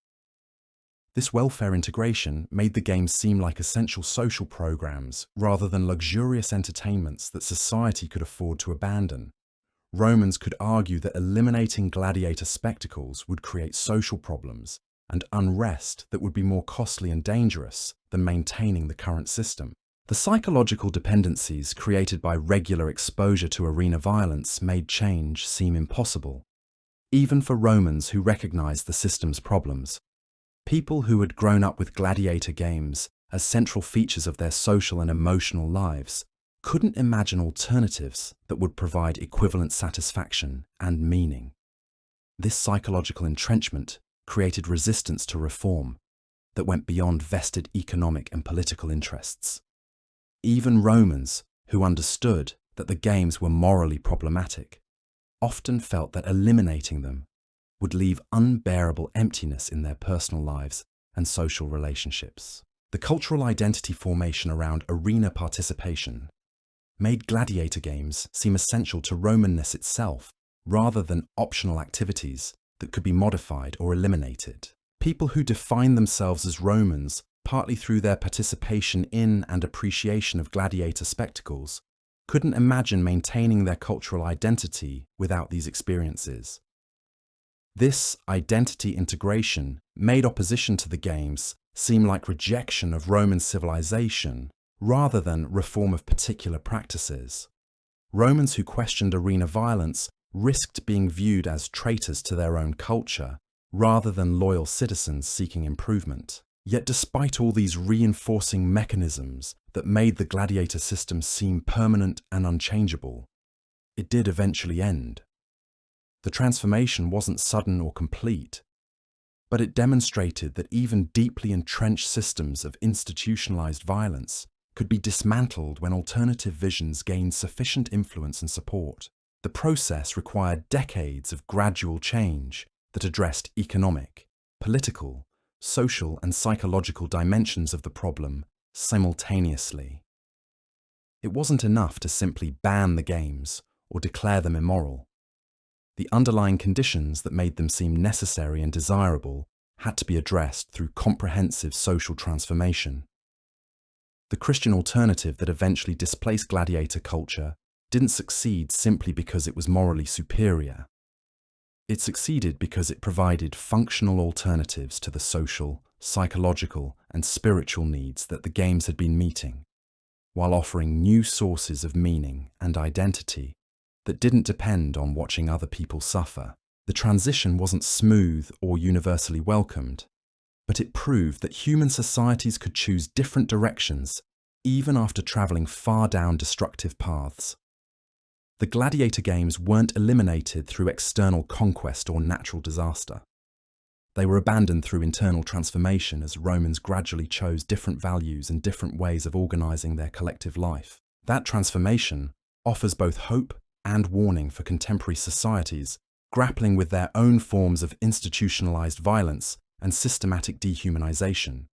A: This welfare integration made the games seem like essential social programs rather than luxurious entertainments that society could afford to abandon. Romans could argue that eliminating gladiator spectacles would create social problems and unrest that would be more costly and dangerous than maintaining the current system. The psychological dependencies created by regular exposure to arena violence made change seem impossible, even for Romans who recognized the system's problems. People who had grown up with gladiator games as central features of their social and emotional lives couldn't imagine alternatives that would provide equivalent satisfaction and meaning. This psychological entrenchment created resistance to reform that went beyond vested economic and political interests. Even Romans, who understood that the games were morally problematic, often felt that eliminating them would leave unbearable emptiness in their personal lives and social relationships. The cultural identity formation around arena participation made gladiator games seem essential to Romanness itself, rather than optional activities that could be modified or eliminated. People who define themselves as Romans, partly through their participation in and appreciation of gladiator spectacles, couldn't imagine maintaining their cultural identity without these experiences. This identity integration made opposition to the games seem like rejection of Roman civilization rather than reform of particular practices. Romans who questioned arena violence risked being viewed as traitors to their own culture rather than loyal citizens seeking improvement. Yet despite all these reinforcing mechanisms that made the gladiator system seem permanent and unchangeable, it did eventually end. The transformation wasn't sudden or complete, but it demonstrated that even deeply entrenched systems of institutionalized violence could be dismantled when alternative visions gained sufficient influence and support. The process required decades of gradual change that addressed economic, political, social, and psychological dimensions of the problem simultaneously. It wasn't enough to simply ban the games or declare them immoral. The underlying conditions that made them seem necessary and desirable had to be addressed through comprehensive social transformation. The Christian alternative that eventually displaced gladiator culture didn't succeed simply because it was morally superior. It succeeded because it provided functional alternatives to the social, psychological, and spiritual needs that the games had been meeting, while offering new sources of meaning and identity that didn't depend on watching other people suffer. The transition wasn't smooth or universally welcomed, but it proved that human societies could choose different directions even after travelling far down destructive paths. The gladiator games weren't eliminated through external conquest or natural disaster. They were abandoned through internal transformation as Romans gradually chose different values and different ways of organising their collective life. That transformation offers both hope and warning for contemporary societies grappling with their own forms of institutionalised violence and systematic dehumanisation.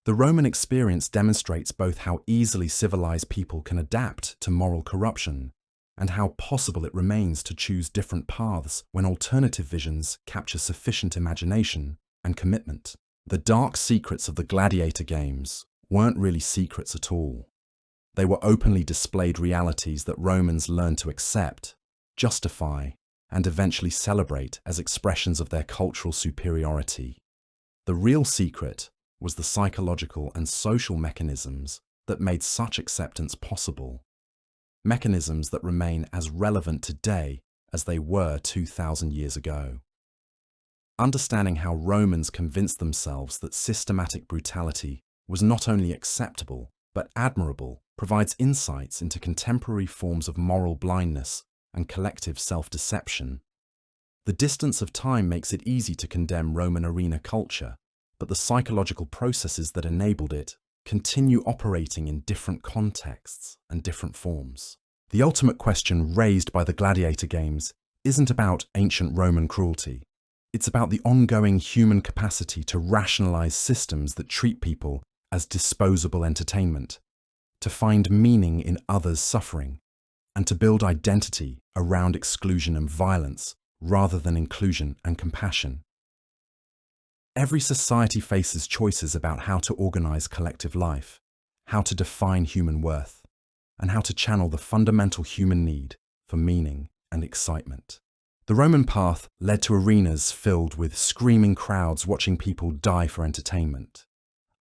A: The Roman experience demonstrates both how easily civilised people can adapt to moral corruption and how possible it remains to choose different paths when alternative visions capture sufficient imagination and commitment. The dark secrets of the gladiator games weren't really secrets at all. They were openly displayed realities that Romans learned to accept, justify, and eventually celebrate as expressions of their cultural superiority. The real secret was the psychological and social mechanisms that made such acceptance possible. Mechanisms that remain as relevant today as they were 2,000 years ago. Understanding how Romans convinced themselves that systematic brutality was not only acceptable but admirable provides insights into contemporary forms of moral blindness and collective self-deception. The distance of time makes it easy to condemn Roman arena culture, but the psychological processes that enabled it continue operating in different contexts and different forms. The ultimate question raised by the gladiator games isn't about ancient Roman cruelty. It's about the ongoing human capacity to rationalize systems that treat people as disposable entertainment, to find meaning in others' suffering, and to build identity around exclusion and violence rather than inclusion and compassion. Every society faces choices about how to organize collective life, how to define human worth, and how to channel the fundamental human need for meaning and excitement. The Roman path led to arenas filled with screaming crowds watching people die for entertainment.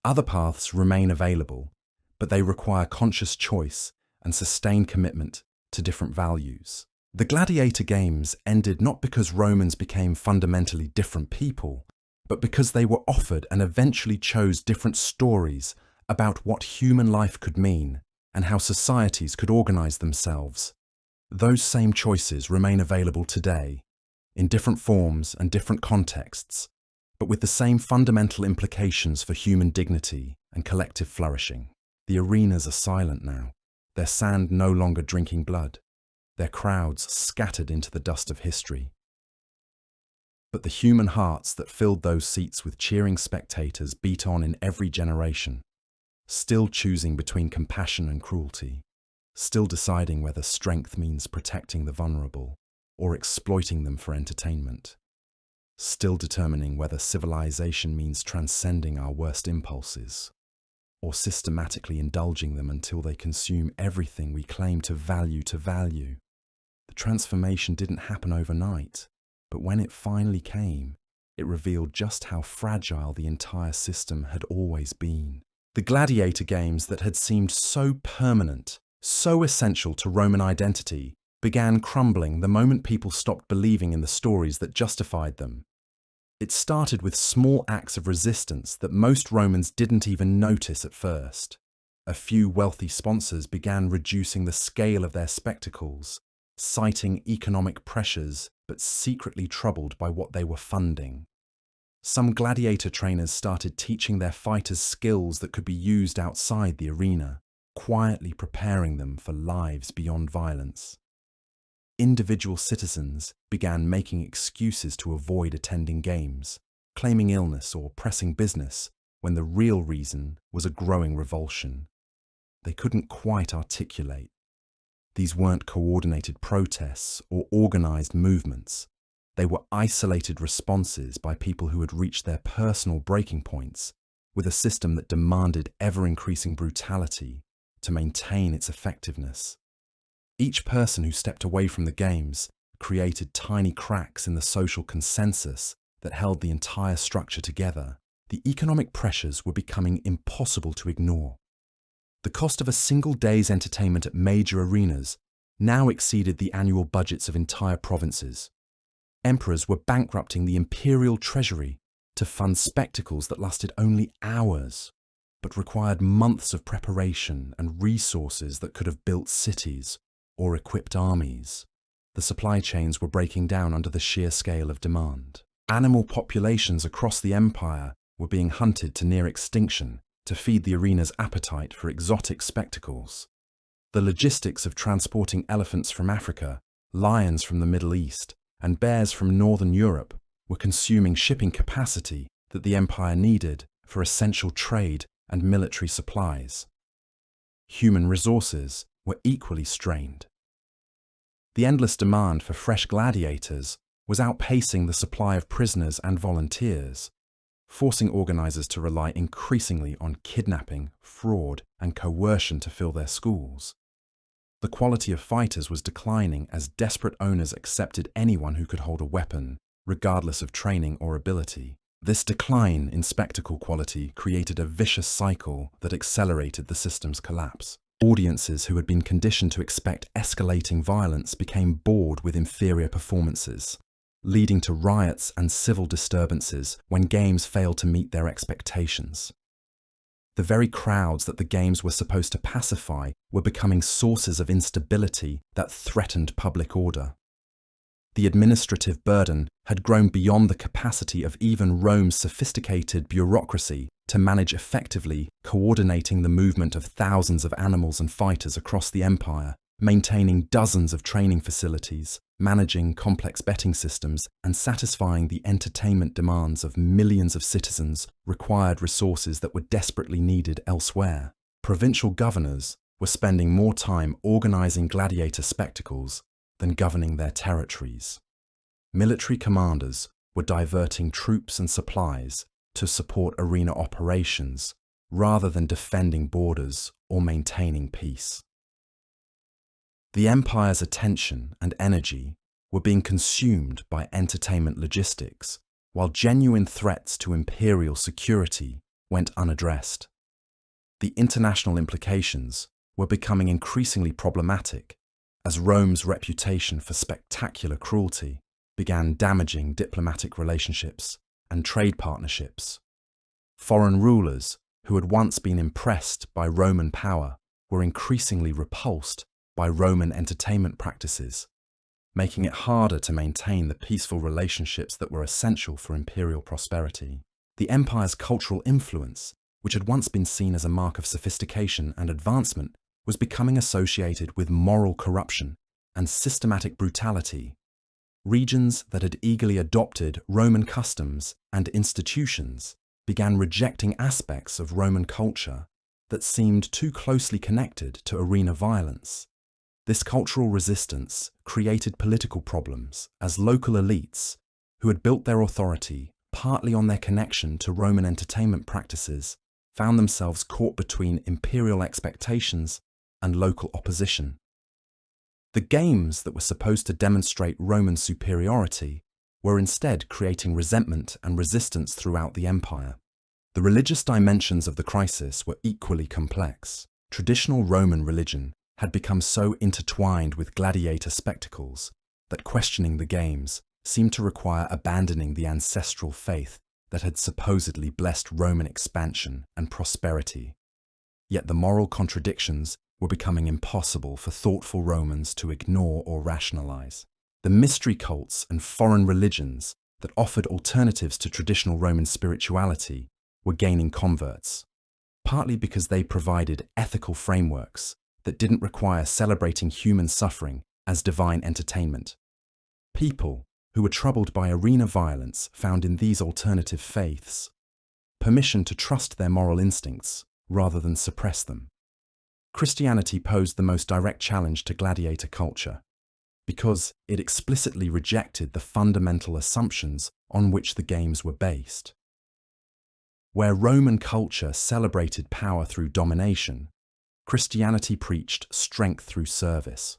A: Other paths remain available, but they require conscious choice and sustained commitment to different values. The gladiator games ended not because Romans became fundamentally different people, but because they were offered and eventually chose different stories about what human life could mean and how societies could organize themselves. Those same choices remain available today, in different forms and different contexts, but with the same fundamental implications for human dignity and collective flourishing. The arenas are silent now, their sand no longer drinking blood, their crowds scattered into the dust of history. But the human hearts that filled those seats with cheering spectators beat on in every generation, still choosing between compassion and cruelty, still deciding whether strength means protecting the vulnerable or exploiting them for entertainment, still determining whether civilization means transcending our worst impulses or systematically indulging them until they consume everything we claim to value. The transformation didn't happen overnight, but when it finally came, it revealed just how fragile the entire system had always been. The gladiator games that had seemed so permanent, so essential to Roman identity, began crumbling the moment people stopped believing in the stories that justified them. It started with small acts of resistance that most Romans didn't even notice at first. A few wealthy sponsors began reducing the scale of their spectacles, citing economic pressures but secretly troubled by what they were funding. Some gladiator trainers started teaching their fighters skills that could be used outside the arena, quietly preparing them for lives beyond violence. Individual citizens began making excuses to avoid attending games, claiming illness or pressing business, when the real reason was a growing revulsion they couldn't quite articulate. These weren't coordinated protests or organized movements. They were isolated responses by people who had reached their personal breaking points with a system that demanded ever-increasing brutality to maintain its effectiveness. Each person who stepped away from the games created tiny cracks in the social consensus that held the entire structure together. The economic pressures were becoming impossible to ignore. The cost of a single day's entertainment at major arenas now exceeded the annual budgets of entire provinces. Emperors were bankrupting the imperial treasury to fund spectacles that lasted only hours, but required months of preparation and resources that could have built cities or equipped armies. The supply chains were breaking down under the sheer scale of demand. Animal populations across the empire were being hunted to near extinction to feed the arena's appetite for exotic spectacles. The logistics of transporting elephants from Africa, lions from the Middle East, and bears from Northern Europe were consuming shipping capacity that the empire needed for essential trade and military supplies. Human resources were equally strained. The endless demand for fresh gladiators was outpacing the supply of prisoners and volunteers, forcing organizers to rely increasingly on kidnapping, fraud, and coercion to fill their schools. The quality of fighters was declining as desperate owners accepted anyone who could hold a weapon, regardless of training or ability. This decline in spectacle quality created a vicious cycle that accelerated the system's collapse. Audiences who had been conditioned to expect escalating violence became bored with inferior performances, leading to riots and civil disturbances when games failed to meet their expectations. The very crowds that the games were supposed to pacify were becoming sources of instability that threatened public order. The administrative burden had grown beyond the capacity of even Rome's sophisticated bureaucracy to manage effectively, coordinating the movement of thousands of animals and fighters across the empire, maintaining dozens of training facilities, managing complex betting systems, and satisfying the entertainment demands of millions of citizens required resources that were desperately needed elsewhere. Provincial governors were spending more time organizing gladiator spectacles than governing their territories. Military commanders were diverting troops and supplies to support arena operations rather than defending borders or maintaining peace. The empire's attention and energy were being consumed by entertainment logistics, while genuine threats to imperial security went unaddressed. The international implications were becoming increasingly problematic as Rome's reputation for spectacular cruelty began damaging diplomatic relationships and trade partnerships. Foreign rulers who had once been impressed by Roman power were increasingly repulsed by Roman entertainment practices, making it harder to maintain the peaceful relationships that were essential for imperial prosperity. The empire's cultural influence, which had once been seen as a mark of sophistication and advancement, was becoming associated with moral corruption and systematic brutality. Regions that had eagerly adopted Roman customs and institutions began rejecting aspects of Roman culture that seemed too closely connected to arena violence. This cultural resistance created political problems as local elites, who had built their authority partly on their connection to Roman entertainment practices, found themselves caught between imperial expectations and local opposition. The games that were supposed to demonstrate Roman superiority were instead creating resentment and resistance throughout the empire. The religious dimensions of the crisis were equally complex. Traditional Roman religion had become so intertwined with gladiator spectacles that questioning the games seemed to require abandoning the ancestral faith that had supposedly blessed Roman expansion and prosperity. Yet the moral contradictions were becoming impossible for thoughtful Romans to ignore or rationalize. The mystery cults and foreign religions that offered alternatives to traditional Roman spirituality were gaining converts. partly because they provided ethical frameworks that didn't require celebrating human suffering as divine entertainment. People who were troubled by arena violence found in these alternative faiths permission to trust their moral instincts rather than suppress them. Christianity posed the most direct challenge to gladiator culture because it explicitly rejected the fundamental assumptions on which the games were based. Where Roman culture celebrated power through domination, Christianity preached strength through service.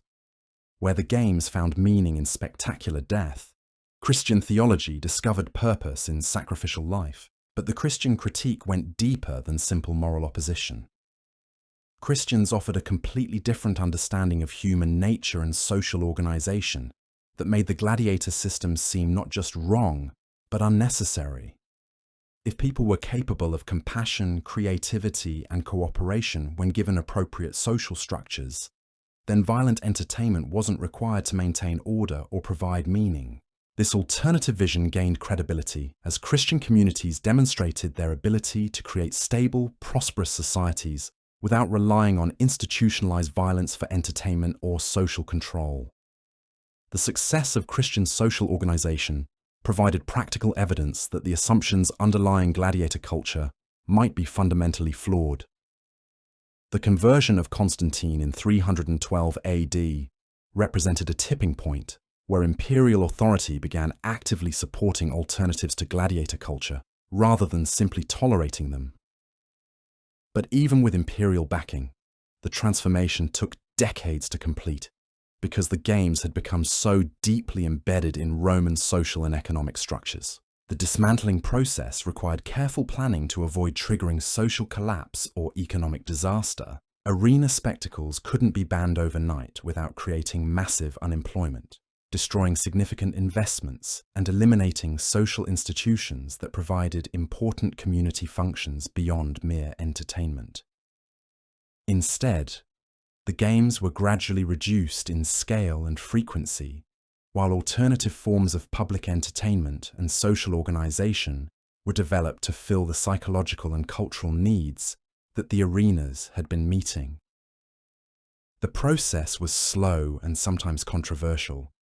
A: Where the games found meaning in spectacular death, Christian theology discovered purpose in sacrificial life. But the Christian critique went deeper than simple moral opposition. Christians offered a completely different understanding of human nature and social organization that made the gladiator system seem not just wrong, but unnecessary. If people were capable of compassion, creativity, and cooperation when given appropriate social structures, then violent entertainment wasn't required to maintain order or provide meaning. This alternative vision gained credibility as Christian communities demonstrated their ability to create stable, prosperous societies without relying on institutionalized violence for entertainment or social control. The success of Christian social organization provided practical evidence that the assumptions underlying gladiator culture might be fundamentally flawed. The conversion of Constantine in 312 AD represented a tipping point where imperial authority began actively supporting alternatives to gladiator culture rather than simply tolerating them. But even with imperial backing, the transformation took decades to complete because the games had become so deeply embedded in Roman social and economic structures. The dismantling process required careful planning to avoid triggering social collapse or economic disaster. Arena spectacles couldn't be banned overnight without creating massive unemployment, destroying significant investments, and eliminating social institutions that provided important community functions beyond mere entertainment. Instead, the games were gradually reduced in scale and frequency, while alternative forms of public entertainment and social organization were developed to fill the psychological and cultural needs that the arenas had been meeting. The process was slow and sometimes controversial,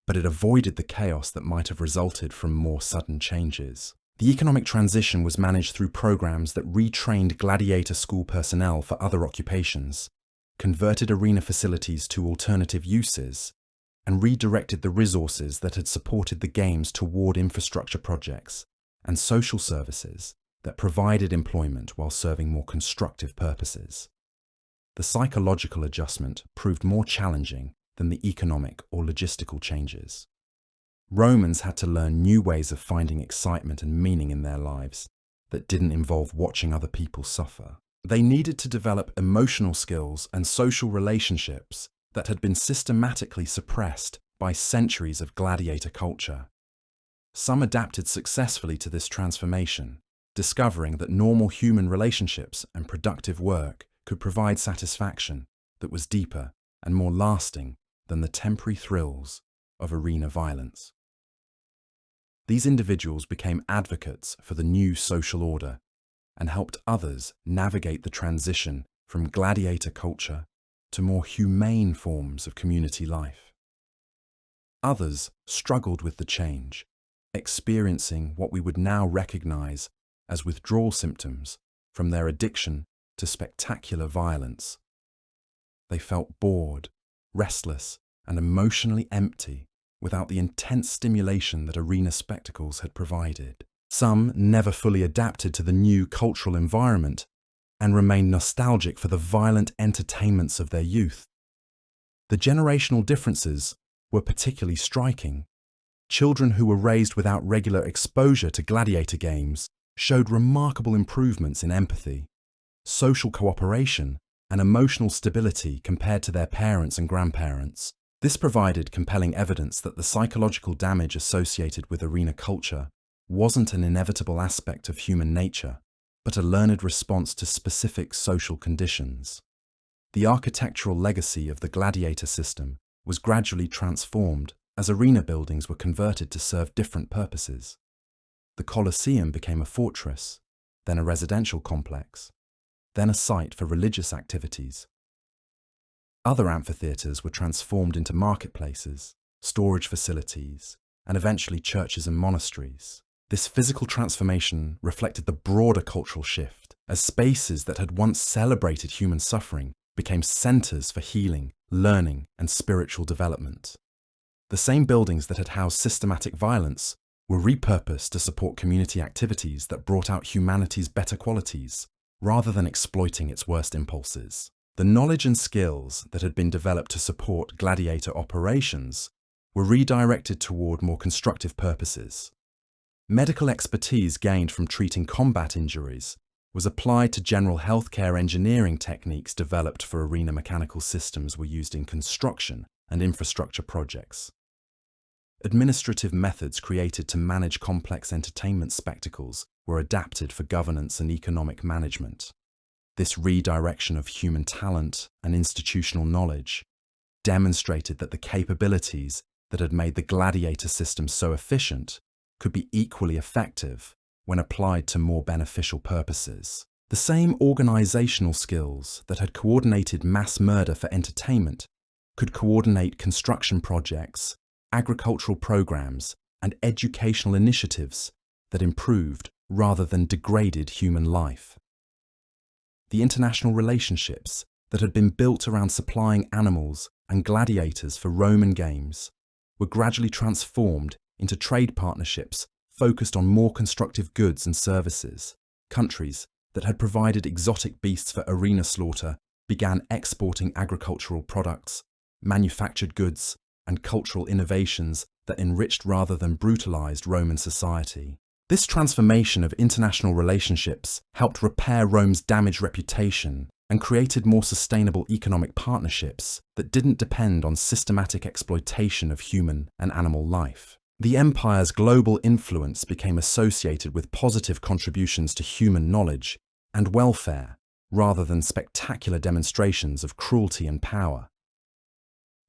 A: but it avoided the chaos that might have resulted from more sudden changes. The economic transition was managed through programs that retrained gladiator school personnel for other occupations, converted arena facilities to alternative uses, and redirected the resources that had supported the games toward infrastructure projects and social services that provided employment while serving more constructive purposes. The psychological adjustment proved more challenging than the economic or logistical changes. Romans had to learn new ways of finding excitement and meaning in their lives that didn't involve watching other people suffer. They needed to develop emotional skills and social relationships that had been systematically suppressed by centuries of gladiator culture. Some adapted successfully to this transformation, discovering that normal human relationships and productive work could provide satisfaction that was deeper and more lasting than the temporary thrills of arena violence. These individuals became advocates for the new social order and helped others navigate the transition from gladiator culture to more humane forms of community life. Others struggled with the change, experiencing what we would now recognize as withdrawal symptoms from their addiction to spectacular violence. They felt bored, restless, and emotionally empty without the intense stimulation that arena spectacles had provided. Some never fully adapted to the new cultural environment and remained nostalgic for the violent entertainments of their youth. The generational differences were particularly striking. Children who were raised without regular exposure to gladiator games showed remarkable improvements in empathy, social cooperation, and emotional stability compared to their parents and grandparents. This provided compelling evidence that the psychological damage associated with arena culture wasn't an inevitable aspect of human nature, but a learned response to specific social conditions. The architectural legacy of the gladiator system was gradually transformed as arena buildings were converted to serve different purposes. The Colosseum became a fortress, then a residential complex, then a site for religious activities. Other amphitheatres were transformed into marketplaces, storage facilities, and eventually churches and monasteries. This physical transformation reflected the broader cultural shift, as spaces that had once celebrated human suffering became centres for healing, learning, and spiritual development. The same buildings that had housed systematic violence were repurposed to support community activities that brought out humanity's better qualities, rather than exploiting its worst impulses. The knowledge and skills that had been developed to support gladiator operations were redirected toward more constructive purposes. Medical expertise gained from treating combat injuries was applied to general healthcare engineering techniques developed for arena mechanical systems were used in construction and infrastructure projects. Administrative methods created to manage complex entertainment spectacles were adapted for governance and economic management. This redirection of human talent and institutional knowledge demonstrated that the capabilities that had made the gladiator system so efficient could be equally effective when applied to more beneficial purposes. The same organizational skills that had coordinated mass murder for entertainment could coordinate construction projects, agricultural programs, and educational initiatives that improved rather than degraded human life. The international relationships that had been built around supplying animals and gladiators for Roman games were gradually transformed into trade partnerships focused on more constructive goods and services. Countries that had provided exotic beasts for arena slaughter began exporting agricultural products, manufactured goods, and cultural innovations that enriched rather than brutalized Roman society. This transformation of international relationships helped repair Rome's damaged reputation and created more sustainable economic partnerships that didn't depend on systematic exploitation of human and animal life. The empire's global influence became associated with positive contributions to human knowledge and welfare, rather than spectacular demonstrations of cruelty and power.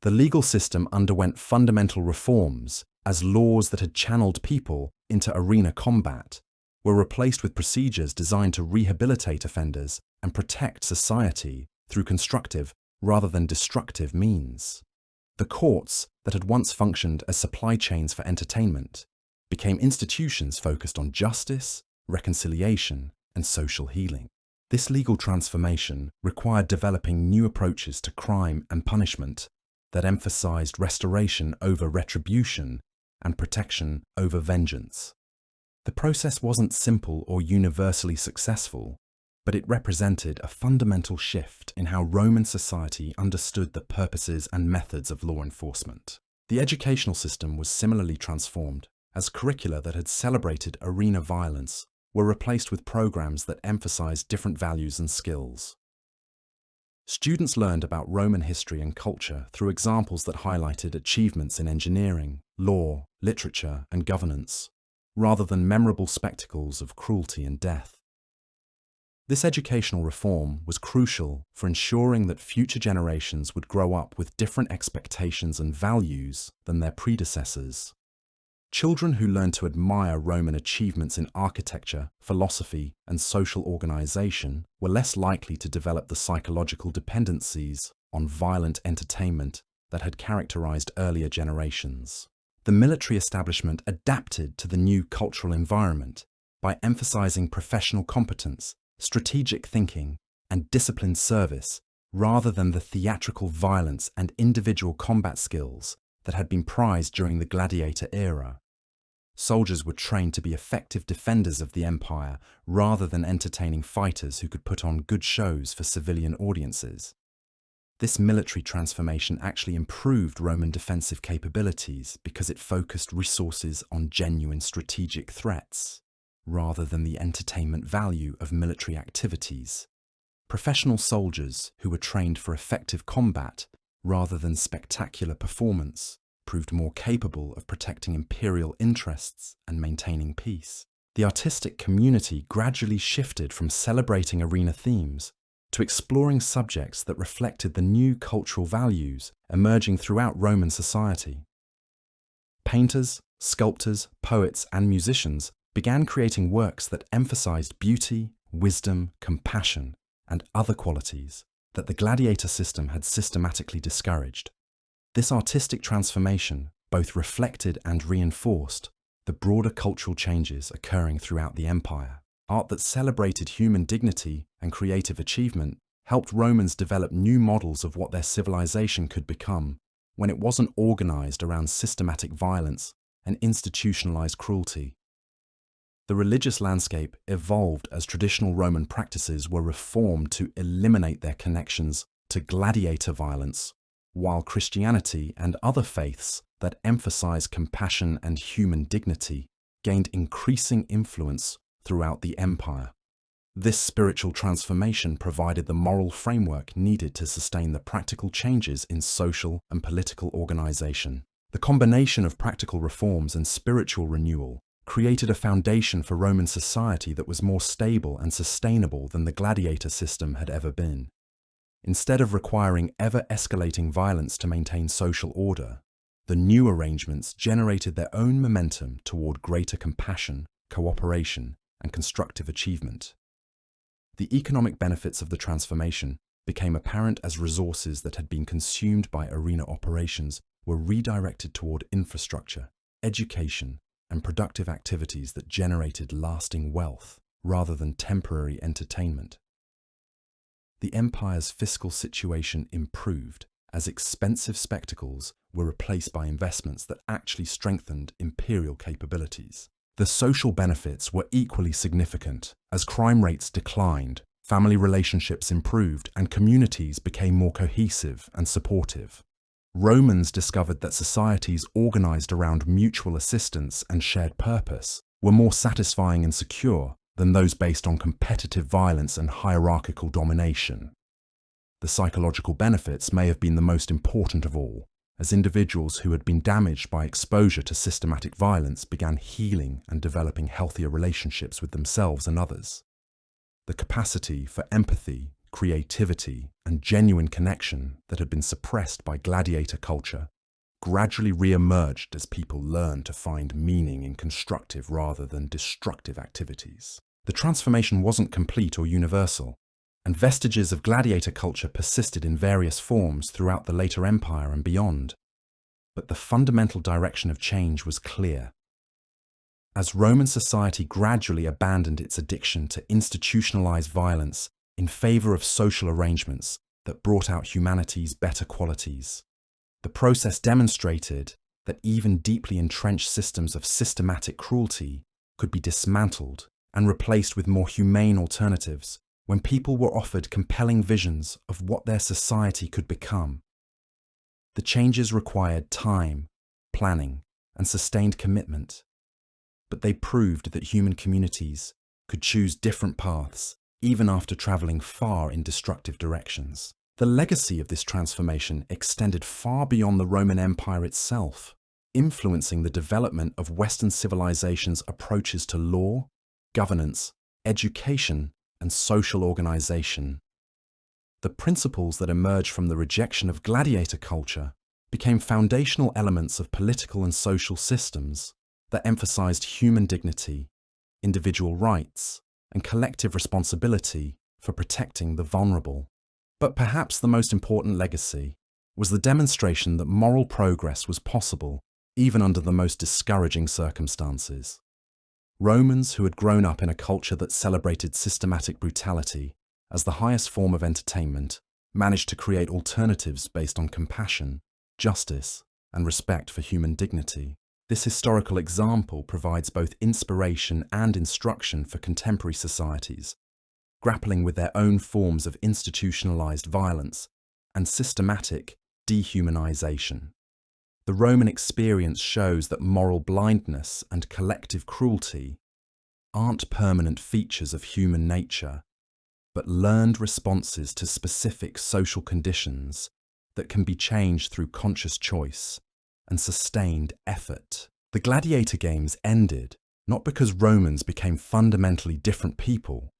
A: The legal system underwent fundamental reforms as laws that had channeled people into arena combat were replaced with procedures designed to rehabilitate offenders and protect society through constructive rather than destructive means. The courts that had once functioned as supply chains for entertainment became institutions focused on justice, reconciliation, and social healing. This legal transformation required developing new approaches to crime and punishment that emphasized restoration over retribution and protection over vengeance. The process wasn't simple or universally successful, but it represented a fundamental shift in how Roman society understood the purposes and methods of law enforcement. The educational system was similarly transformed, as curricula that had celebrated arena violence were replaced with programs that emphasized different values and skills. Students learned about Roman history and culture through examples that highlighted achievements in engineering, law, literature, and governance, rather than memorable spectacles of cruelty and death. This educational reform was crucial for ensuring that future generations would grow up with different expectations and values than their predecessors. Children who learned to admire Roman achievements in architecture, philosophy, and social organization were less likely to develop the psychological dependencies on violent entertainment that had characterized earlier generations. The military establishment adapted to the new cultural environment by emphasizing professional competence, strategic thinking, and disciplined service, rather than the theatrical violence and individual combat skills that had been prized during the gladiator era. Soldiers were trained to be effective defenders of the empire rather than entertaining fighters who could put on good shows for civilian audiences. This military transformation actually improved Roman defensive capabilities because it focused resources on genuine strategic threats, rather than the entertainment value of military activities. Professional soldiers who were trained for effective combat rather than spectacular performance proved more capable of protecting imperial interests and maintaining peace. The artistic community gradually shifted from celebrating arena themes to exploring subjects that reflected the new cultural values emerging throughout Roman society. Painters, sculptors, poets, and musicians began creating works that emphasized beauty, wisdom, compassion, and other qualities that the gladiator system had systematically discouraged. This artistic transformation both reflected and reinforced the broader cultural changes occurring throughout the empire. Art that celebrated human dignity and creative achievement helped Romans develop new models of what their civilization could become when it wasn't organized around systematic violence and institutionalized cruelty. The religious landscape evolved as traditional Roman practices were reformed to eliminate their connections to gladiator violence, while Christianity and other faiths that emphasize compassion and human dignity gained increasing influence throughout the empire. This spiritual transformation provided the moral framework needed to sustain the practical changes in social and political organization. The combination of practical reforms and spiritual renewal created a foundation for Roman society that was more stable and sustainable than the gladiator system had ever been. Instead of requiring ever-escalating violence to maintain social order, the new arrangements generated their own momentum toward greater compassion, cooperation, and constructive achievement. The economic benefits of the transformation became apparent as resources that had been consumed by arena operations were redirected toward infrastructure, education, and productive activities that generated lasting wealth rather than temporary entertainment. The empire's fiscal situation improved as expensive spectacles were replaced by investments that actually strengthened imperial capabilities. The social benefits were equally significant. As crime rates declined, family relationships improved, and communities became more cohesive and supportive. Romans discovered that societies organized around mutual assistance and shared purpose were more satisfying and secure than those based on competitive violence and hierarchical domination. The psychological benefits may have been the most important of all, as individuals who had been damaged by exposure to systematic violence began healing and developing healthier relationships with themselves and others. The capacity for empathy, creativity, and genuine connection that had been suppressed by gladiator culture gradually re-emerged as people learned to find meaning in constructive rather than destructive activities. The transformation wasn't complete or universal, and vestiges of gladiator culture persisted in various forms throughout the later empire and beyond. But the fundamental direction of change was clear. As Roman society gradually abandoned its addiction to institutionalized violence in favor of social arrangements that brought out humanity's better qualities, the process demonstrated that even deeply entrenched systems of systematic cruelty could be dismantled and replaced with more humane alternatives when people were offered compelling visions of what their society could become. The changes required time, planning, and sustained commitment, but they proved that human communities could choose different paths even after traveling far in destructive directions. The legacy of this transformation extended far beyond the Roman Empire itself, influencing the development of Western civilization's approaches to law, governance, education, and social organization. The principles that emerged from the rejection of gladiator culture became foundational elements of political and social systems that emphasized human dignity, individual rights, and collective responsibility for protecting the vulnerable. But perhaps the most important legacy was the demonstration that moral progress was possible even under the most discouraging circumstances. Romans who had grown up in a culture that celebrated systematic brutality as the highest form of entertainment managed to create alternatives based on compassion, justice, and respect for human dignity. This historical example provides both inspiration and instruction for contemporary societies, grappling with their own forms of institutionalized violence and systematic dehumanization. The Roman experience shows that moral blindness and collective cruelty aren't permanent features of human nature, but learned responses to specific social conditions that can be changed through conscious choice and sustained effort. The Gladiator Games ended not because Romans became fundamentally different people,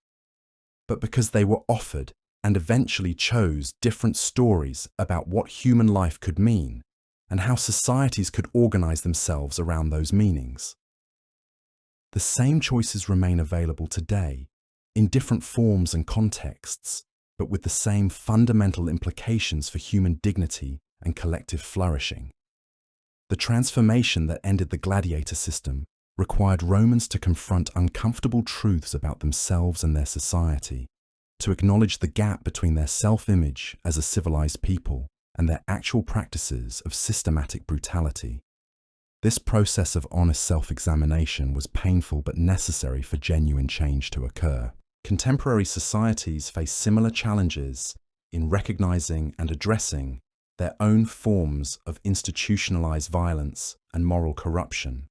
A: but because they were offered and eventually chose different stories about what human life could mean and how societies could organize themselves around those meanings. The same choices remain available today, in different forms and contexts, but with the same fundamental implications for human dignity and collective flourishing. The transformation that ended the gladiator system required Romans to confront uncomfortable truths about themselves and their society, to acknowledge the gap between their self-image as a civilized people and their actual practices of systematic brutality. This process of honest self-examination was painful but necessary for genuine change to occur. Contemporary societies face similar challenges in recognizing and addressing their own forms of institutionalized violence and moral corruption.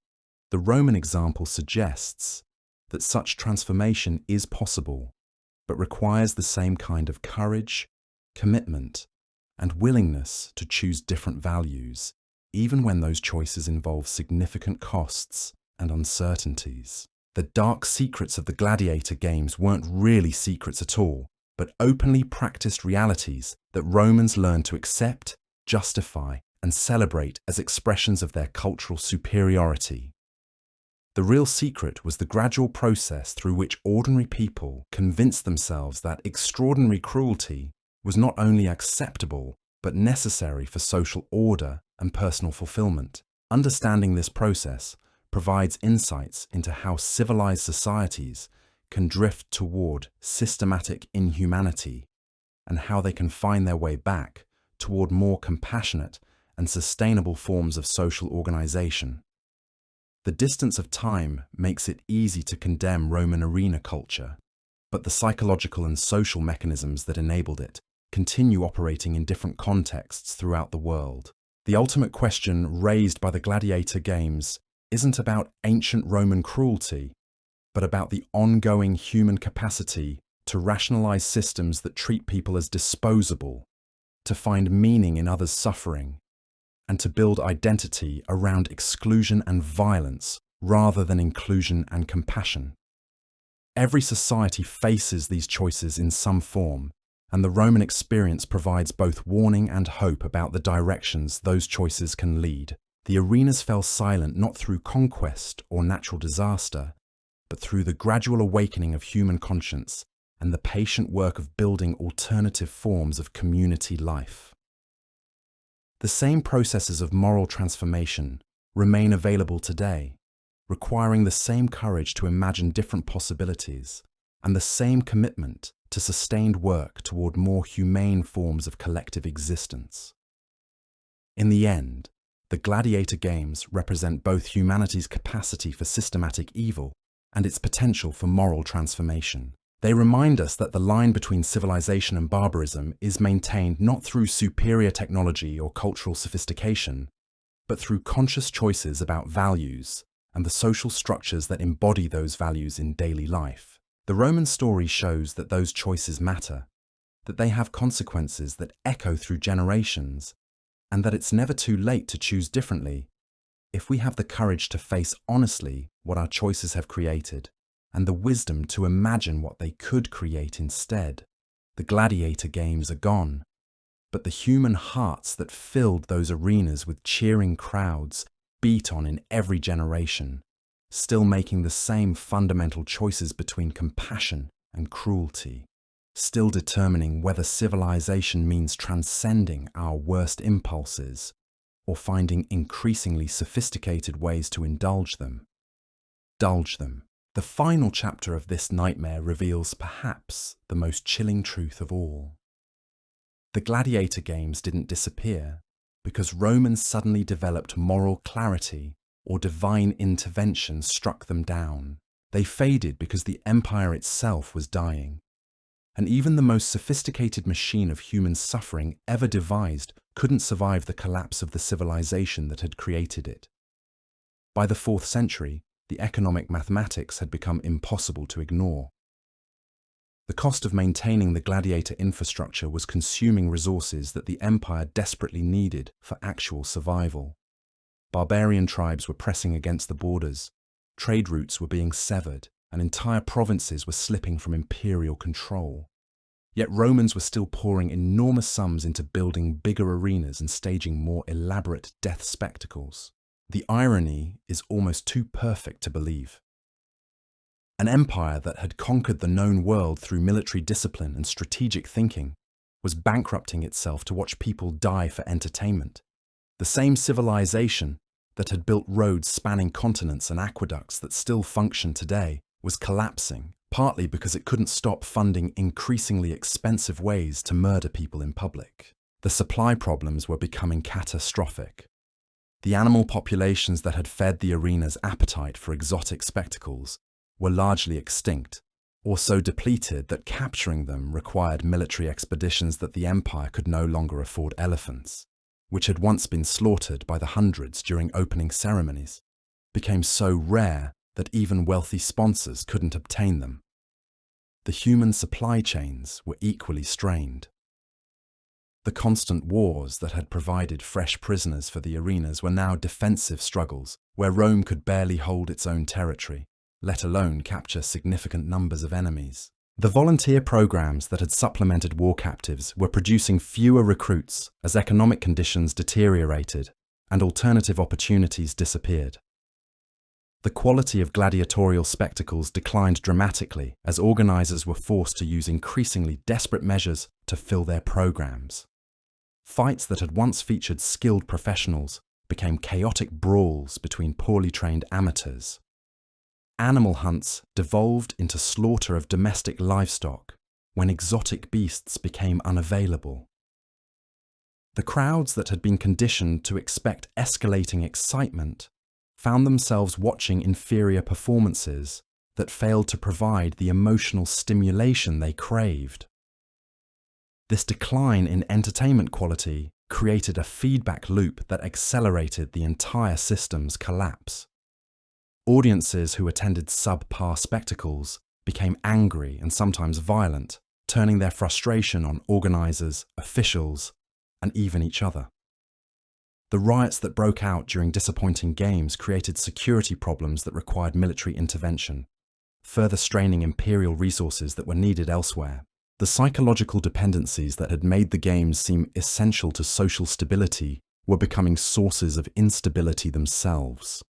A: The Roman example suggests that such transformation is possible, but requires the same kind of courage, commitment, and willingness to choose different values, even when those choices involve significant costs and uncertainties. The dark secrets of the Gladiator Games weren't really secrets at all, but openly practiced realities that Romans learned to accept, justify, and celebrate as expressions of their cultural superiority. The real secret was the gradual process through which ordinary people convinced themselves that extraordinary cruelty was not only acceptable, but necessary for social order and personal fulfillment. Understanding this process provides insights into how civilized societies can drift toward systematic inhumanity and how they can find their way back toward more compassionate and sustainable forms of social organization. The distance of time makes it easy to condemn Roman arena culture, but the psychological and social mechanisms that enabled it continue operating in different contexts throughout the world. The ultimate question raised by the Gladiator Games isn't about ancient Roman cruelty, but about the ongoing human capacity to rationalize systems that treat people as disposable, to find meaning in others' suffering, and to build identity around exclusion and violence rather than inclusion and compassion. Every society faces these choices in some form, and the Roman experience provides both warning and hope about the directions those choices can lead. The arenas fell silent not through conquest or natural disaster, but through the gradual awakening of human conscience and the patient work of building alternative forms of community life. The same processes of moral transformation remain available today, requiring the same courage to imagine different possibilities and the same commitment to sustained work toward more humane forms of collective existence. In the end, the Gladiator Games represent both humanity's capacity for systematic evil and its potential for moral transformation. They remind us that the line between civilization and barbarism is maintained not through superior technology or cultural sophistication, but through conscious choices about values and the social structures that embody those values in daily life. The Roman story shows that those choices matter, that they have consequences that echo through generations, and that it's never too late to choose differently if we have the courage to face honestly what our choices have created and the wisdom to imagine what they could create instead. The Gladiator Games are gone, but the human hearts that filled those arenas with cheering crowds beat on in every generation, still making the same fundamental choices between compassion and cruelty, still determining whether civilization means transcending our worst impulses or finding increasingly sophisticated ways to indulge them. The final chapter of this nightmare reveals perhaps the most chilling truth of all. The Gladiator Games didn't disappear because Romans suddenly developed moral clarity or divine intervention struck them down. They faded because the empire itself was dying. And even the most sophisticated machine of human suffering ever devised couldn't survive the collapse of the civilization that had created it. By the 4th century, the economic mathematics had become impossible to ignore. The cost of maintaining the gladiator infrastructure was consuming resources that the empire desperately needed for actual survival. Barbarian tribes were pressing against the borders, trade routes were being severed, and entire provinces were slipping from imperial control. Yet Romans were still pouring enormous sums into building bigger arenas and staging more elaborate death spectacles. The irony is almost too perfect to believe. An empire that had conquered the known world through military discipline and strategic thinking was bankrupting itself to watch people die for entertainment. The same civilization that had built roads spanning continents and aqueducts that still function today was collapsing, partly because it couldn't stop funding increasingly expensive ways to murder people in public. The supply problems were becoming catastrophic. The animal populations that had fed the arena's appetite for exotic spectacles were largely extinct, or so depleted that capturing them required military expeditions that the empire could no longer afford. Elephants, which had once been slaughtered by the hundreds during opening ceremonies, became so rare that even wealthy sponsors couldn't obtain them. The human supply chains were equally strained. The constant wars that had provided fresh prisoners for the arenas were now defensive struggles where Rome could barely hold its own territory, let alone capture significant numbers of enemies. The volunteer programs that had supplemented war captives were producing fewer recruits as economic conditions deteriorated and alternative opportunities disappeared. The quality of gladiatorial spectacles declined dramatically as organizers were forced to use increasingly desperate measures to fill their programs. Fights that had once featured skilled professionals became chaotic brawls between poorly trained amateurs. Animal hunts devolved into slaughter of domestic livestock when exotic beasts became unavailable. The crowds that had been conditioned to expect escalating excitement found themselves watching inferior performances that failed to provide the emotional stimulation they craved. This decline in entertainment quality created a feedback loop that accelerated the entire system's collapse. Audiences who attended subpar spectacles became angry and sometimes violent, turning their frustration on organizers, officials, and even each other. The riots that broke out during disappointing games created security problems that required military intervention, further straining imperial resources that were needed elsewhere. The psychological dependencies that had made the games seem essential to social stability were becoming sources of instability themselves.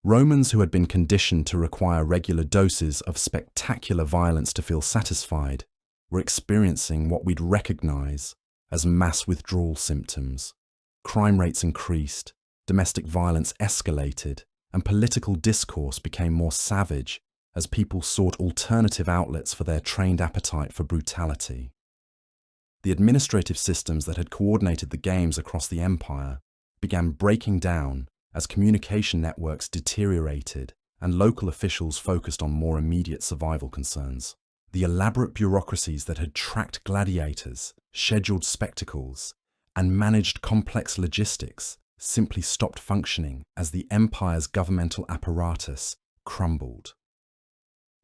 A: Romans who had been conditioned to require regular doses of spectacular violence to feel satisfied were experiencing what we'd recognize as mass withdrawal symptoms. Crime rates increased, domestic violence escalated, and political discourse became more savage as people sought alternative outlets for their trained appetite for brutality. The administrative systems that had coordinated the games across the empire began breaking down as communication networks deteriorated and local officials focused on more immediate survival concerns. The elaborate bureaucracies that had tracked gladiators, scheduled spectacles, and managed complex logistics simply stopped functioning as the empire's governmental apparatus crumbled.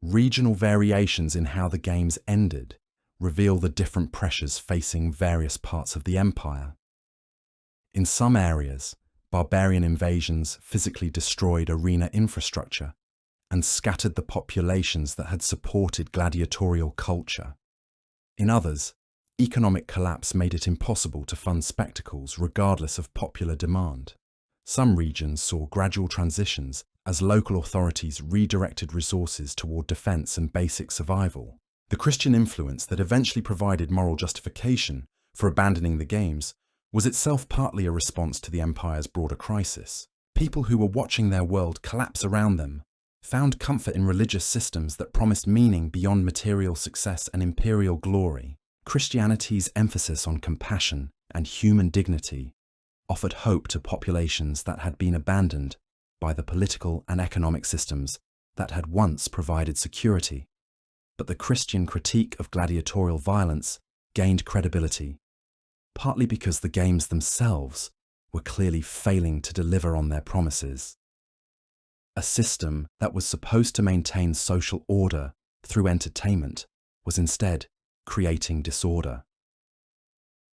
A: Regional variations in how the games ended reveal the different pressures facing various parts of the empire. In some areas, barbarian invasions physically destroyed arena infrastructure and scattered the populations that had supported gladiatorial culture. In others, economic collapse made it impossible to fund spectacles regardless of popular demand. Some regions saw gradual transitions as local authorities redirected resources toward defense and basic survival. The Christian influence that eventually provided moral justification for abandoning the games was itself partly a response to the empire's broader crisis. People who were watching their world collapse around them found comfort in religious systems that promised meaning beyond material success and imperial glory. Christianity's emphasis on compassion and human dignity offered hope to populations that had been abandoned by the political and economic systems that had once provided security. But the Christian critique of gladiatorial violence gained credibility, partly because the games themselves were clearly failing to deliver on their promises. A system that was supposed to maintain social order through entertainment was instead creating disorder.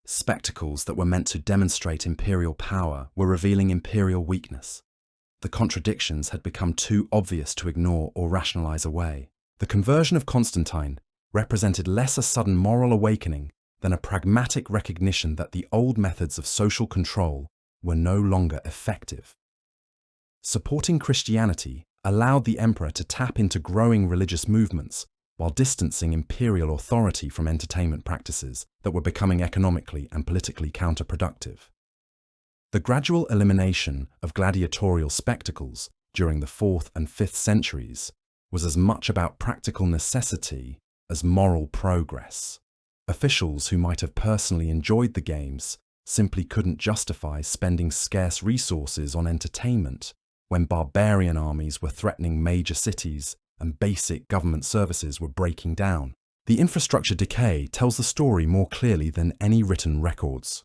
A: Spectacles that were meant to demonstrate imperial power were revealing imperial weakness. The contradictions had become too obvious to ignore or rationalize away. The conversion of Constantine represented less a sudden moral awakening than a pragmatic recognition that the old methods of social control were no longer effective. Supporting Christianity allowed the emperor to tap into growing religious movements while distancing imperial authority from entertainment practices that were becoming economically and politically counterproductive. The gradual elimination of gladiatorial spectacles during the 4th and 5th centuries was as much about practical necessity as moral progress. Officials who might have personally enjoyed the games simply couldn't justify spending scarce resources on entertainment when barbarian armies were threatening major cities and basic government services were breaking down. The infrastructure decay tells the story more clearly than any written records.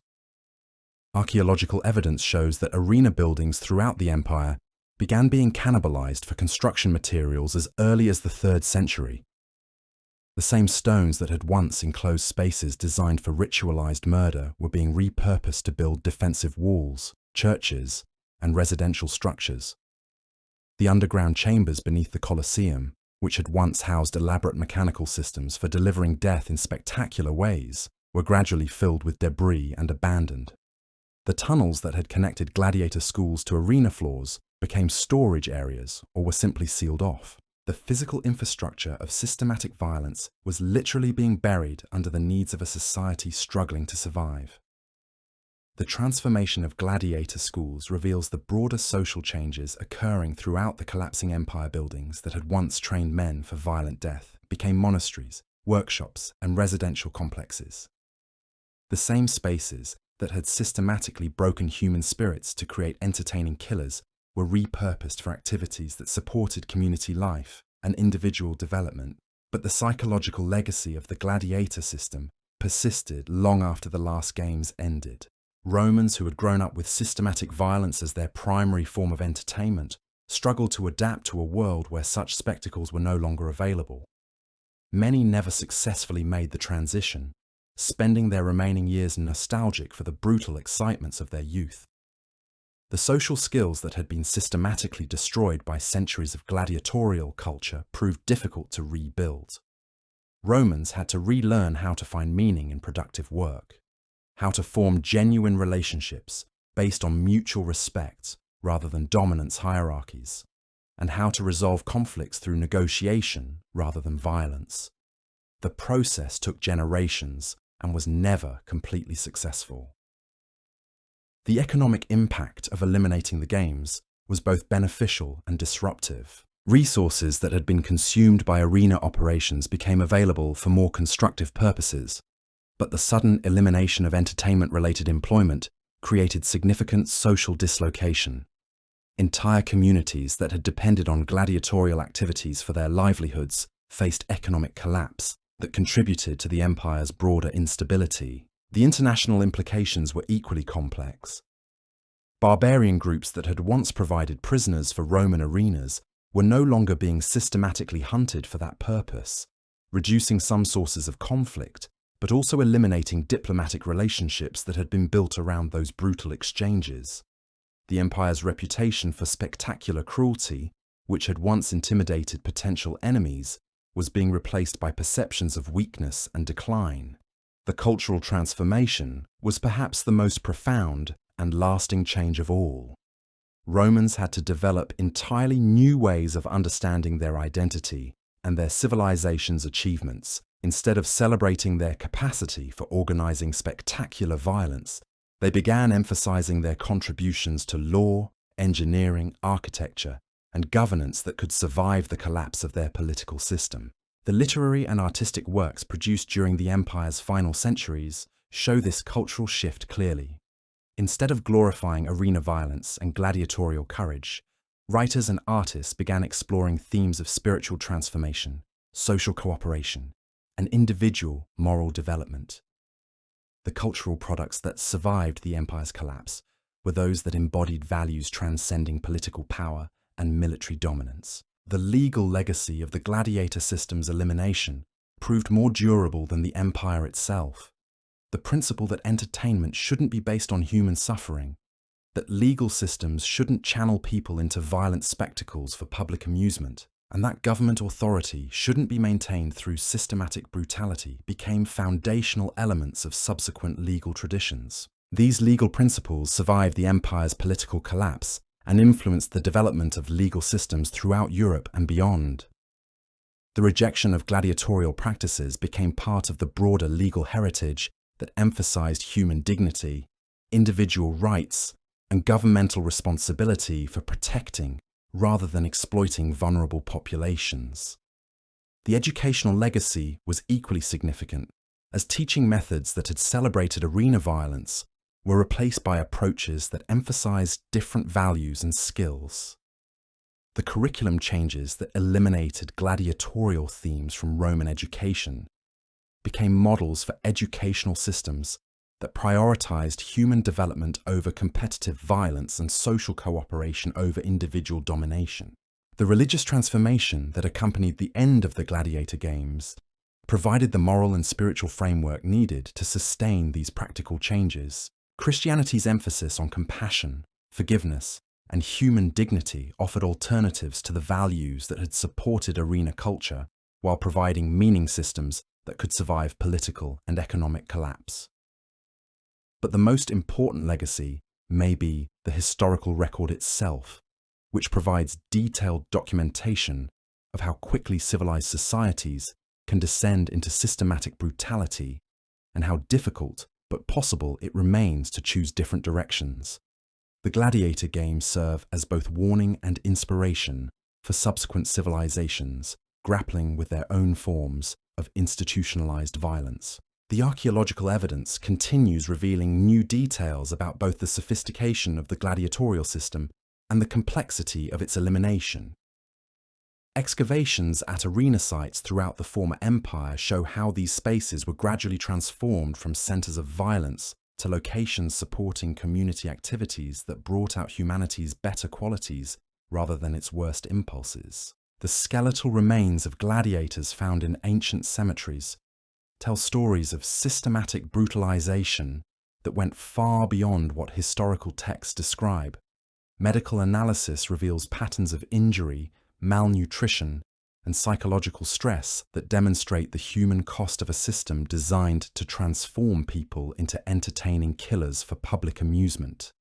A: Archaeological evidence shows that arena buildings throughout the empire began being cannibalized for construction materials as early as the 3rd century. The same stones that had once enclosed spaces designed for ritualized murder were being repurposed to build defensive walls, churches, and residential structures. The underground chambers beneath the Colosseum, which had once housed elaborate mechanical systems for delivering death in spectacular ways, were gradually filled with debris and abandoned. The tunnels that had connected gladiator schools to arena floors became storage areas or were simply sealed off. The physical infrastructure of systematic violence was literally being buried under the needs of a society struggling to survive. The transformation of gladiator schools reveals the broader social changes occurring throughout the collapsing empire. Buildings that had once trained men for violent death became monasteries, workshops, and residential complexes. The same spaces that had systematically broken human spirits to create entertaining killers were repurposed for activities that supported community life and individual development, but the psychological legacy of the gladiator system persisted long after the last games ended. Romans who had grown up with systematic violence as their primary form of entertainment struggled to adapt to a world where such spectacles were no longer available. Many never successfully made the transition, spending their remaining years nostalgic for the brutal excitements of their youth. The social skills that had been systematically destroyed by centuries of gladiatorial culture proved difficult to rebuild. Romans had to relearn how to find meaning in productive work, how to form genuine relationships based on mutual respect rather than dominance hierarchies, and how to resolve conflicts through negotiation rather than violence. The process took generations and was never completely successful. The economic impact of eliminating the games was both beneficial and disruptive. Resources that had been consumed by arena operations became available for more constructive purposes, but the sudden elimination of entertainment-related employment created significant social dislocation. Entire communities that had depended on gladiatorial activities for their livelihoods faced economic collapse that contributed to the empire's broader instability. The international implications were equally complex. Barbarian groups that had once provided prisoners for Roman arenas were no longer being systematically hunted for that purpose, reducing some sources of conflict, but also eliminating diplomatic relationships that had been built around those brutal exchanges. The empire's reputation for spectacular cruelty, which had once intimidated potential enemies, was being replaced by perceptions of weakness and decline. The cultural transformation was perhaps the most profound and lasting change of all. Romans had to develop entirely new ways of understanding their identity and their civilization's achievements. Instead of celebrating their capacity for organizing spectacular violence, they began emphasizing their contributions to law, engineering, architecture, and governance that could survive the collapse of their political system. The literary and artistic works produced during the empire's final centuries show this cultural shift clearly. Instead of glorifying arena violence and gladiatorial courage, writers and artists began exploring themes of spiritual transformation, social cooperation, and individual moral development. The cultural products that survived the empire's collapse were those that embodied values transcending political power and military dominance. The legal legacy of the gladiator system's elimination proved more durable than the empire itself. The principle that entertainment shouldn't be based on human suffering, that legal systems shouldn't channel people into violent spectacles for public amusement, and that government authority shouldn't be maintained through systematic brutality became foundational elements of subsequent legal traditions. These legal principles survived the empire's political collapse and influenced the development of legal systems throughout Europe and beyond. The rejection of gladiatorial practices became part of the broader legal heritage that emphasized human dignity, individual rights, and governmental responsibility for protecting rather than exploiting vulnerable populations. The educational legacy was equally significant, as teaching methods that had celebrated arena violence were replaced by approaches that emphasized different values and skills. The curriculum changes that eliminated gladiatorial themes from Roman education became models for educational systems that prioritized human development over competitive violence and social cooperation over individual domination. The religious transformation that accompanied the end of the Gladiator Games provided the moral and spiritual framework needed to sustain these practical changes. Christianity's emphasis on compassion, forgiveness, and human dignity offered alternatives to the values that had supported arena culture while providing meaning systems that could survive political and economic collapse. But the most important legacy may be the historical record itself, which provides detailed documentation of how quickly civilized societies can descend into systematic brutality and how difficult but possible it remains to choose different directions. The Gladiator Games serve as both warning and inspiration for subsequent civilizations grappling with their own forms of institutionalized violence. The archaeological evidence continues revealing new details about both the sophistication of the gladiatorial system and the complexity of its elimination. Excavations at arena sites throughout the former empire show how these spaces were gradually transformed from centers of violence to locations supporting community activities that brought out humanity's better qualities rather than its worst impulses. The skeletal remains of gladiators found in ancient cemeteries tell stories of systematic brutalization that went far beyond what historical texts describe. Medical analysis reveals patterns of injury, malnutrition, and psychological stress that demonstrate the human cost of a system designed to transform people into entertaining killers for public amusement.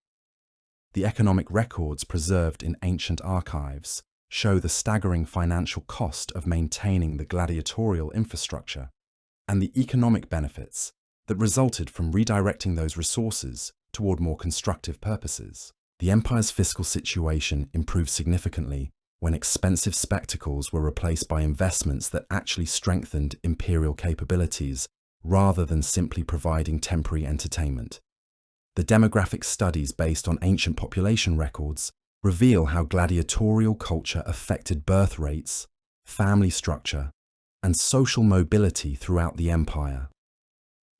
A: The economic records preserved in ancient archives show the staggering financial cost of maintaining the gladiatorial infrastructure and the economic benefits that resulted from redirecting those resources toward more constructive purposes. The empire's fiscal situation improved significantly when expensive spectacles were replaced by investments that actually strengthened imperial capabilities rather than simply providing temporary entertainment. The demographic studies based on ancient population records reveal how gladiatorial culture affected birth rates, family structure, and social mobility throughout the empire.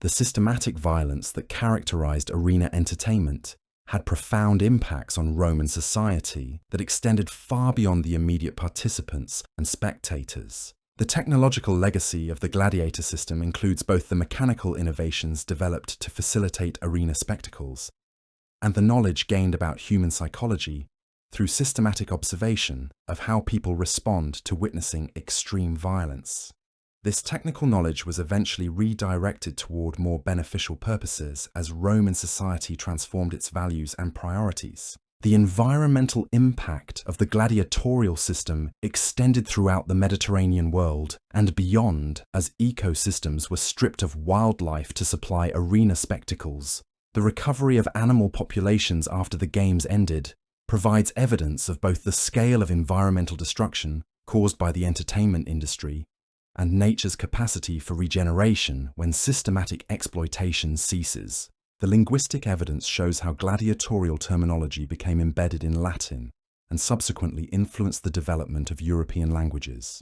A: The systematic violence that characterized arena entertainment had profound impacts on Roman society that extended far beyond the immediate participants and spectators. The technological legacy of the gladiator system includes both the mechanical innovations developed to facilitate arena spectacles and the knowledge gained about human psychology through systematic observation of how people respond to witnessing extreme violence. This technical knowledge was eventually redirected toward more beneficial purposes as Roman society transformed its values and priorities. The environmental impact of the gladiatorial system extended throughout the Mediterranean world and beyond as ecosystems were stripped of wildlife to supply arena spectacles. The recovery of animal populations after the games ended provides evidence of both the scale of environmental destruction caused by the entertainment industry and nature's capacity for regeneration when systematic exploitation ceases. The linguistic evidence shows how gladiatorial terminology became embedded in Latin and subsequently influenced the development of European languages.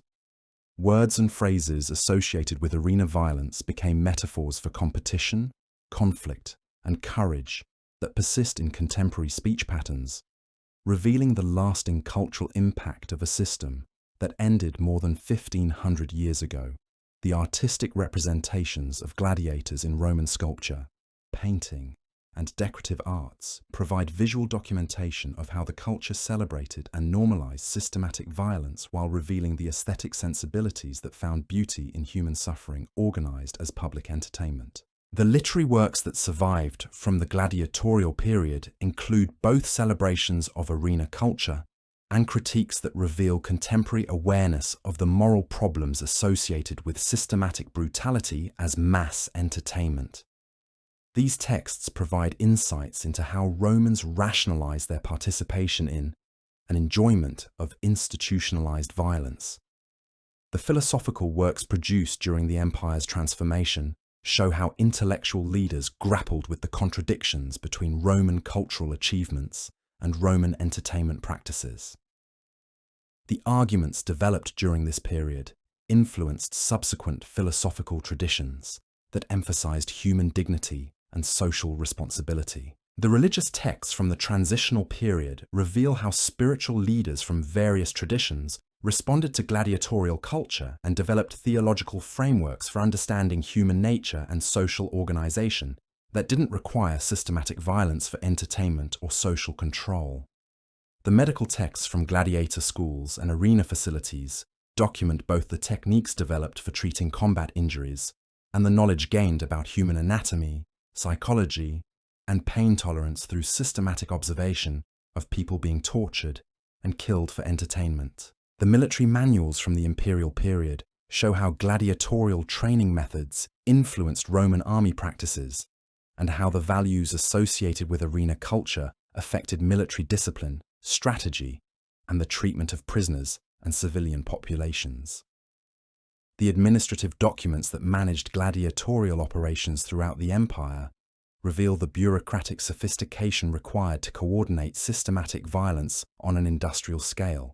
A: Words and phrases associated with arena violence became metaphors for competition, conflict, and courage that persist in contemporary speech patterns, revealing the lasting cultural impact of a system that ended more than 1,500 years ago. The artistic representations of gladiators in Roman sculpture, painting, and decorative arts provide visual documentation of how the culture celebrated and normalized systematic violence while revealing the aesthetic sensibilities that found beauty in human suffering organized as public entertainment. The literary works that survived from the gladiatorial period include both celebrations of arena culture and critiques that reveal contemporary awareness of the moral problems associated with systematic brutality as mass entertainment. These texts provide insights into how Romans rationalized their participation in and enjoyment of institutionalized violence. The philosophical works produced during the empire's transformation show how intellectual leaders grappled with the contradictions between Roman cultural achievements and Roman entertainment practices. The arguments developed during this period influenced subsequent philosophical traditions that emphasized human dignity and social responsibility. The religious texts from the transitional period reveal how spiritual leaders from various traditions responded to gladiatorial culture and developed theological frameworks for understanding human nature and social organization that didn't require systematic violence for entertainment or social control. The medical texts from gladiator schools and arena facilities document both the techniques developed for treating combat injuries and the knowledge gained about human anatomy, psychology, and pain tolerance through systematic observation of people being tortured and killed for entertainment. The military manuals from the imperial period show how gladiatorial training methods influenced Roman army practices and how the values associated with arena culture affected military discipline, strategy, and the treatment of prisoners and civilian populations. The administrative documents that managed gladiatorial operations throughout the empire reveal the bureaucratic sophistication required to coordinate systematic violence on an industrial scale,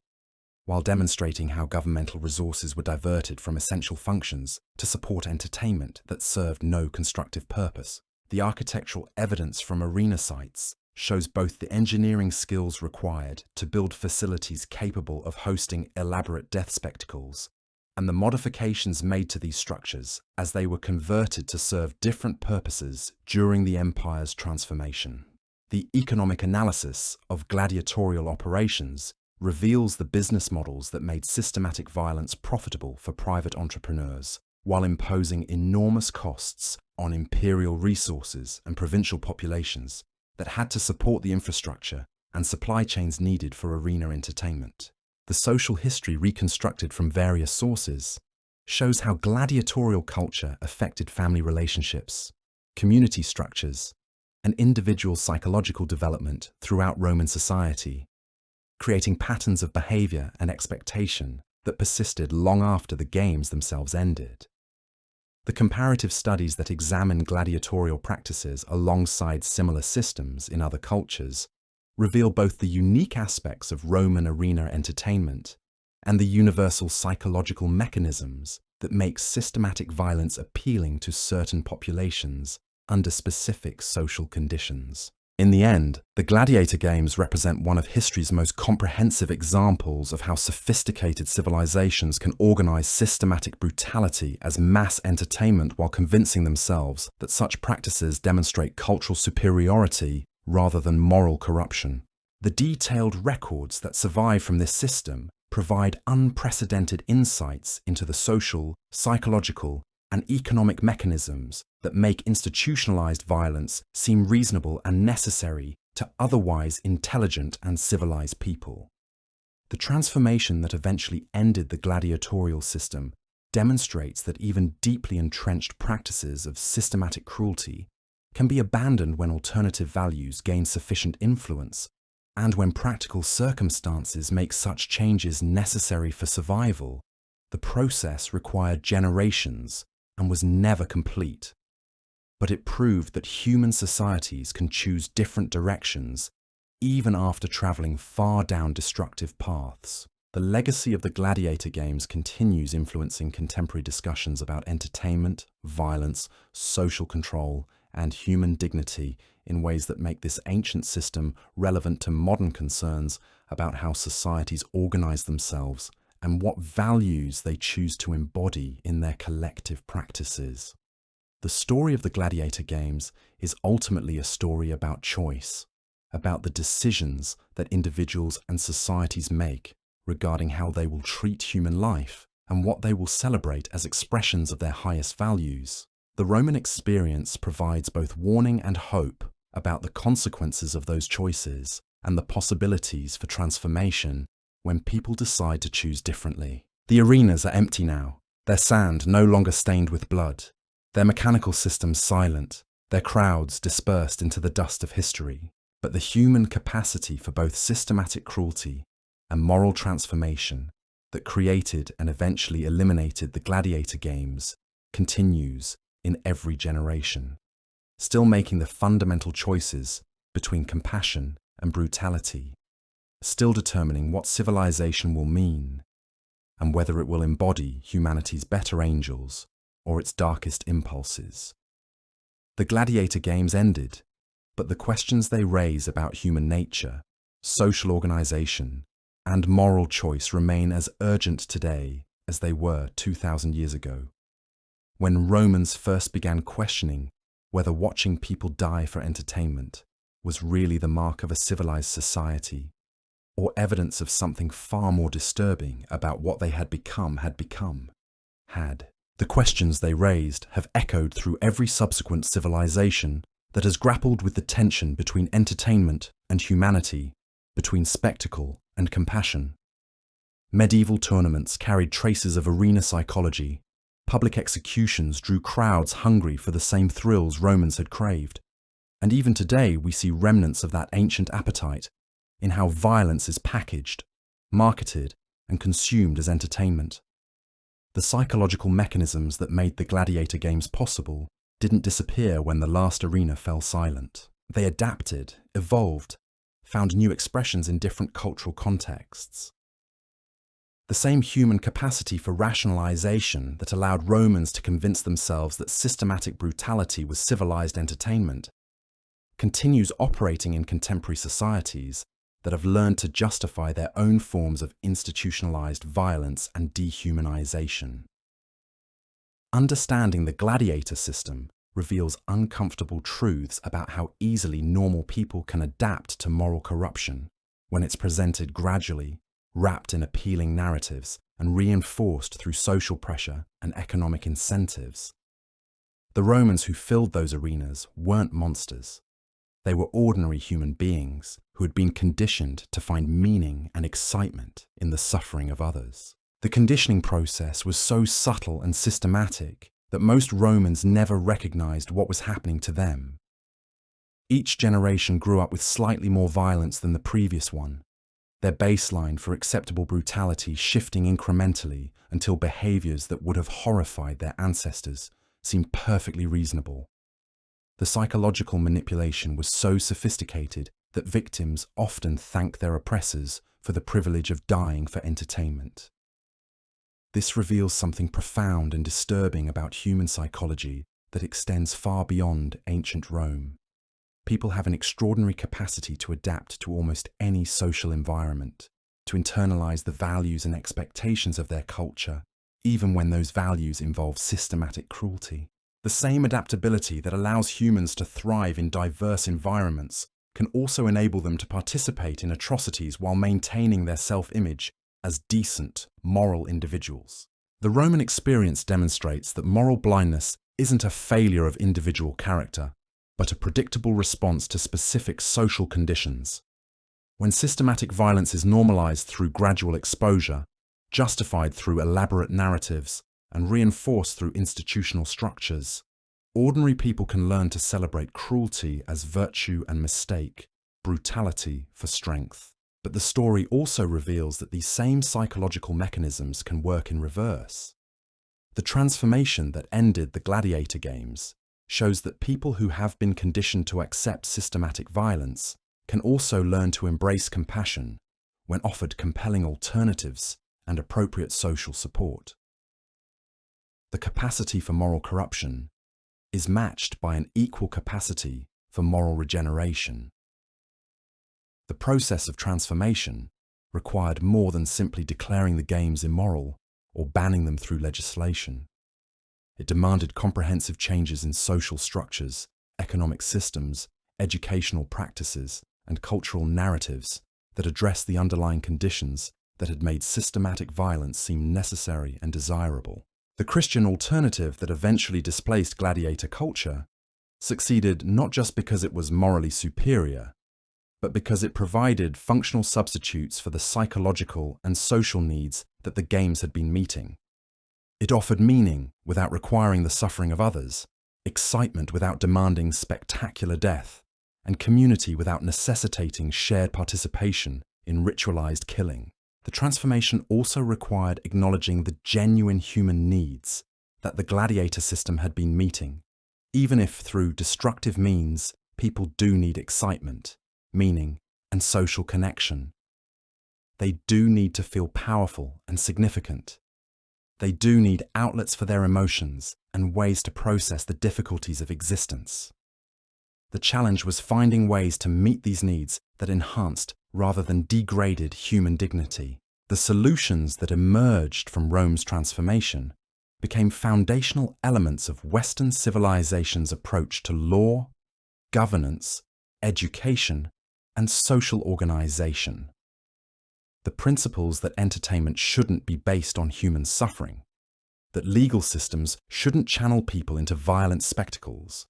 A: while demonstrating how governmental resources were diverted from essential functions to support entertainment that served no constructive purpose. The architectural evidence from arena sites shows both the engineering skills required to build facilities capable of hosting elaborate death spectacles and the modifications made to these structures as they were converted to serve different purposes during the empire's transformation. The economic analysis of gladiatorial operations reveals the business models that made systematic violence profitable for private entrepreneurs, while imposing enormous costs on imperial resources and provincial populations that had to support the infrastructure and supply chains needed for arena entertainment. The social history reconstructed from various sources shows how gladiatorial culture affected family relationships, community structures, and individual psychological development throughout Roman society, creating patterns of behavior and expectation that persisted long after the games themselves ended. The comparative studies that examine gladiatorial practices alongside similar systems in other cultures reveal both the unique aspects of Roman arena entertainment and the universal psychological mechanisms that make systematic violence appealing to certain populations under specific social conditions. In the end, the Gladiator Games represent one of history's most comprehensive examples of how sophisticated civilizations can organize systematic brutality as mass entertainment while convincing themselves that such practices demonstrate cultural superiority rather than moral corruption. The detailed records that survive from this system provide unprecedented insights into the social, psychological, and economic mechanisms that make institutionalized violence seem reasonable and necessary to otherwise intelligent and civilized people. The transformation that eventually ended the gladiatorial system demonstrates that even deeply entrenched practices of systematic cruelty can be abandoned when alternative values gain sufficient influence and when practical circumstances make such changes necessary for survival. The process required generations and was never complete, but it proved that human societies can choose different directions even after traveling far down destructive paths. The legacy of the Gladiator Games continues influencing contemporary discussions about entertainment, violence, social control, and human dignity in ways that make this ancient system relevant to modern concerns about how societies organize themselves and what values they choose to embody in their collective practices. The story of the Gladiator Games is ultimately a story about choice, about the decisions that individuals and societies make regarding how they will treat human life and what they will celebrate as expressions of their highest values. The Roman experience provides both warning and hope about the consequences of those choices and the possibilities for transformation when people decide to choose differently. The arenas are empty now, their sand no longer stained with blood, their mechanical systems silent, their crowds dispersed into the dust of history. But the human capacity for both systematic cruelty and moral transformation that created and eventually eliminated the Gladiator Games continues in every generation, still making the fundamental choices between compassion and brutality, still determining what civilization will mean and whether it will embody humanity's better angels or its darkest impulses. The Gladiator Games ended, but the questions they raise about human nature, social organization, and moral choice remain as urgent today as they were 2,000 years ago, when Romans first began questioning whether watching people die for entertainment was really the mark of a civilized society, or evidence of something far more disturbing about what they had become. The questions they raised have echoed through every subsequent civilization that has grappled with the tension between entertainment and humanity, between spectacle and compassion. Medieval tournaments carried traces of arena psychology. Public executions drew crowds hungry for the same thrills Romans had craved. And even today we see remnants of that ancient appetite in how violence is packaged, marketed, and consumed as entertainment. The psychological mechanisms that made the Gladiator Games possible didn't disappear when the last arena fell silent. They adapted, evolved, found new expressions in different cultural contexts. The same human capacity for rationalization that allowed Romans to convince themselves that systematic brutality was civilized entertainment continues operating in contemporary societies that have learned to justify their own forms of institutionalized violence and dehumanization. Understanding the gladiator system reveals uncomfortable truths about how easily normal people can adapt to moral corruption when it's presented gradually, wrapped in appealing narratives, and reinforced through social pressure and economic incentives. The Romans who filled those arenas weren't monsters. They were ordinary human beings who had been conditioned to find meaning and excitement in the suffering of others. The conditioning process was so subtle and systematic that most Romans never recognized what was happening to them. Each generation grew up with slightly more violence than the previous one, their baseline for acceptable brutality shifting incrementally until behaviors that would have horrified their ancestors seemed perfectly reasonable. The psychological manipulation was so sophisticated that victims often thank their oppressors for the privilege of dying for entertainment. This reveals something profound and disturbing about human psychology that extends far beyond ancient Rome. People have an extraordinary capacity to adapt to almost any social environment, to internalize the values and expectations of their culture, even when those values involve systematic cruelty. The same adaptability that allows humans to thrive in diverse environments can also enable them to participate in atrocities while maintaining their self-image as decent, moral individuals. The Roman experience demonstrates that moral blindness isn't a failure of individual character, but a predictable response to specific social conditions. When systematic violence is normalized through gradual exposure, justified through elaborate narratives, and reinforced through institutional structures, ordinary people can learn to celebrate cruelty as virtue and mistake, brutality for strength. But the story also reveals that these same psychological mechanisms can work in reverse. The transformation that ended the Gladiator Games shows that people who have been conditioned to accept systematic violence can also learn to embrace compassion when offered compelling alternatives and appropriate social support. The capacity for moral corruption is matched by an equal capacity for moral regeneration. The process of transformation required more than simply declaring the games immoral or banning them through legislation. It demanded comprehensive changes in social structures, economic systems, educational practices, and cultural narratives that addressed the underlying conditions that had made systematic violence seem necessary and desirable. The Christian alternative that eventually displaced gladiator culture succeeded not just because it was morally superior, but because it provided functional substitutes for the psychological and social needs that the games had been meeting. It offered meaning without requiring the suffering of others, excitement without demanding spectacular death, and community without necessitating shared participation in ritualized killing. The transformation also required acknowledging the genuine human needs that the gladiator system had been meeting. Even if through destructive means, people do need excitement, meaning, and social connection. They do need to feel powerful and significant. They do need outlets for their emotions and ways to process the difficulties of existence. The challenge was finding ways to meet these needs that enhanced rather than degraded human dignity. The solutions that emerged from Rome's transformation became foundational elements of Western civilization's approach to law, governance, education, and social organization. The principles that entertainment shouldn't be based on human suffering, that legal systems shouldn't channel people into violent spectacles,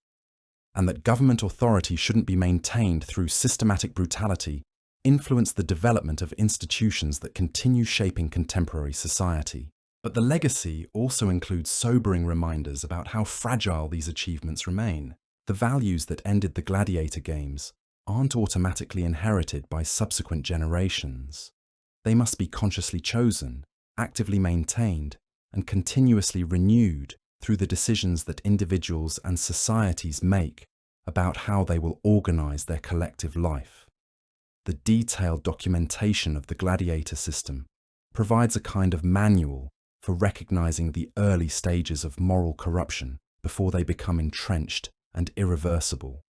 A: and that government authority shouldn't be maintained through systematic brutality, influence the development of institutions that continue shaping contemporary society. But the legacy also includes sobering reminders about how fragile these achievements remain. The values that ended the Gladiator Games aren't automatically inherited by subsequent generations. They must be consciously chosen, actively maintained, and continuously renewed through the decisions that individuals and societies make about how they will organize their collective life. The detailed documentation of the gladiator system provides a kind of manual for recognizing the early stages of moral corruption before they become entrenched and irreversible.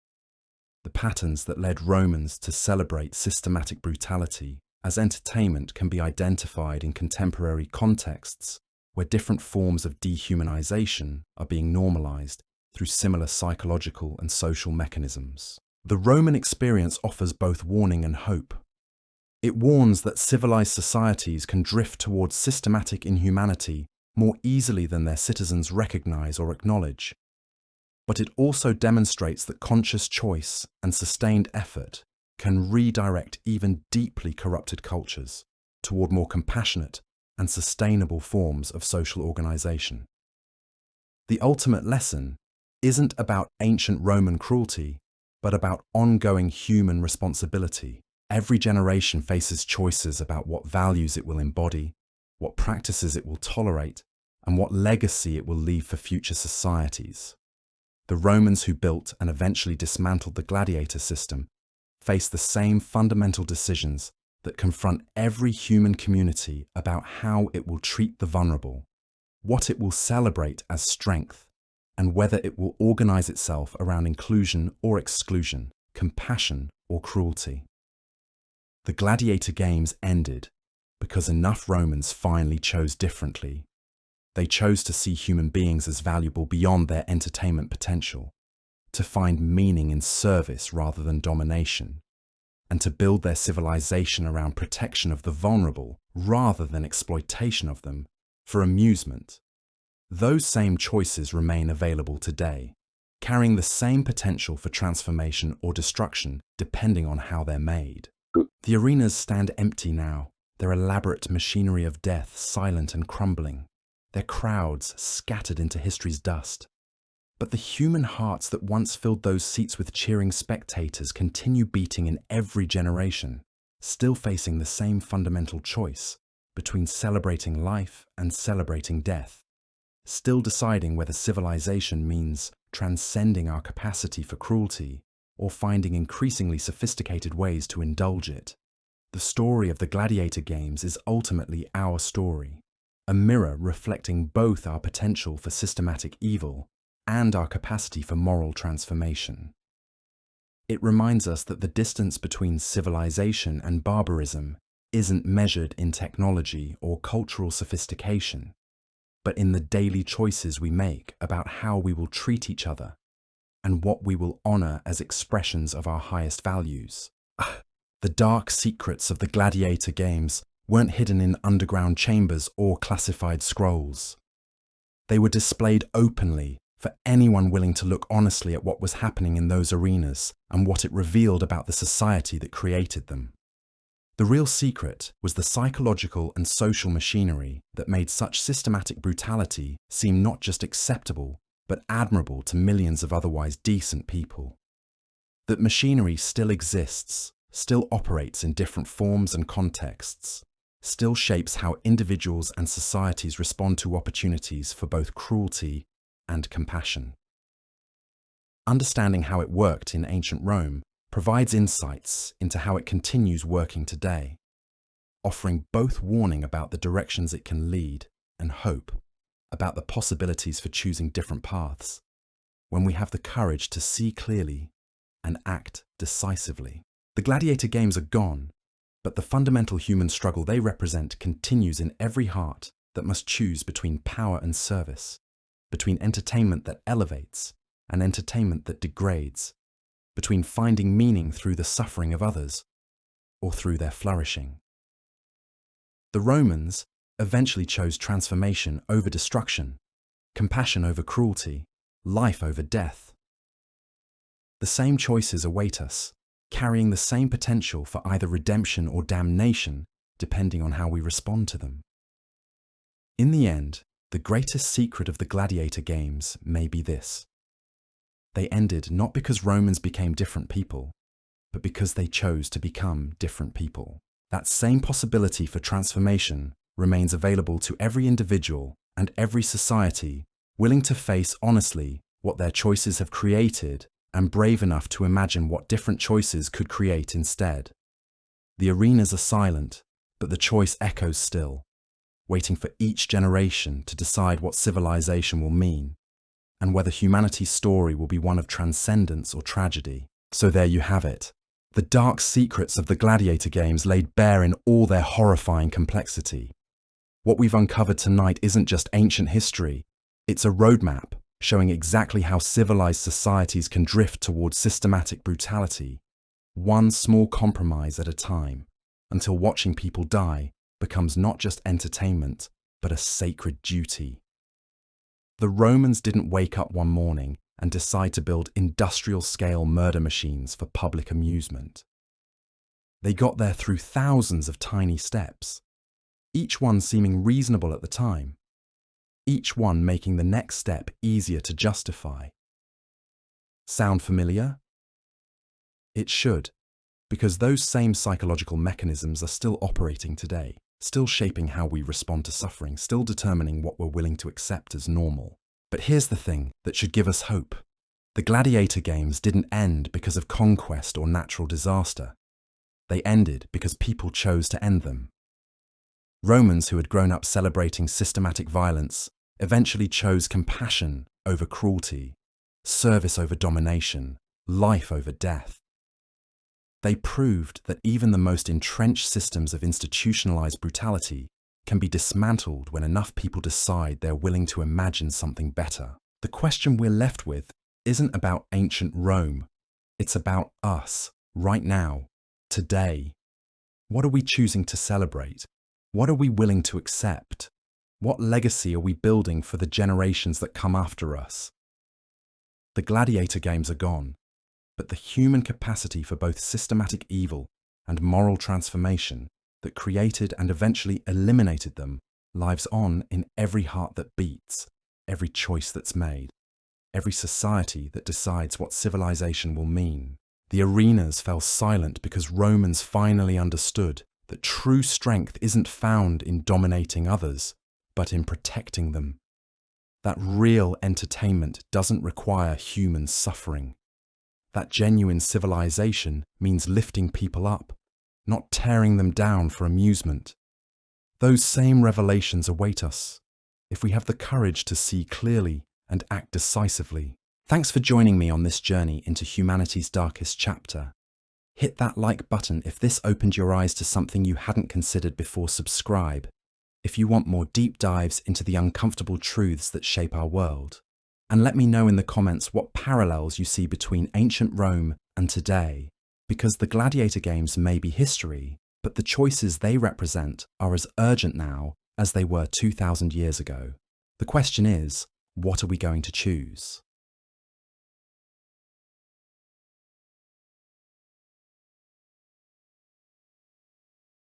A: The patterns that led Romans to celebrate systematic brutality as entertainment can be identified in contemporary contexts where different forms of dehumanization are being normalized through similar psychological and social mechanisms. The Roman experience offers both warning and hope. It warns that civilized societies can drift towards systematic inhumanity more easily than their citizens recognize or acknowledge. But it also demonstrates that conscious choice and sustained effort can redirect even deeply corrupted cultures toward more compassionate and sustainable forms of social organization. The ultimate lesson isn't about ancient Roman cruelty, but about ongoing human responsibility. Every generation faces choices about what values it will embody, what practices it will tolerate, and what legacy it will leave for future societies. The Romans who built and eventually dismantled the gladiator system face the same fundamental decisions that confront every human community about how it will treat the vulnerable, what it will celebrate as strength, and whether it will organize itself around inclusion or exclusion, compassion or cruelty. The Gladiator Games ended because enough Romans finally chose differently. They chose to see human beings as valuable beyond their entertainment potential, to find meaning in service rather than domination, and to build their civilization around protection of the vulnerable rather than exploitation of them for amusement. Those same choices remain available today, carrying the same potential for transformation or destruction depending on how they're made. The arenas stand empty now, their elaborate machinery of death silent and crumbling, their crowds scattered into history's dust. But the human hearts that once filled those seats with cheering spectators continue beating in every generation, still facing the same fundamental choice between celebrating life and celebrating death, still deciding whether civilization means transcending our capacity for cruelty or finding increasingly sophisticated ways to indulge it. The story of the Gladiator Games is ultimately our story, a mirror reflecting both our potential for systematic evil and our capacity for moral transformation. It reminds us that the distance between civilization and barbarism isn't measured in technology or cultural sophistication, but in the daily choices we make about how we will treat each other and what we will honor as expressions of our highest values. The dark secrets of the Gladiator Games weren't hidden in underground chambers or classified scrolls. They were displayed openly for anyone willing to look honestly at what was happening in those arenas and what it revealed about the society that created them. The real secret was the psychological and social machinery that made such systematic brutality seem not just acceptable, but admirable to millions of otherwise decent people. That machinery still exists, still operates in different forms and contexts, still shapes how individuals and societies respond to opportunities for both cruelty and compassion. Understanding how it worked in ancient Rome provides insights into how it continues working today, offering both warning about the directions it can lead and hope about the possibilities for choosing different paths when we have the courage to see clearly and act decisively. The Gladiator Games are gone, but the fundamental human struggle they represent continues in every heart that must choose between power and service, between entertainment that elevates and entertainment that degrades, between finding meaning through the suffering of others or through their flourishing. The Romans eventually chose transformation over destruction, compassion over cruelty, life over death. The same choices await us, carrying the same potential for either redemption or damnation, depending on how we respond to them. In the end, the greatest secret of the Gladiator Games may be this. They ended not because Romans became different people, but because they chose to become different people. That same possibility for transformation remains available to every individual and every society willing to face honestly what their choices have created and brave enough to imagine what different choices could create instead. The arenas are silent, but the choice echoes still, waiting for each generation to decide what civilization will mean and whether humanity's story will be one of transcendence or tragedy. So there you have it, the dark secrets of the Gladiator Games laid bare in all their horrifying complexity. What we've uncovered tonight isn't just ancient history, it's a roadmap showing exactly how civilized societies can drift towards systematic brutality, one small compromise at a time, until watching people die becomes not just entertainment, but a sacred duty. The Romans didn't wake up one morning and decide to build industrial-scale murder machines for public amusement. They got there through thousands of tiny steps, each one seeming reasonable at the time, each one making the next step easier to justify. Sound familiar? It should, because those same psychological mechanisms are still operating today, still shaping how we respond to suffering, still determining what we're willing to accept as normal. But here's the thing that should give us hope. The Gladiator Games didn't end because of conquest or natural disaster. They ended because people chose to end them. Romans who had grown up celebrating systematic violence eventually chose compassion over cruelty, service over domination, life over death. They proved that even the most entrenched systems of institutionalized brutality can be dismantled when enough people decide they're willing to imagine something better. The question we're left with isn't about ancient Rome, it's about us, right now, today. What are we choosing to celebrate? What are we willing to accept? What legacy are we building for the generations that come after us? The Gladiator Games are gone, but the human capacity for both systematic evil and moral transformation that created and eventually eliminated them lives on in every heart that beats, every choice that's made, every society that decides what civilization will mean. The arenas fell silent because Romans finally understood that true strength isn't found in dominating others, but in protecting them. That real entertainment doesn't require human suffering. That genuine civilization means lifting people up, not tearing them down for amusement. Those same revelations await us, if we have the courage to see clearly and act decisively. Thanks for joining me on this journey into humanity's darkest chapter. Hit that like button if this opened your eyes to something you hadn't considered before. Subscribe if you want more deep dives into the uncomfortable truths that shape our world. And let me know in the comments what parallels you see between ancient Rome and today, because the Gladiator Games may be history, but the choices they represent are as urgent now as they were 2,000 years ago. The question is, what are we going to choose?